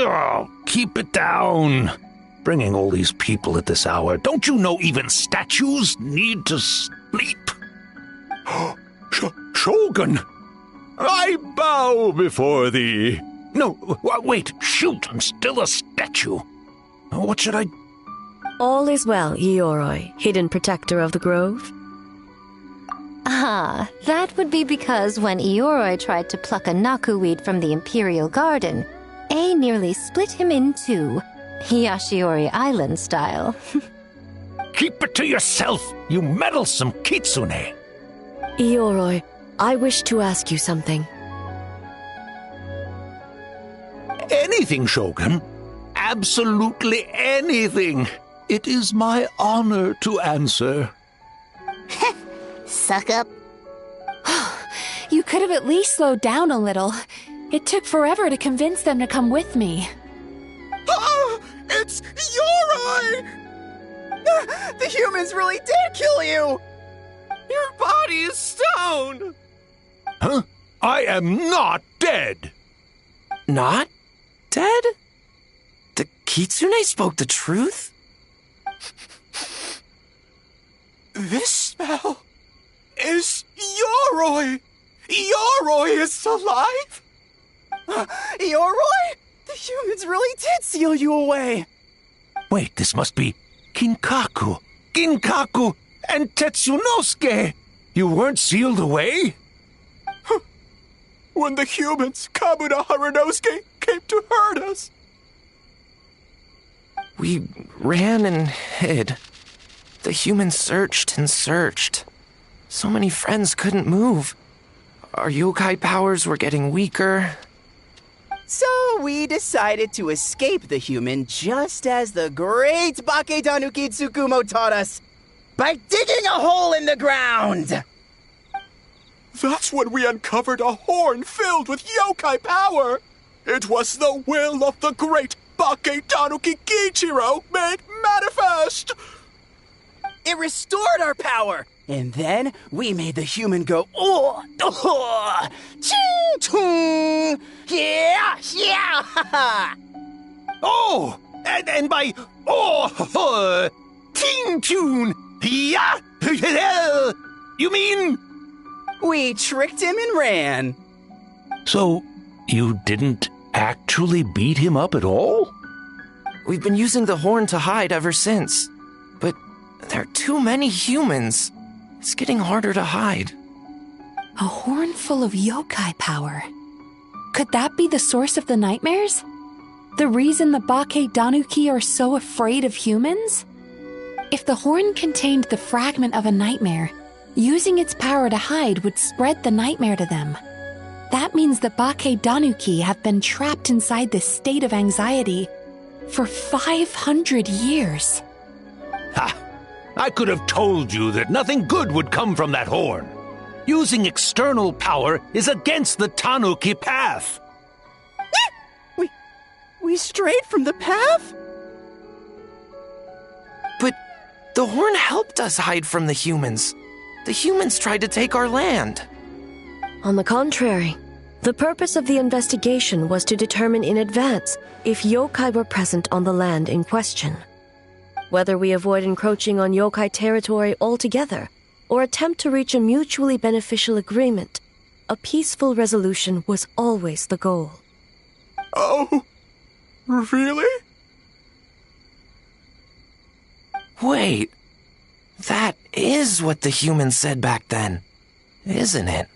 Oh, keep it down. Bringing all these people at this hour. Don't you know even statues need to sleep? Shogun! I bow before thee. No, wait, shoot, I'm still a statue. What should I... All is well, Ioroi, hidden protector of the grove. Ah, that would be because when Ioroi tried to pluck a naku weed from the Imperial Garden, A nearly split him in two, Yashiori Island style. Keep it to yourself, you meddlesome kitsune! Ioroi, I wish to ask you something. Anything, Shogun. Absolutely anything. It is my honor to answer. Suck up. You could have at least slowed down a little. It took forever to convince them to come with me. Oh, it's Ioroi! The humans really did kill you! Your body is stone! Huh? I am not dead! Not dead? The kitsune spoke the truth? This smell is Yoroi! Yoroi is alive! Yoroi? The humans really did seal you away! Wait, this must be Kinkaku, Ginkaku, and Tetsunosuke! You weren't sealed away? When the humans, Kabuto Harunosuke, came to hurt us. We ran and hid. The humans searched and searched. So many friends couldn't move. Our yokai powers were getting weaker. So we decided to escape the human just as the great Baketanuki Tsukumo taught us, by digging a hole in the ground! That's when we uncovered a horn filled with yokai power! It was the will of the great Baketanuki Kiichiro made manifest! It restored our power! And then we made the human go, oh, oh, ching, chung, yeah, yeah, Oh, and by, oh, ting, tune, yeah, you mean? We tricked him and ran. So, you didn't actually beat him up at all? We've been using the horn to hide ever since. But there are too many humans. It's getting harder to hide. A horn full of yokai power. Could that be the source of the nightmares? The reason the Baketanuki are so afraid of humans? If the horn contained the fragment of a nightmare, using its power to hide would spread the nightmare to them. That means the Baketanuki have been trapped inside this state of anxiety for 500 years. Ha! I could have told you that nothing good would come from that horn. Using external power is against the Tanuki path. We strayed from the path? But the horn helped us hide from the humans. The humans tried to take our land. On the contrary, the purpose of the investigation was to determine in advance if yokai were present on the land in question. Whether we avoid encroaching on yokai territory altogether or attempt to reach a mutually beneficial agreement, a peaceful resolution was always the goal. Oh, really? Wait, that is what the humans said back then, isn't it?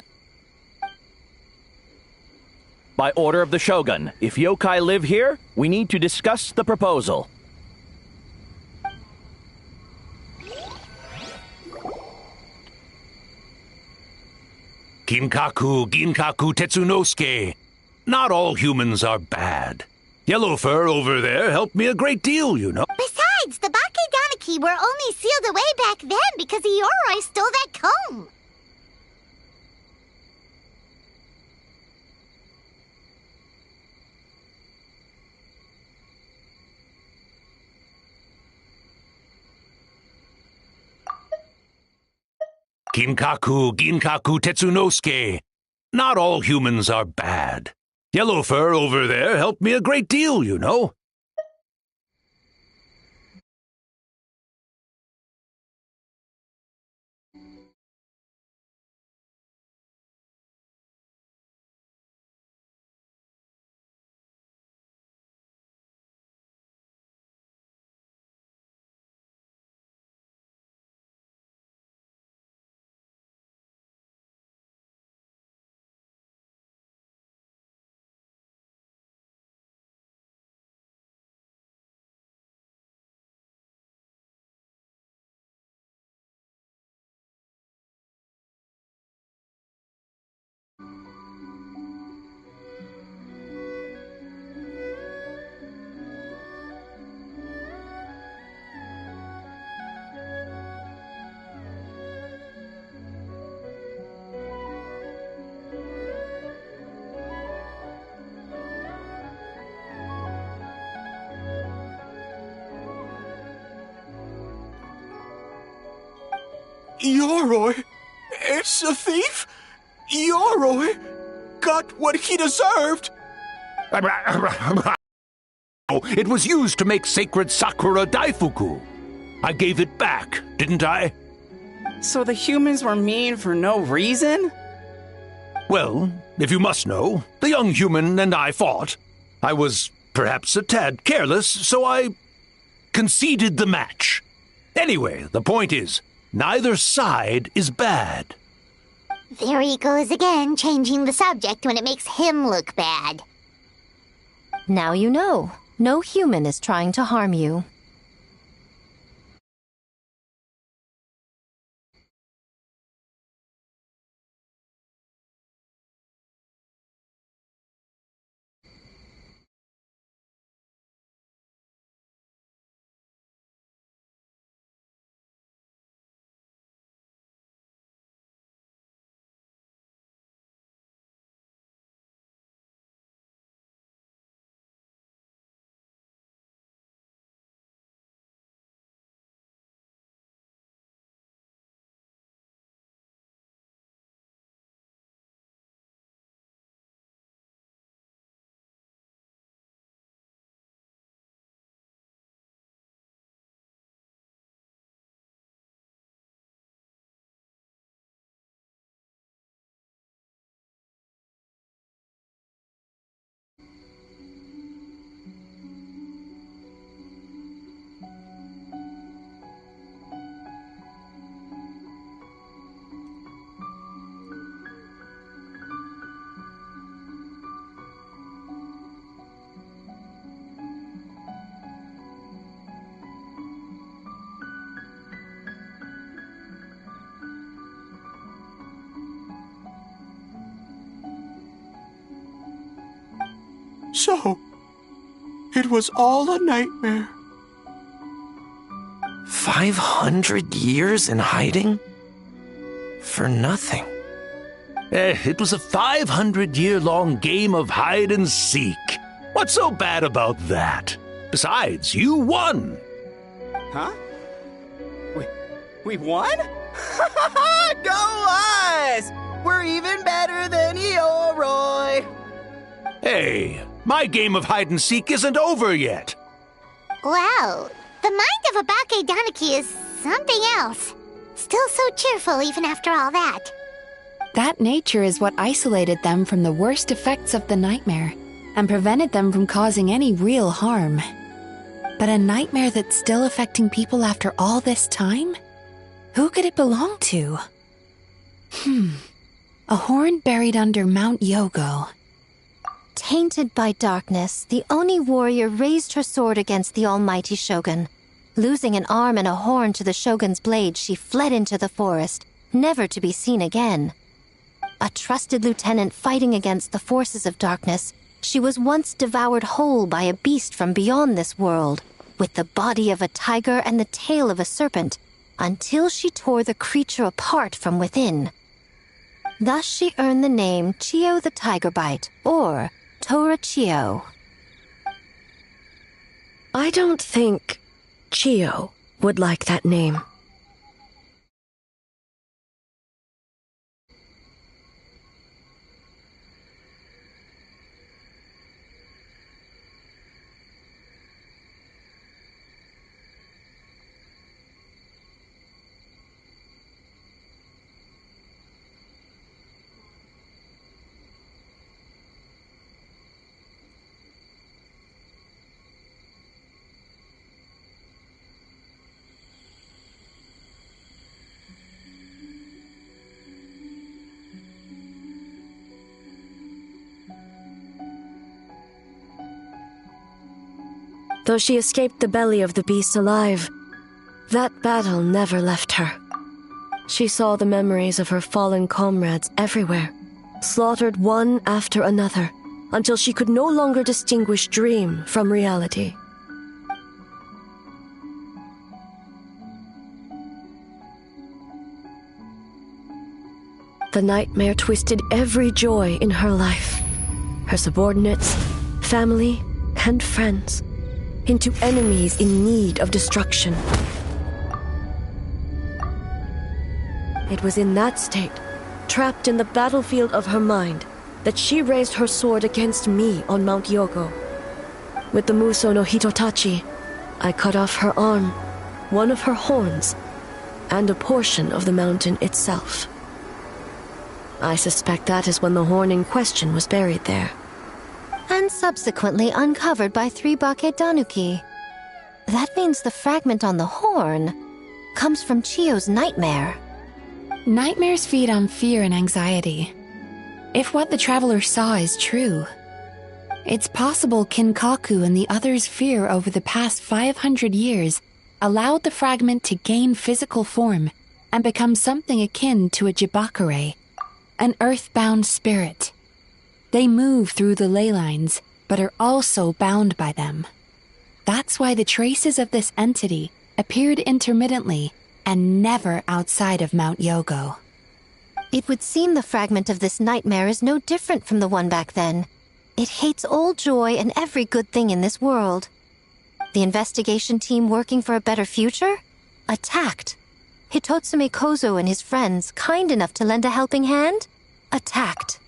By order of the Shogun, if yokai live here, we need to discuss the proposal. Ginkaku, Tetsunosuke. Not all humans are bad. Yellowfur over there helped me a great deal, you know. Besides, the Baketanuki were only sealed away back then because Yoroi stole that comb. Ginkaku, Tetsunosuke. Not all humans are bad. Yellowfur over there helped me a great deal, you know. Yoroi? It's a thief? Yoroi got what he deserved! It was used to make sacred Sakura Daifuku. I gave it back, didn't I? So the humans were mean for no reason? Well, if you must know, the young human and I fought. I was perhaps a tad careless, so I conceded the match. Anyway, the point is, neither side is bad. There he goes again, changing the subject when it makes him look bad. Now you know. No human is trying to harm you. So, it was all a nightmare. 500 years in hiding? For nothing. It was a 500-year-long game of hide and seek. What's so bad about that? Besides, you won. Huh? We won? Go us! We're even better than Yoroi! Hey, my game of hide and seek isn't over yet. Wow, the mind of a Bakedaniki is something else. Still so cheerful even after all that. That nature is what isolated them from the worst effects of the nightmare and prevented them from causing any real harm. But a nightmare that's still affecting people after all this time? Who could it belong to? A horn buried under Mount Yogo. Tainted by darkness, the Oni warrior raised her sword against the almighty shogun. Losing an arm and a horn to the shogun's blade, she fled into the forest, never to be seen again. A trusted lieutenant fighting against the forces of darkness, she was once devoured whole by a beast from beyond this world, with the body of a tiger and the tail of a serpent, until she tore the creature apart from within. Thus she earned the name Chio the Tigerbite, or Tora Chio. I don't think Chio would like that name. Though she escaped the belly of the beast alive, that battle never left her. She saw the memories of her fallen comrades everywhere, slaughtered one after another, until she could no longer distinguish dream from reality. The nightmare twisted every joy in her life, her subordinates, family, and friends, into enemies in need of destruction. It was in that state, trapped in the battlefield of her mind, that she raised her sword against me on Mount Yogo. With the Muso no Hitotachi, I cut off her arm, one of her horns, and a portion of the mountain itself. I suspect that is when the horn in question was buried there. And subsequently uncovered by 3 Bake Tanuki. That means the fragment on the horn comes from Chiyo's nightmare. Nightmares feed on fear and anxiety. If what the traveler saw is true, it's possible Kinkaku and the others' fear over the past 500 years allowed the fragment to gain physical form and become something akin to a jibakure, an earthbound spirit. They move through the ley lines, but are also bound by them. That's why the traces of this entity appeared intermittently and never outside of Mount Yogo. It would seem the fragment of this nightmare is no different from the one back then. It hates all joy and every good thing in this world. The investigation team working for a better future? Attacked. Hitotsume Kozo and his friends, kind enough to lend a helping hand? Attacked.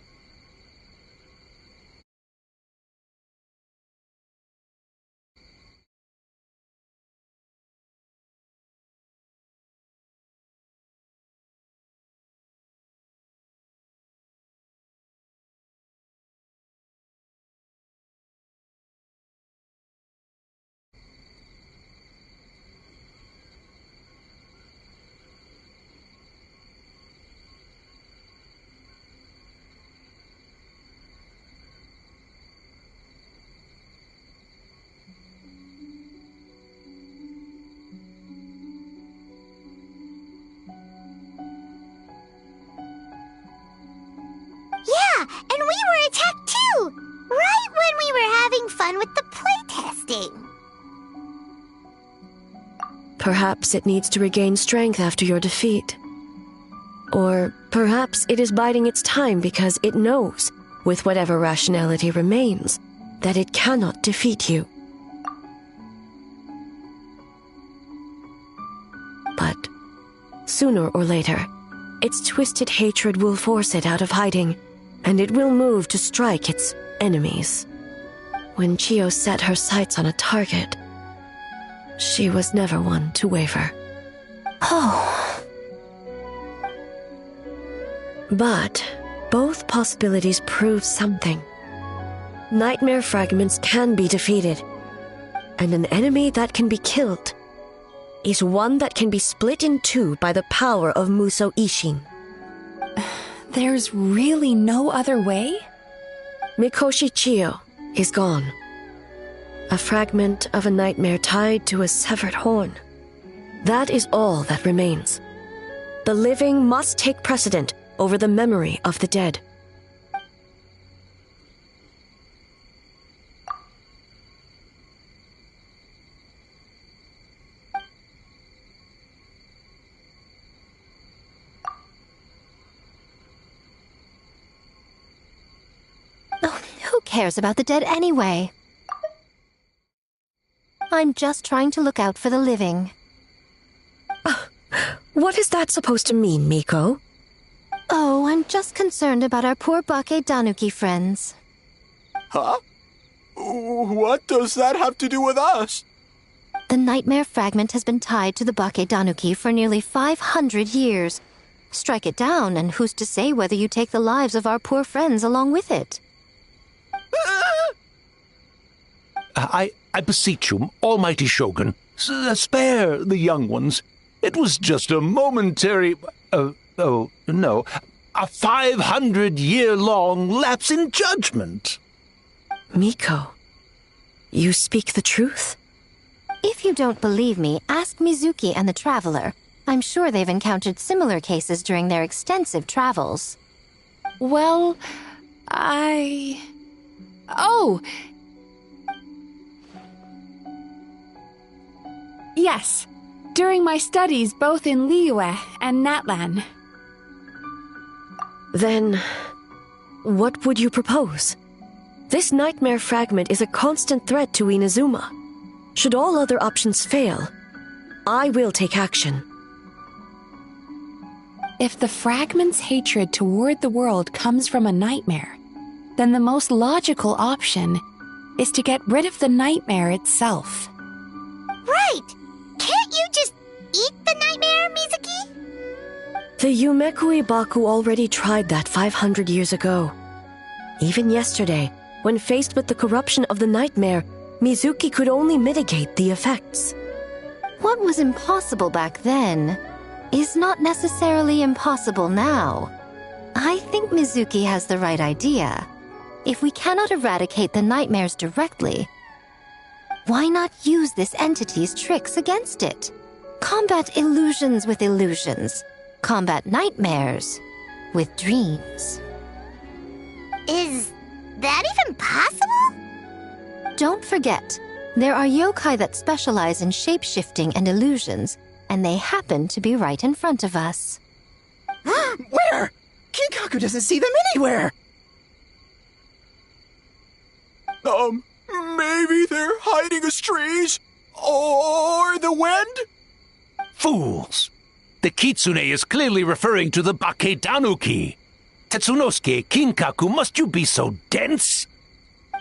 Yeah, and we were attacked too! Right when we were having fun with the playtesting. Perhaps it needs to regain strength after your defeat. Or perhaps it is biding its time because it knows, with whatever rationality remains, that it cannot defeat you. But sooner or later, its twisted hatred will force it out of hiding, and it will move to strike its enemies. When Chiyo set her sights on a target, she was never one to waver. Oh. But both possibilities prove something. Nightmare fragments can be defeated, and an enemy that can be killed is one that can be split in two by the power of Muso Ishin. There's really no other way? Mikoshi Chiyo is gone. A fragment of a nightmare tied to a severed horn. That is all that remains. The living must take precedent over the memory of the dead. Who cares about the dead anyway? I'm just trying to look out for the living. What is that supposed to mean, Miko? Oh, I'm just concerned about our poor Bake Tanuki friends. Huh? What does that have to do with us? The nightmare fragment has been tied to the Bake Tanuki for nearly 500 years. Strike it down, and who's to say whether you take the lives of our poor friends along with it? I beseech you, almighty Shogun, spare the young ones. It was just a momentary... a 500-year-long lapse in judgment. Miko, you speak the truth? If you don't believe me, ask Mizuki and the Traveler. I'm sure they've encountered similar cases during their extensive travels. Well, Oh! Yes, during my studies both in Liyue and Natlan. Then, what would you propose? This nightmare fragment is a constant threat to Inazuma. Should all other options fail, I will take action. If the fragment's hatred toward the world comes from a nightmare, then the most logical option is to get rid of the nightmare itself. Right! Can't you just The Yumekui Baku already tried that 500 years ago. Even yesterday, when faced with the corruption of the nightmare, Mizuki could only mitigate the effects. What was impossible back then is not necessarily impossible now. I think Mizuki has the right idea. If we cannot eradicate the nightmares directly, why not use this entity's tricks against it? Combat illusions with illusions. Combat nightmares with dreams. Is that even possible? Don't forget, there are yokai that specialize in shape-shifting and illusions, and they happen to be right in front of us. Where? Kinkaku doesn't see them anywhere! Maybe they're hiding as trees? Or the wind? Fools! The kitsune is clearly referring to the Baketanuki. Tetsunosuke, Kinkaku, must you be so dense?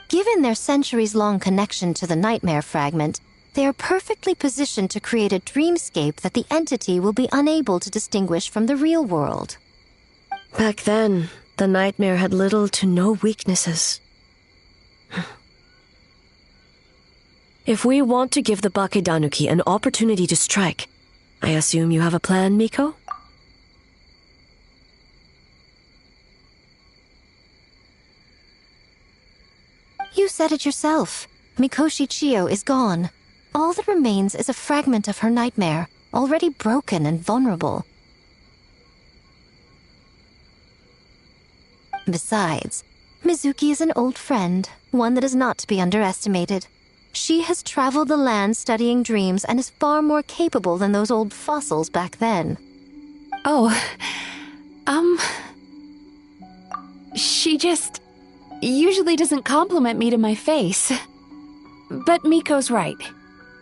Given their centuries-long connection to the nightmare fragment, they are perfectly positioned to create a dreamscape that the entity will be unable to distinguish from the real world. Back then, the nightmare had little to no weaknesses. If we want to give the Bakedanuki an opportunity to strike, I assume you have a plan, Miko? You said it yourself. Mikoshi Chiyo is gone. All that remains is a fragment of her nightmare, already broken and vulnerable. Besides, Mizuki is an old friend, one that is not to be underestimated. She has traveled the land studying dreams and is far more capable than those old fossils back then. She just usually doesn't compliment me to my face. But Miko's right.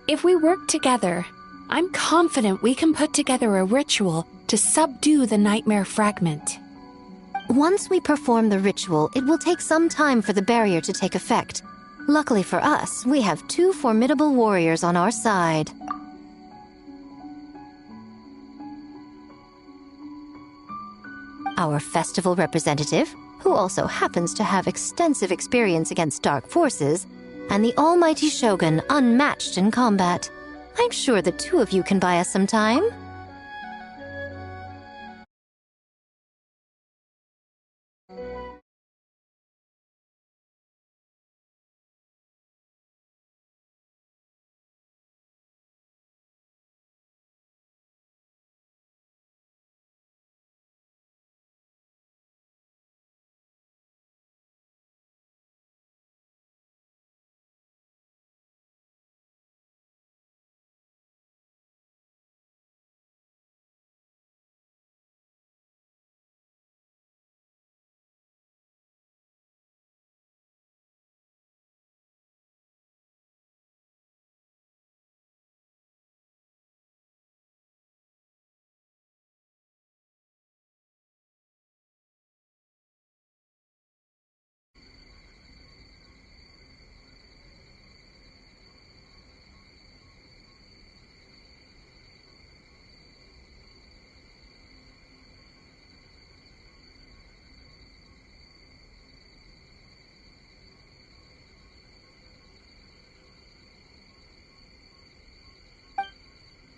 If we work together, I'm confident we can put together a ritual to subdue the nightmare fragment. Once we perform the ritual, it will take some time for the barrier to take effect. Luckily for us, we have 2 formidable warriors on our side. Our festival representative, who also happens to have extensive experience against dark forces, and the almighty Shogun, unmatched in combat. I'm sure the 2 of you can buy us some time.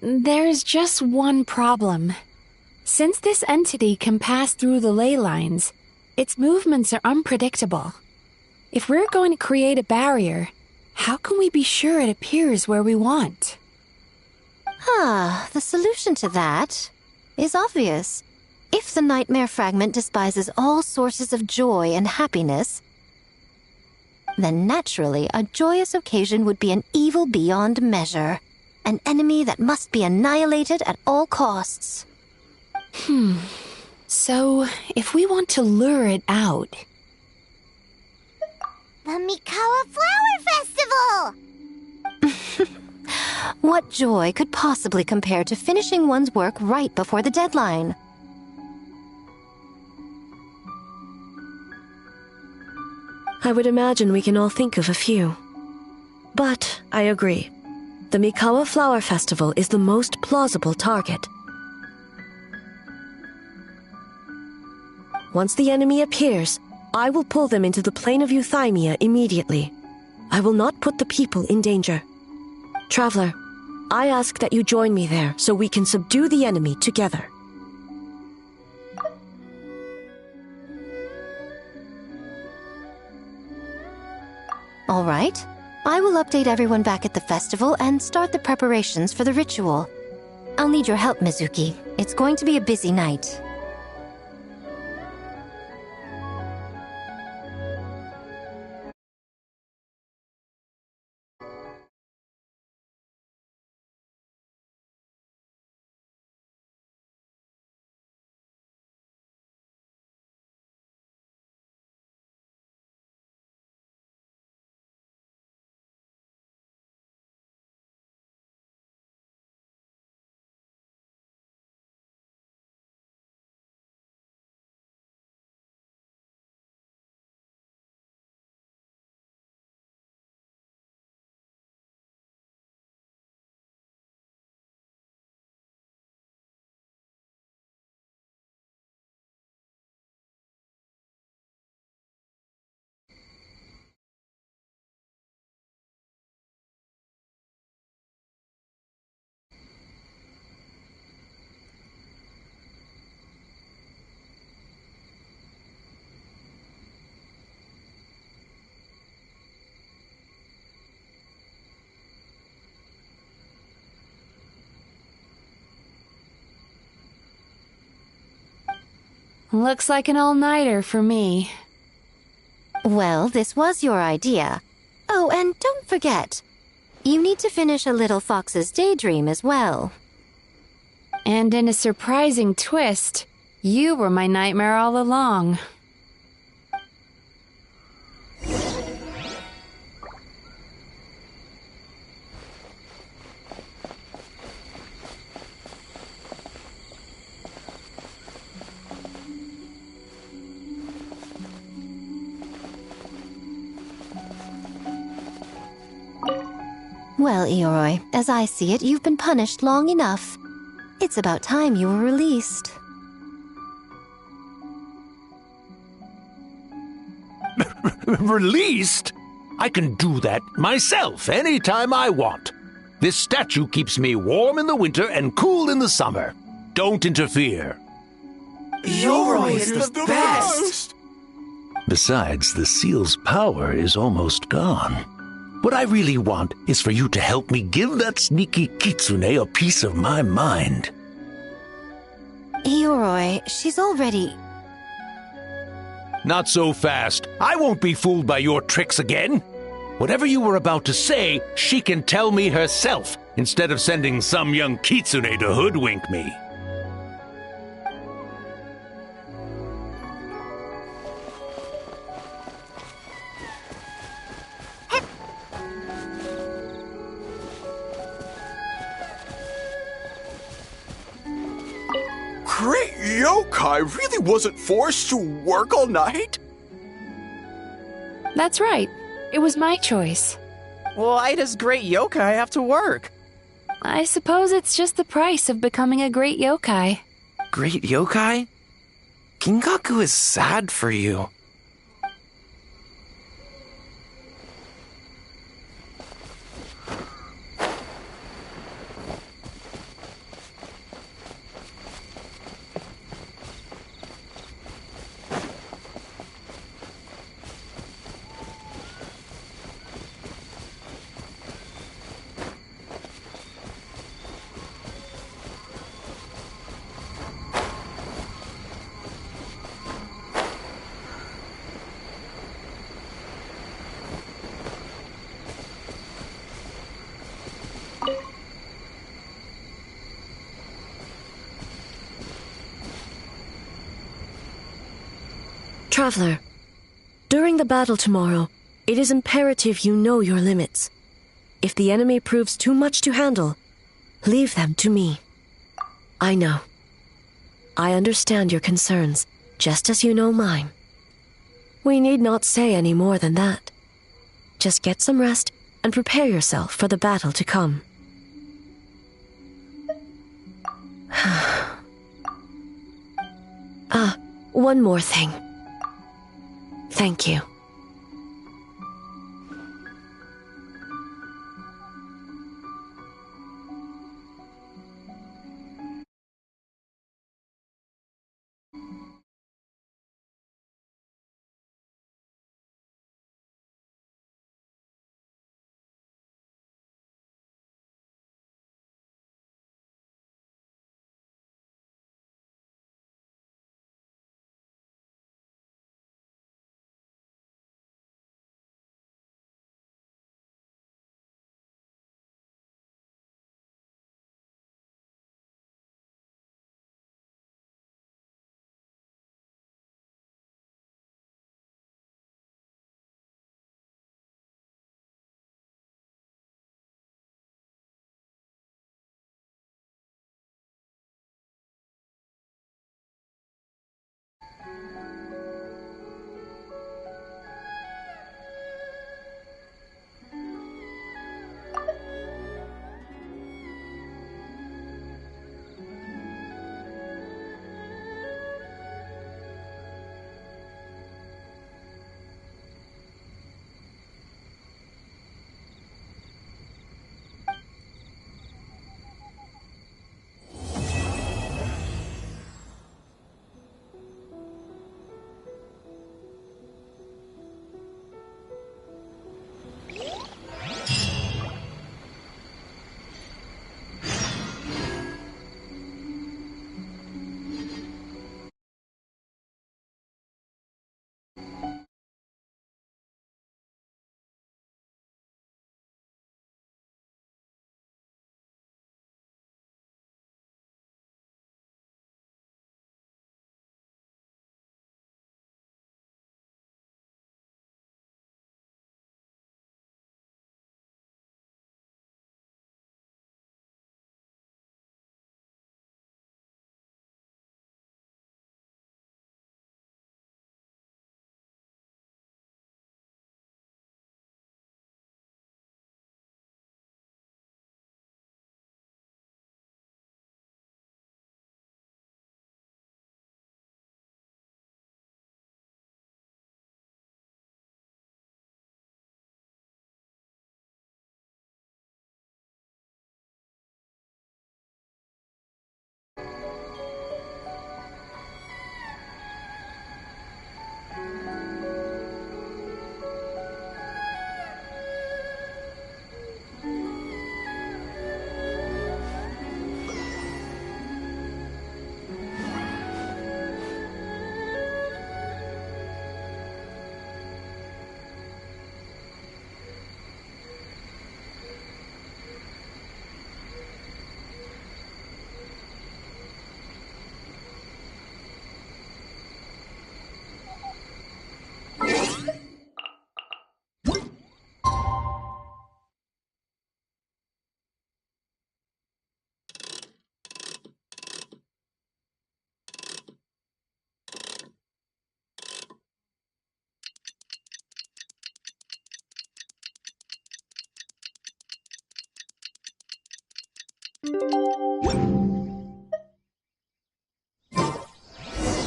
There's just one problem. Since this entity can pass through the ley lines, its movements are unpredictable. If we're going to create a barrier, how can we be sure it appears where we want? The solution to that is obvious. If the nightmare fragment despises all sources of joy and happiness, then naturally a joyous occasion would be an evil beyond measure. An enemy that must be annihilated at all costs. So, if we want to lure it out... The Mikawa Flower Festival! What joy could possibly compare to finishing one's work right before the deadline? I would imagine we can all think of a few. But I agree. The Mikawa Flower Festival is the most plausible target. Once the enemy appears, I will pull them into the plane of Euthymia immediately. I will not put the people in danger. Traveler, I ask that you join me there so we can subdue the enemy together. All right. I will update everyone back at the festival and start the preparations for the ritual. I'll need your help, Mizuki. It's going to be a busy night. Looks like an all-nighter for me. Well, this was your idea. Oh, and don't forget, you need to finish a Little Fox's Daydream as well. And in a surprising twist, you were my nightmare all along. Well, Ioroi, as I see it, you've been punished long enough. It's about time you were released. Released? I can do that myself anytime I want. This statue keeps me warm in the winter and cool in the summer. Don't interfere. Ioroi is the best! Besides, the seal's power is almost gone. What I really want is for you to help me give that sneaky kitsune a piece of my mind. Ioroi, she's already... Not so fast. I won't be fooled by your tricks again. Whatever you were about to say, she can tell me herself, instead of sending some young kitsune to hoodwink me. Great yokai really wasn't forced to work all night? That's right. It was my choice. Why does great yokai have to work? I suppose it's just the price of becoming a great yokai. Great yokai? Gingaku is sad for you. Traveler, during the battle tomorrow, it is imperative you know your limits. If the enemy proves too much to handle, leave them to me. I know. I understand your concerns, just as you know mine. We need not say any more than that. Just get some rest and prepare yourself for the battle to come. One more thing. Thank you.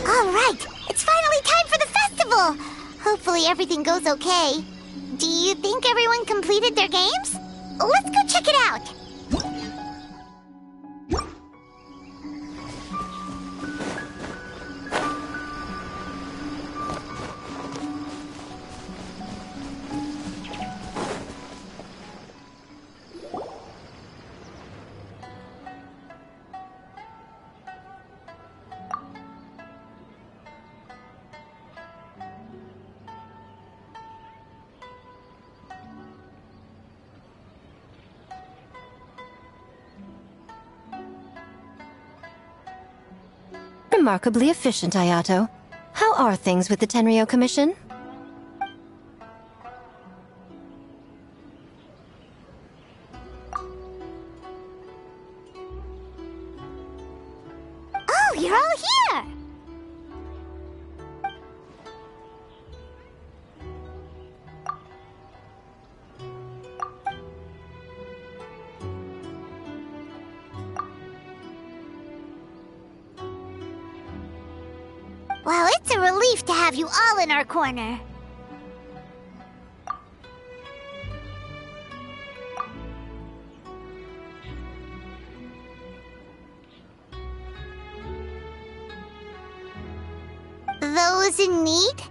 Alright, it's finally time for the festival! Hopefully everything goes okay. Do you think everyone completed their games? Let's go check it out! Remarkably efficient, Ayato. How are things with the Tenryo Commission? Oh, you're all here! Well, it's a relief to have you all in our corner. Those in need?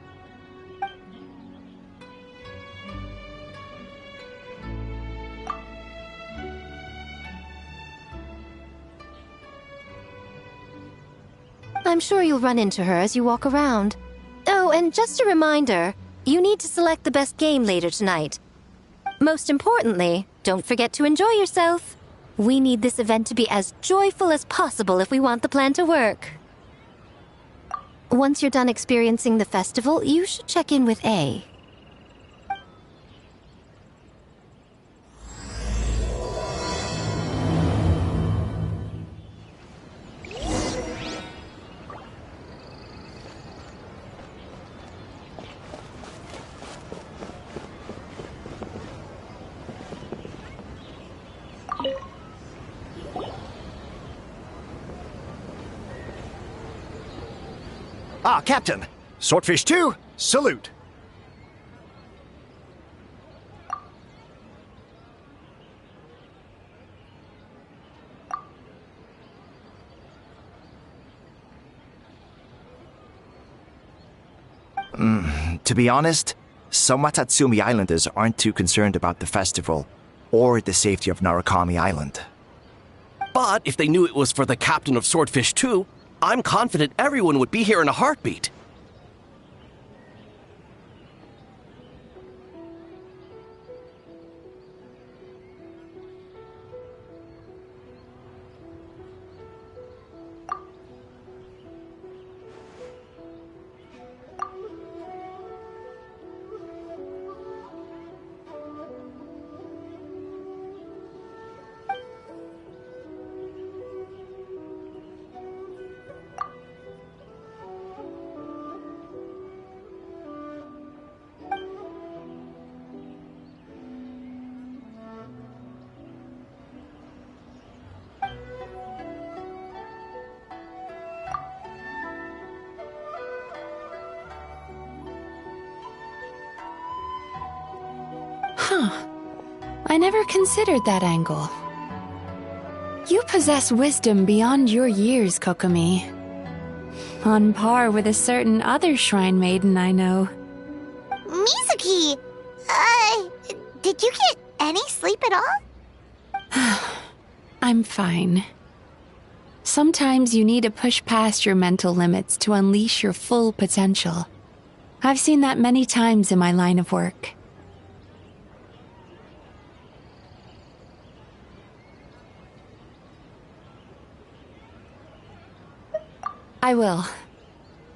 I'm sure you'll run into her as you walk around. Oh, and just a reminder, you need to select the best game later tonight. Most importantly, don't forget to enjoy yourself. We need this event to be as joyful as possible if we want the plan to work. Once you're done experiencing the festival, you should check in with A. Ah, Captain! Swordfish 2, salute! To be honest, some Watatsumi Islanders aren't too concerned about the festival or the safety of Narukami Island. But if they knew it was for the captain of Swordfish 2, I'm confident everyone would be here in a heartbeat. Huh. I never considered that angle. You possess wisdom beyond your years, Kokomi. On par with a certain other shrine maiden I know. Mizuki! Did you get any sleep at all? I'm fine. Sometimes you need to push past your mental limits to unleash your full potential. I've seen that many times in my line of work. I will.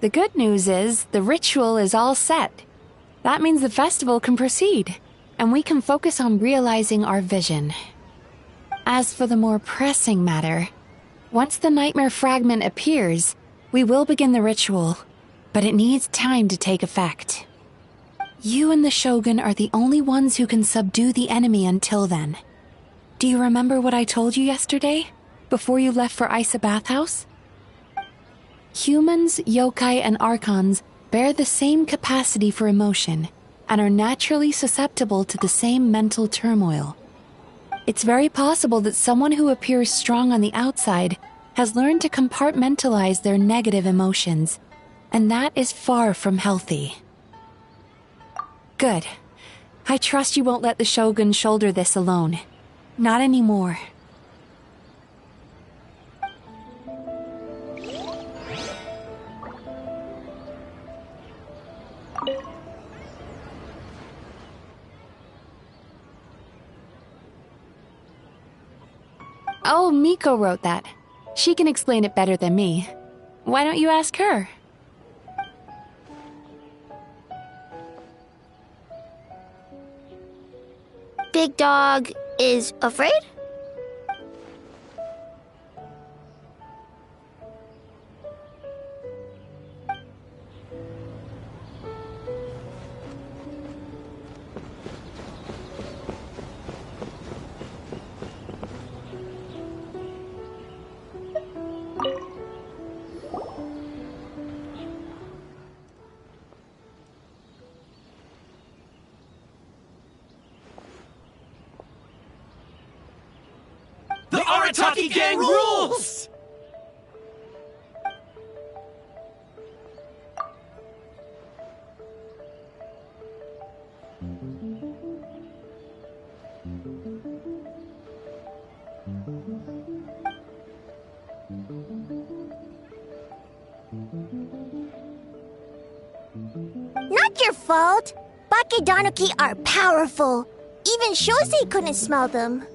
The good news is, the ritual is all set. That means the festival can proceed, and we can focus on realizing our vision. As for the more pressing matter, once the nightmare fragment appears, we will begin the ritual, but it needs time to take effect. You and the Shogun are the only ones who can subdue the enemy until then. Do you remember what I told you yesterday, before you left for Isa Bathhouse? Humans, yokai, and archons bear the same capacity for emotion and are naturally susceptible to the same mental turmoil. It's very possible that someone who appears strong on the outside has learned to compartmentalize their negative emotions, and that is far from healthy. Good. I trust you won't let the Shogun shoulder this alone. Not anymore. Oh, Miko wrote that. She can explain it better than me. Why don't you ask her? Big Dog is afraid? Arataki gang rules! Not your fault. Bakedanuki are powerful. Even Shosei couldn't smell them.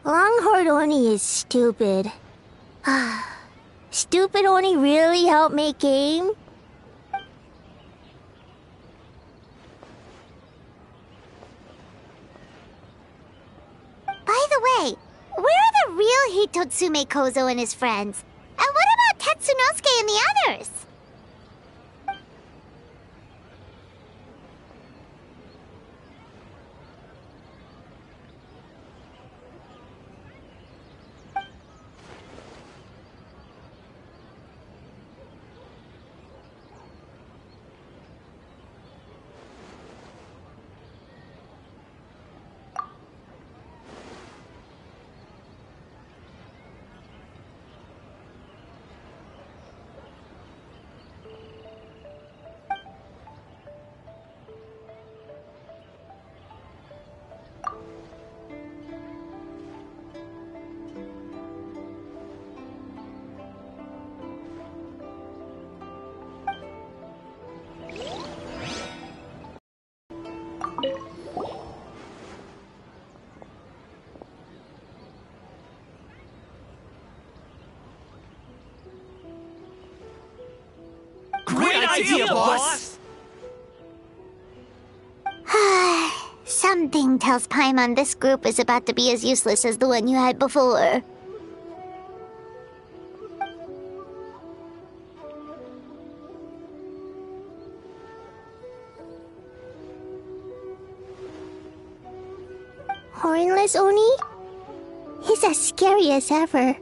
Longhorn Oni is stupid. Stupid Oni really helped make game? By the way, where are the real Hitotsume Kozo and his friends? And what about Tetsunosuke and the others? Great idea, boss! Something tells Paimon this group is about to be as useless as the one you had before. Hornless Oni? He's as scary as ever.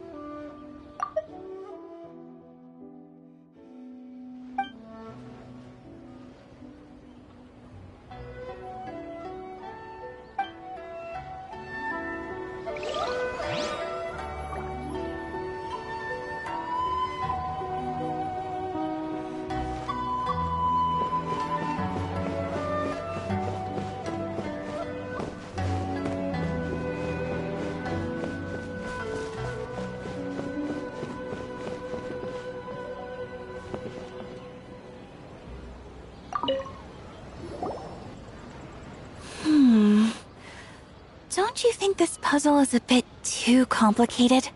Don't you think this puzzle is a bit too complicated?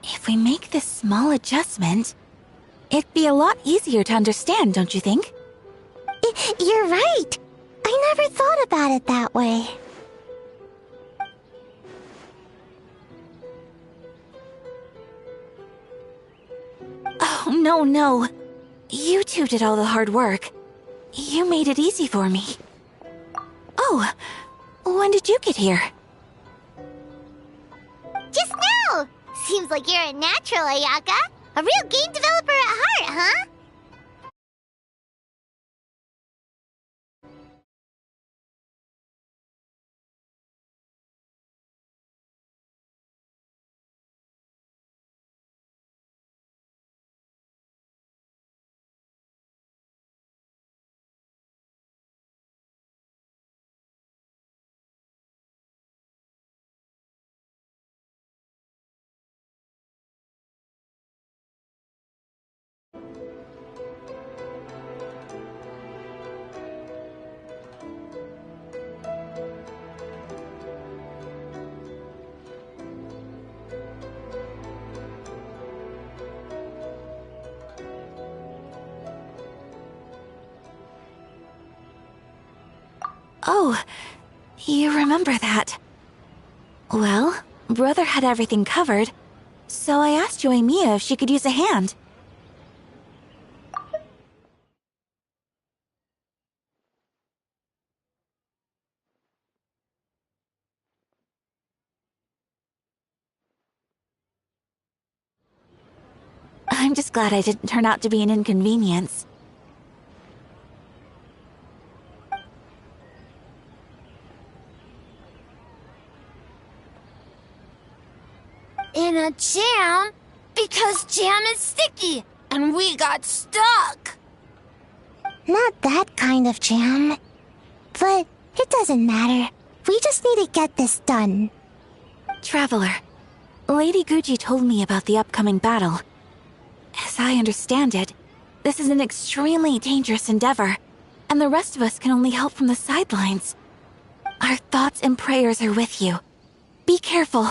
If we make this small adjustment, it'd be a lot easier to understand, don't you think? You're right. I never thought about it that way. Oh, no. You two did all the hard work. You made it easy for me. Oh, when did you get here? Just now! Seems like you're a natural, Ayaka. A real game developer at heart, huh? Oh, you remember that. Well, Brother had everything covered, so I asked Yoimiya if she could use a hand. I'm just glad I didn't turn out to be an inconvenience. In a jam? Because jam is sticky, and we got stuck. Not that kind of jam. But it doesn't matter. We just need to get this done. Traveler, Lady Guji told me about the upcoming battle. As I understand it, this is an extremely dangerous endeavor, and the rest of us can only help from the sidelines. Our thoughts and prayers are with you. Be careful.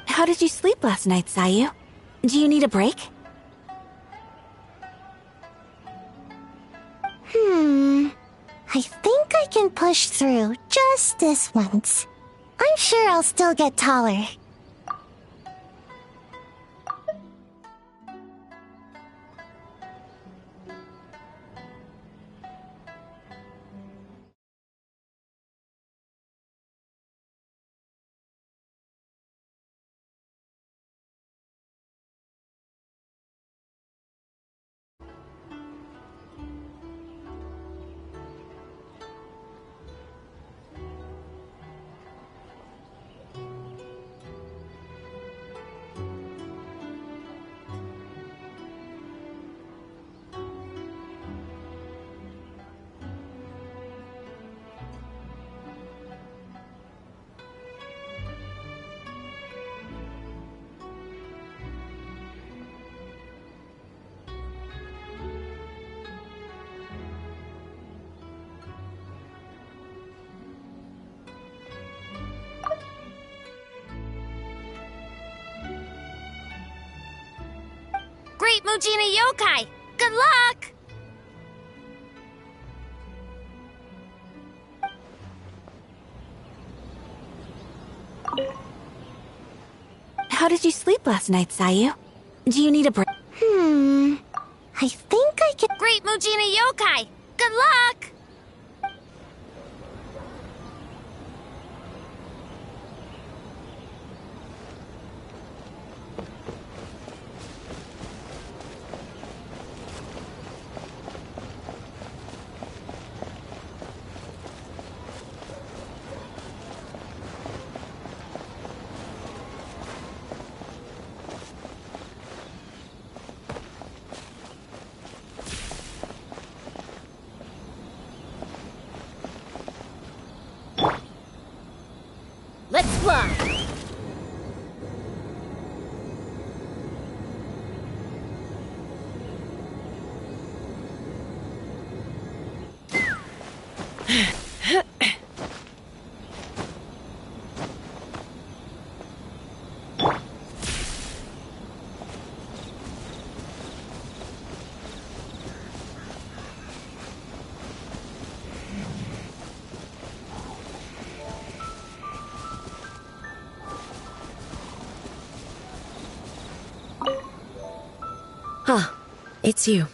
How did you sleep last night, Sayu? Do you need a break? I think I can push through just this once. I'm sure I'll still get taller. Great Mujina Yokai! Good luck! How did you sleep last night, Sayu? Do you need a break? I think I can— Great Mujina Yokai! Good luck! Let's fly! Ah, it's you.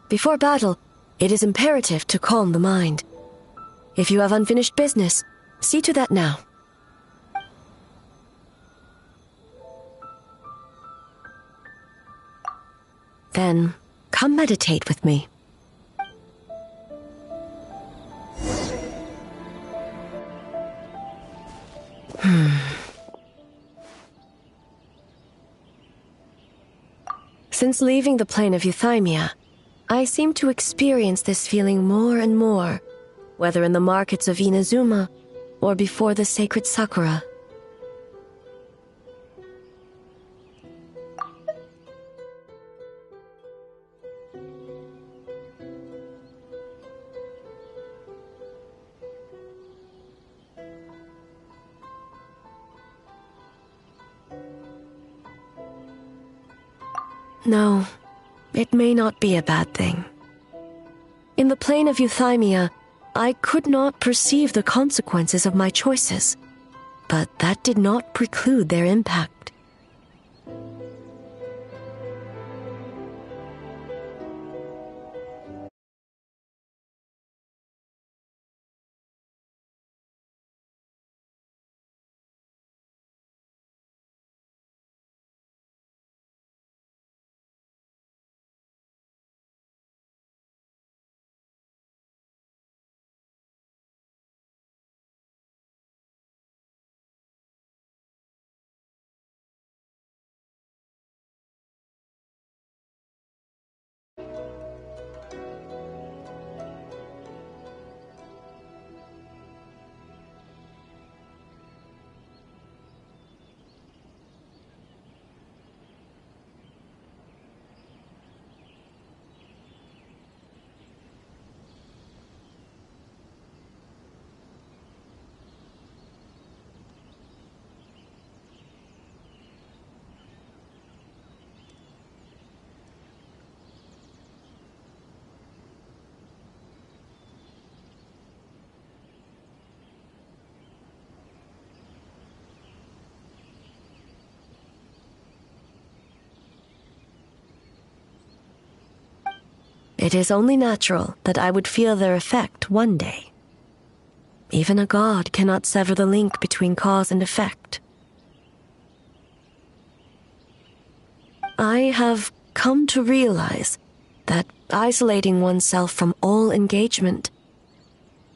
Before battle, it is imperative to calm the mind. If you have unfinished business, see to that now. Then, come meditate with me. Since leaving the plane of Euthymia, I seem to experience this feeling more and more, whether in the markets of Inazuma or before the sacred Sakura. No, it may not be a bad thing. In the plane of euthymia, I could not perceive the consequences of my choices, but that did not preclude their impact. It is only natural that I would feel their effect one day. Even a god cannot sever the link between cause and effect. I have come to realize that isolating oneself from all engagement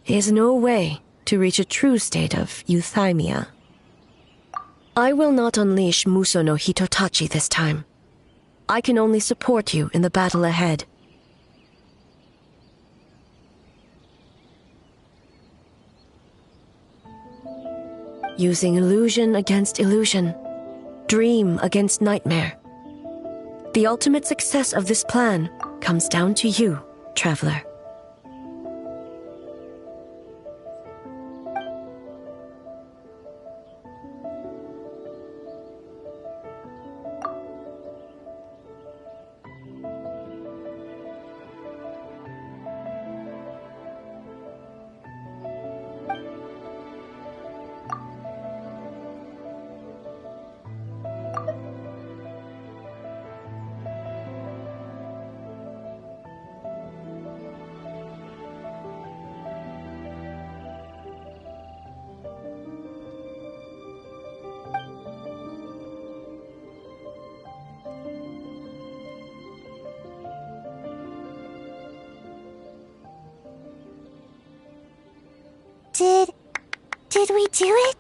is no way to reach a true state of euthymia. I will not unleash Muso no Hitotachi this time. I can only support you in the battle ahead. Using illusion against illusion, dream against nightmare. The ultimate success of this plan comes down to you, traveler. Did we do it?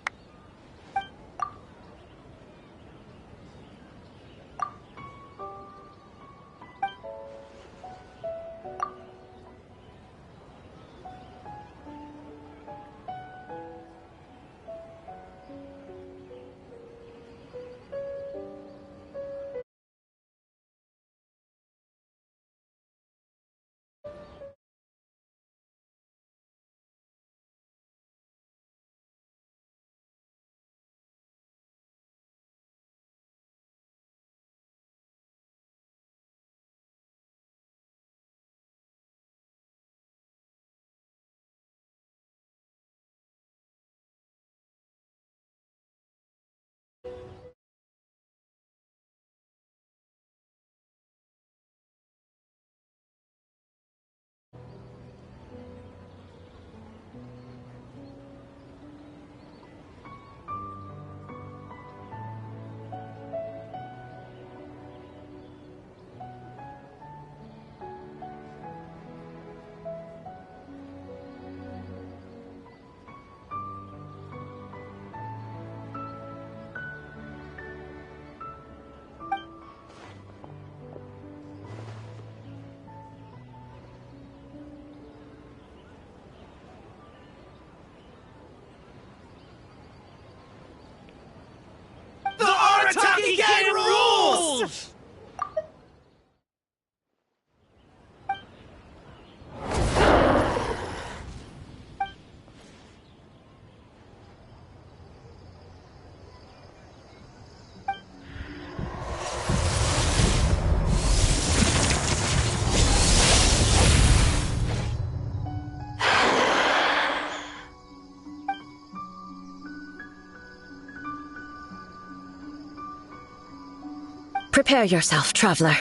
Prepare yourself, traveler.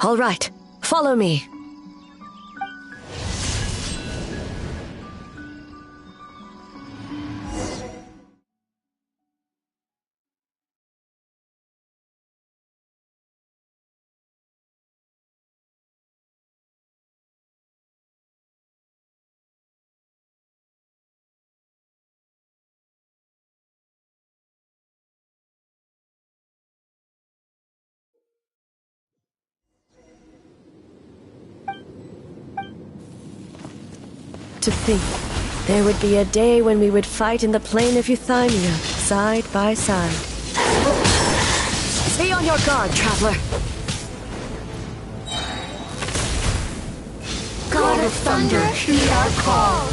All right, follow me. To think, there would be a day when we would fight in the plain of Euthymia, side by side. Stay on your guard, traveler. God of Thunder, heed our call.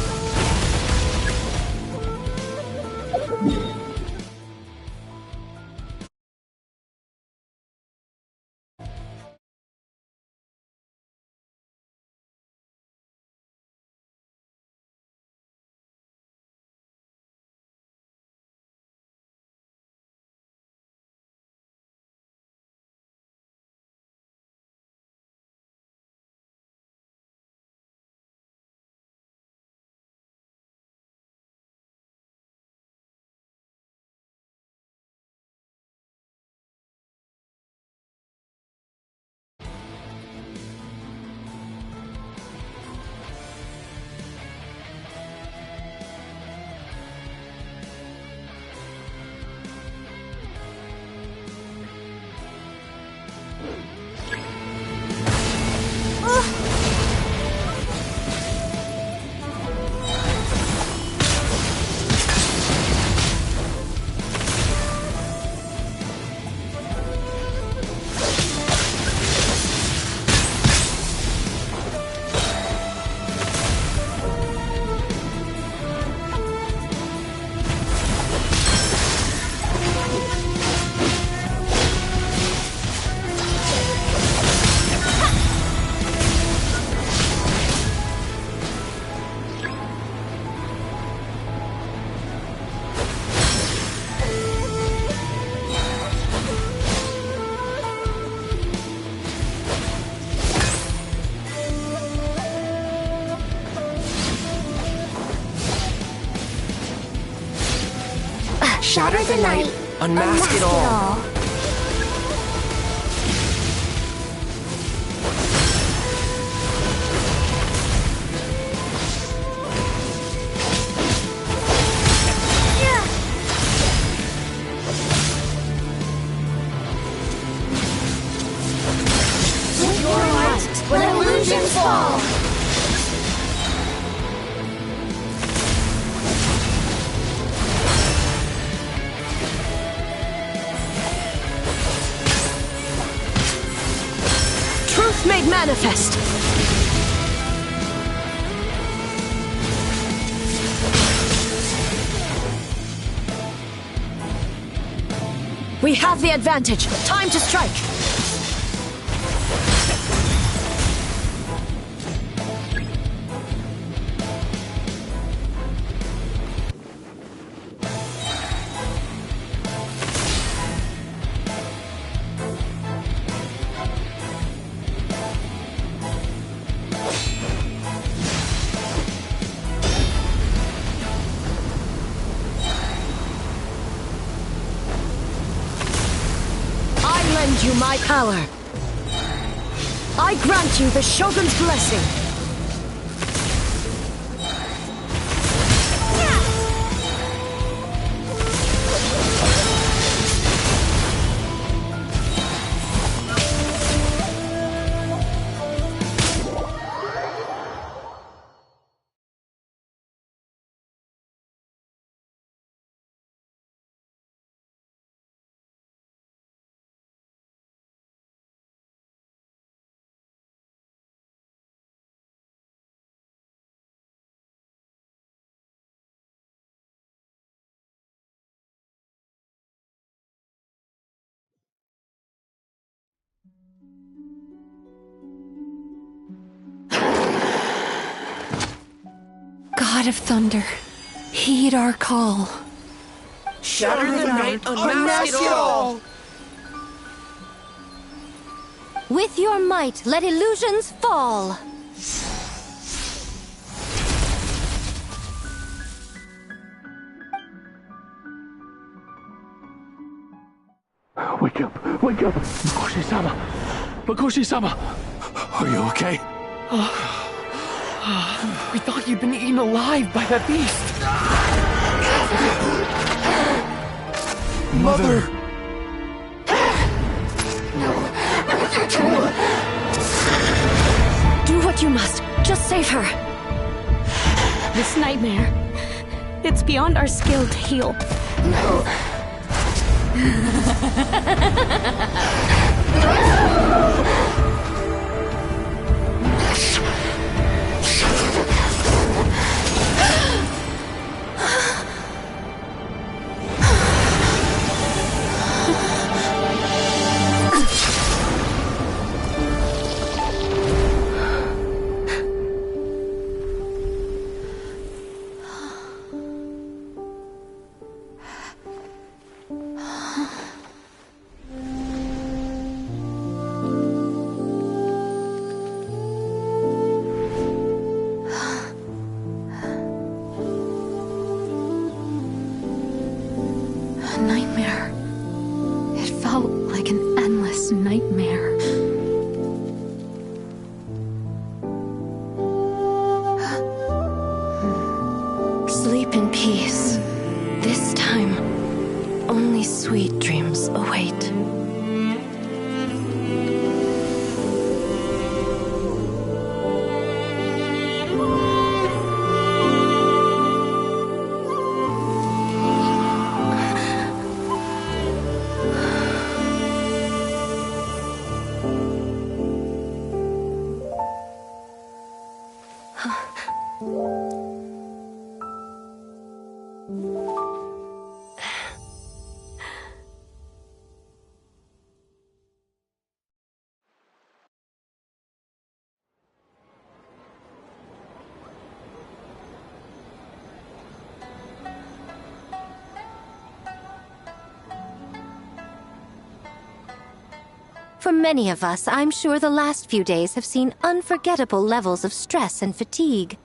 Shatter the night, unmask it all. With your light, when illusions fall. Made manifest. We have the advantage. Time to strike. You my power. I grant you the Shogun's blessing. God of Thunder, heed our call. Shatter the night, unmask it all! With your might, let illusions fall! Wake up! Wake up! Makoshi-sama! Makoshi-sama! Are you okay? We thought you'd been eaten alive by that beast! Mother! Do what you must. Just save her. This nightmare. It's beyond our skill to heal. Nightmare. It felt like an endless nightmare. Sleep in peace. This time, only sweet dreams await. For many of us, I'm sure the last few days have seen unforgettable levels of stress and fatigue.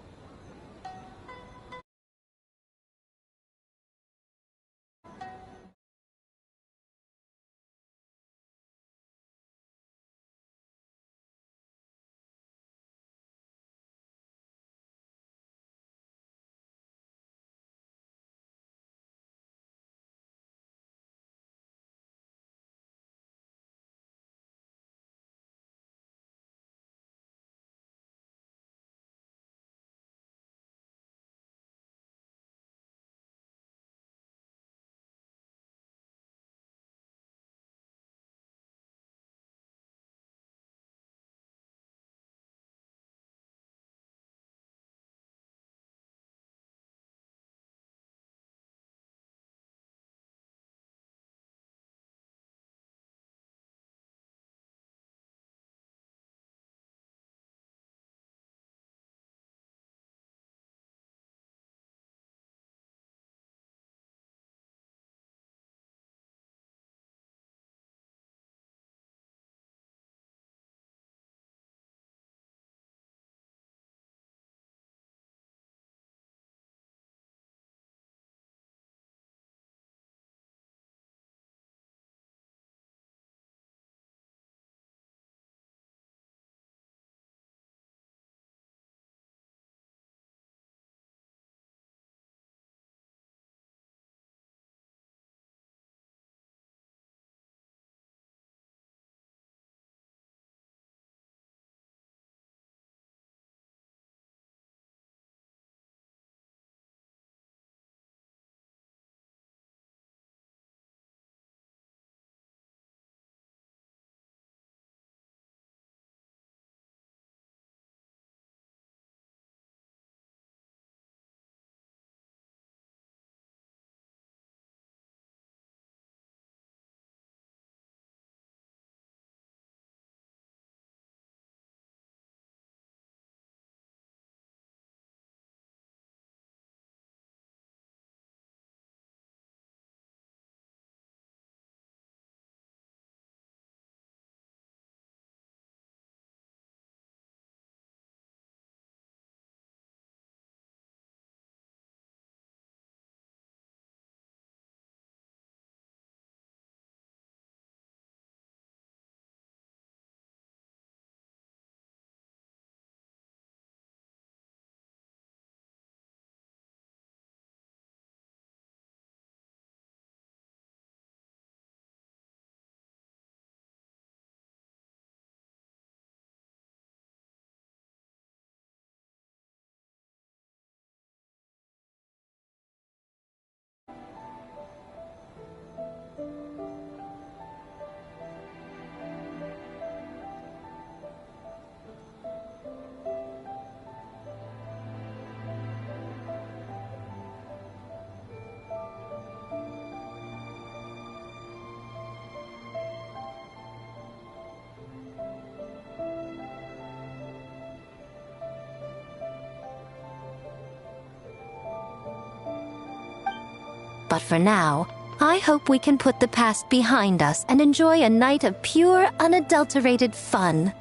But for now, I hope we can put the past behind us and enjoy a night of pure, unadulterated fun.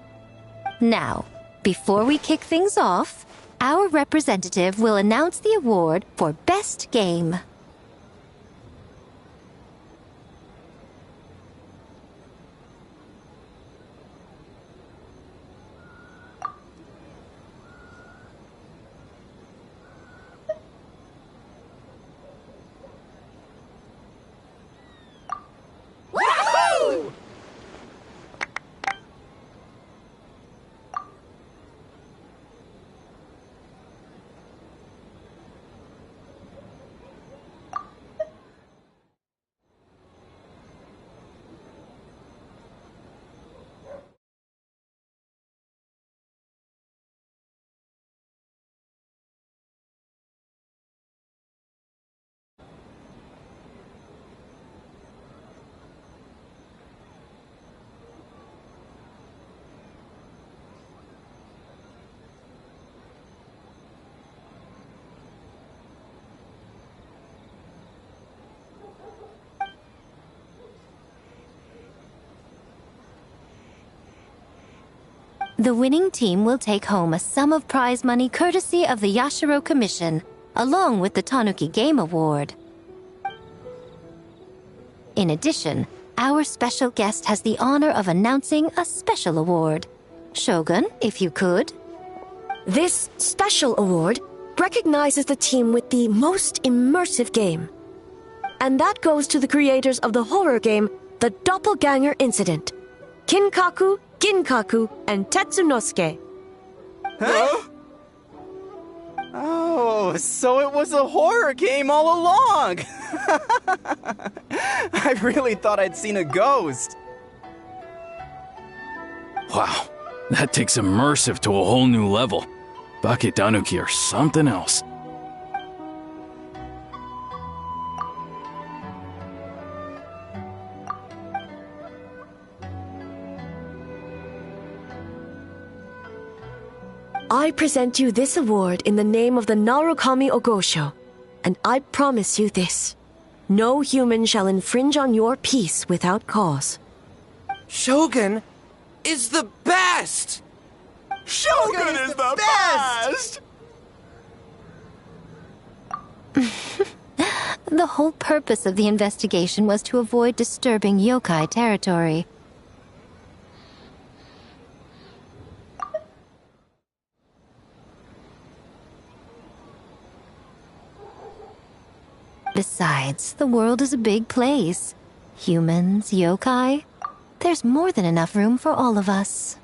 Now, before we kick things off, our representative will announce the award for Best Game. Woohoo! The winning team will take home a sum of prize money courtesy of the Yashiro Commission, along with the Tanuki Game Award. In addition, our special guest has the honor of announcing a special award. Shogun, if you could. This special award recognizes the team with the most immersive game. And that goes to the creators of the horror game, The Doppelganger Incident. Kinkaku, Ginkaku, and Tetsunosuke. Huh? Oh, so it was a horror game all along! I really thought I'd seen a ghost. Wow, that takes immersive to a whole new level. Baketanuki are something else. I present you this award in the name of the Narukami Ogosho, and I promise you this. No human shall infringe on your peace without cause. Shogun is the best! Shogun is the best! The whole purpose of the investigation was to avoid disturbing yokai territory. Besides, the world is a big place. Humans, yokai, there's more than enough room for all of us.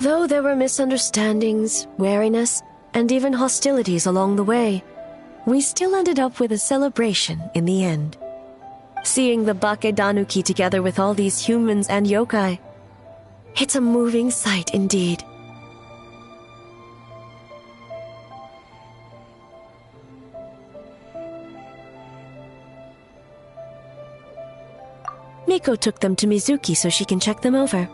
Though there were misunderstandings, wariness, and even hostilities along the way, we still ended up with a celebration in the end. Seeing the Baketanuki together with all these humans and yokai, it's a moving sight indeed. Miko took them to Mizuki so she can check them over.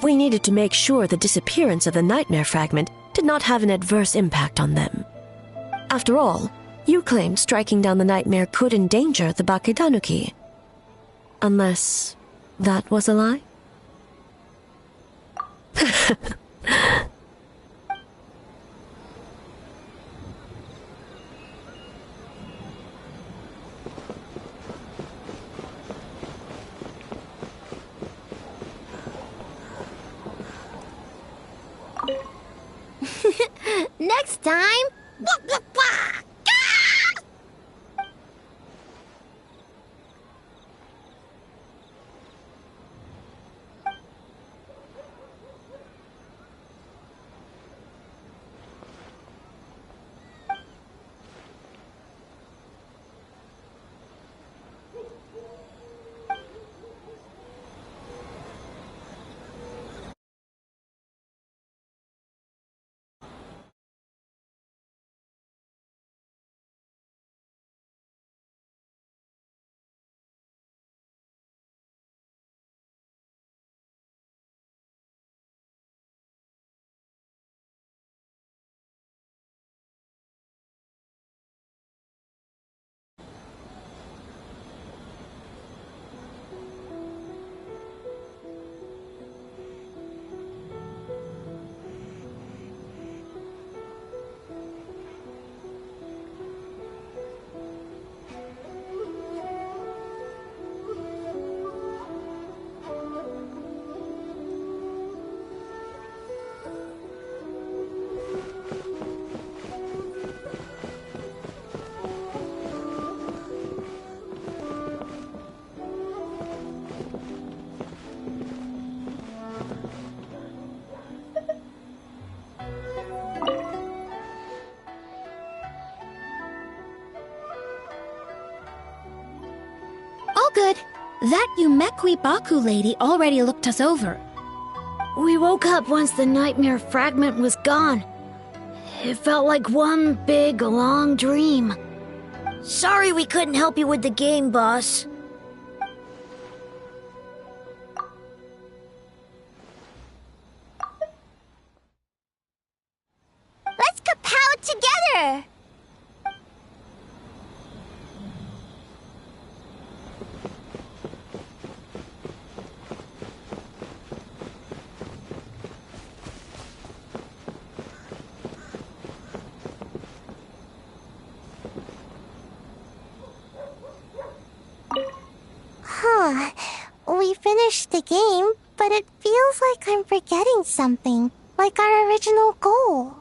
We needed to make sure the disappearance of the nightmare fragment did not have an adverse impact on them. After all, you claimed striking down the nightmare could endanger the Baketanuki. Unless that was a lie? Next time... All good. That Yumekwi Baku lady already looked us over. We woke up once the nightmare fragment was gone. It felt like one big, long dream. Sorry we couldn't help you with the game, boss. Let's kapow together! We finished the game, but it feels like I'm forgetting something, like our original goal.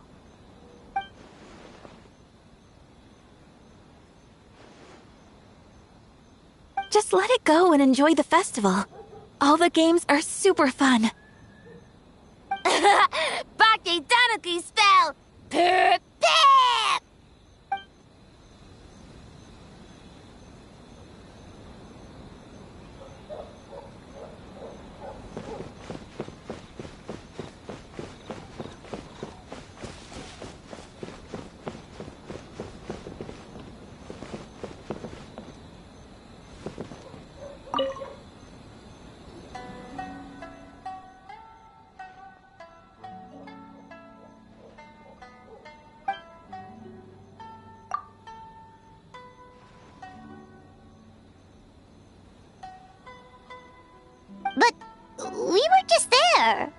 Just let it go and enjoy the festival. All the games are super fun. Bake Tanuki spell! Pip pip! But we were just there.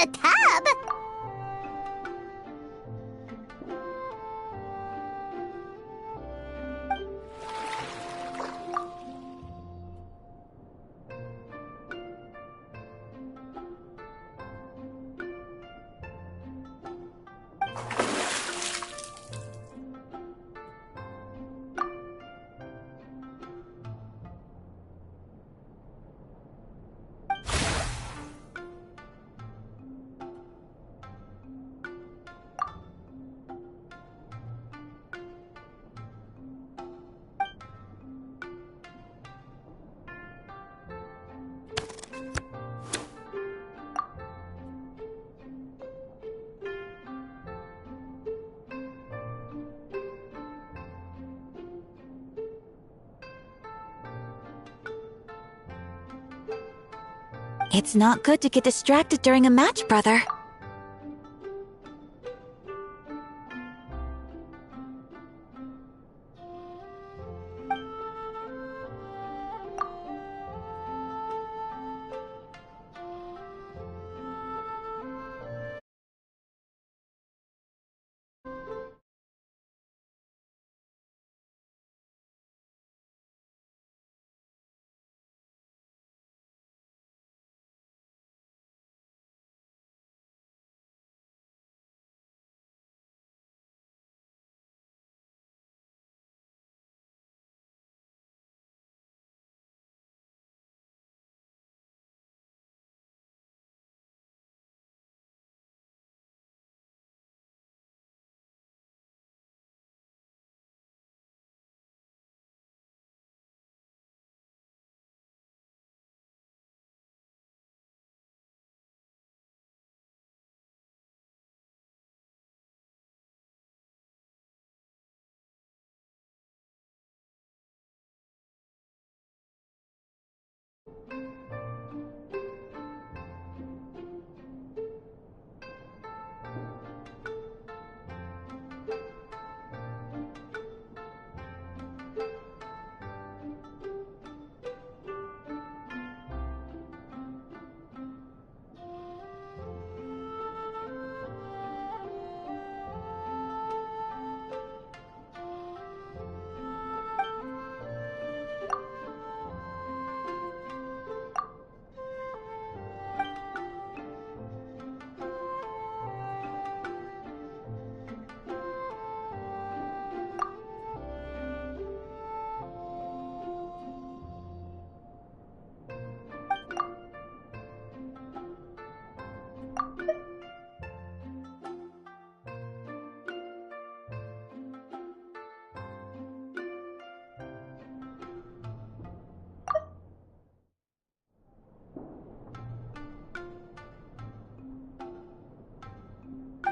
the tub. It's not good to get distracted during a match, brother.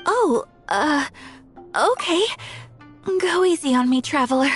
Oh, okay. Go easy on me, Traveler.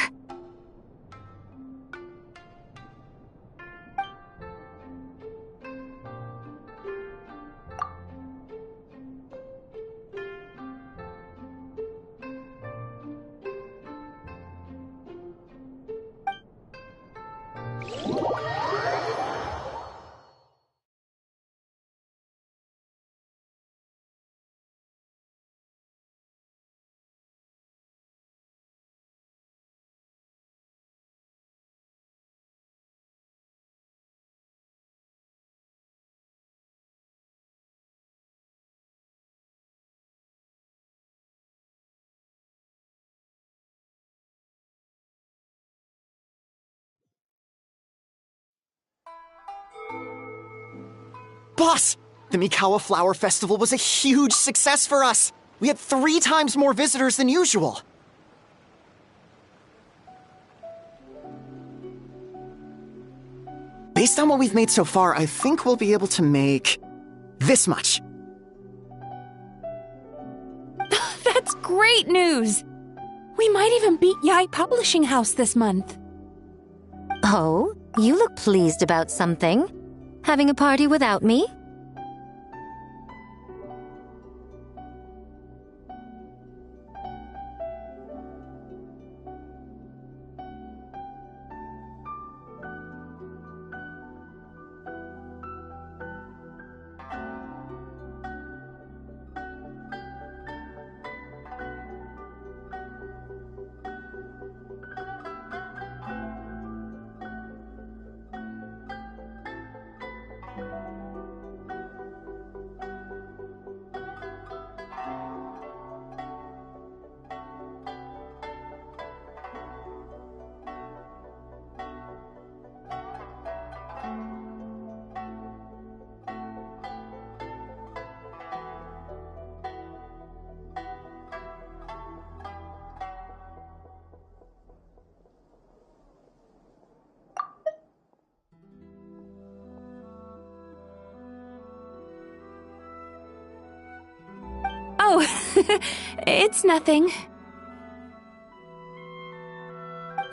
Boss! The Mikawa Flower Festival was a huge success for us! We had 3 times more visitors than usual! Based on what we've made so far, I think we'll be able to make this much. That's great news! We might even beat Yai Publishing House this month. Oh, you look pleased about something. Having a party without me? Oh, it's nothing.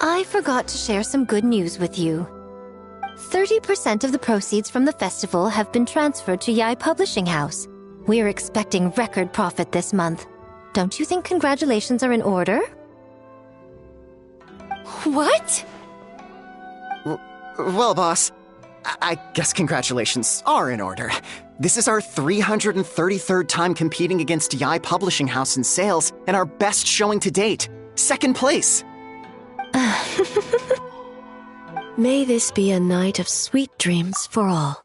I forgot to share some good news with you. 30% of the proceeds from the festival have been transferred to Yai Publishing House. We are expecting record profit this month. Don't you think congratulations are in order? What? Well, boss, I guess congratulations are in order. This is our 333rd time competing against Yai Publishing House in sales, and our best showing to date. Second place! May this be a night of sweet dreams for all.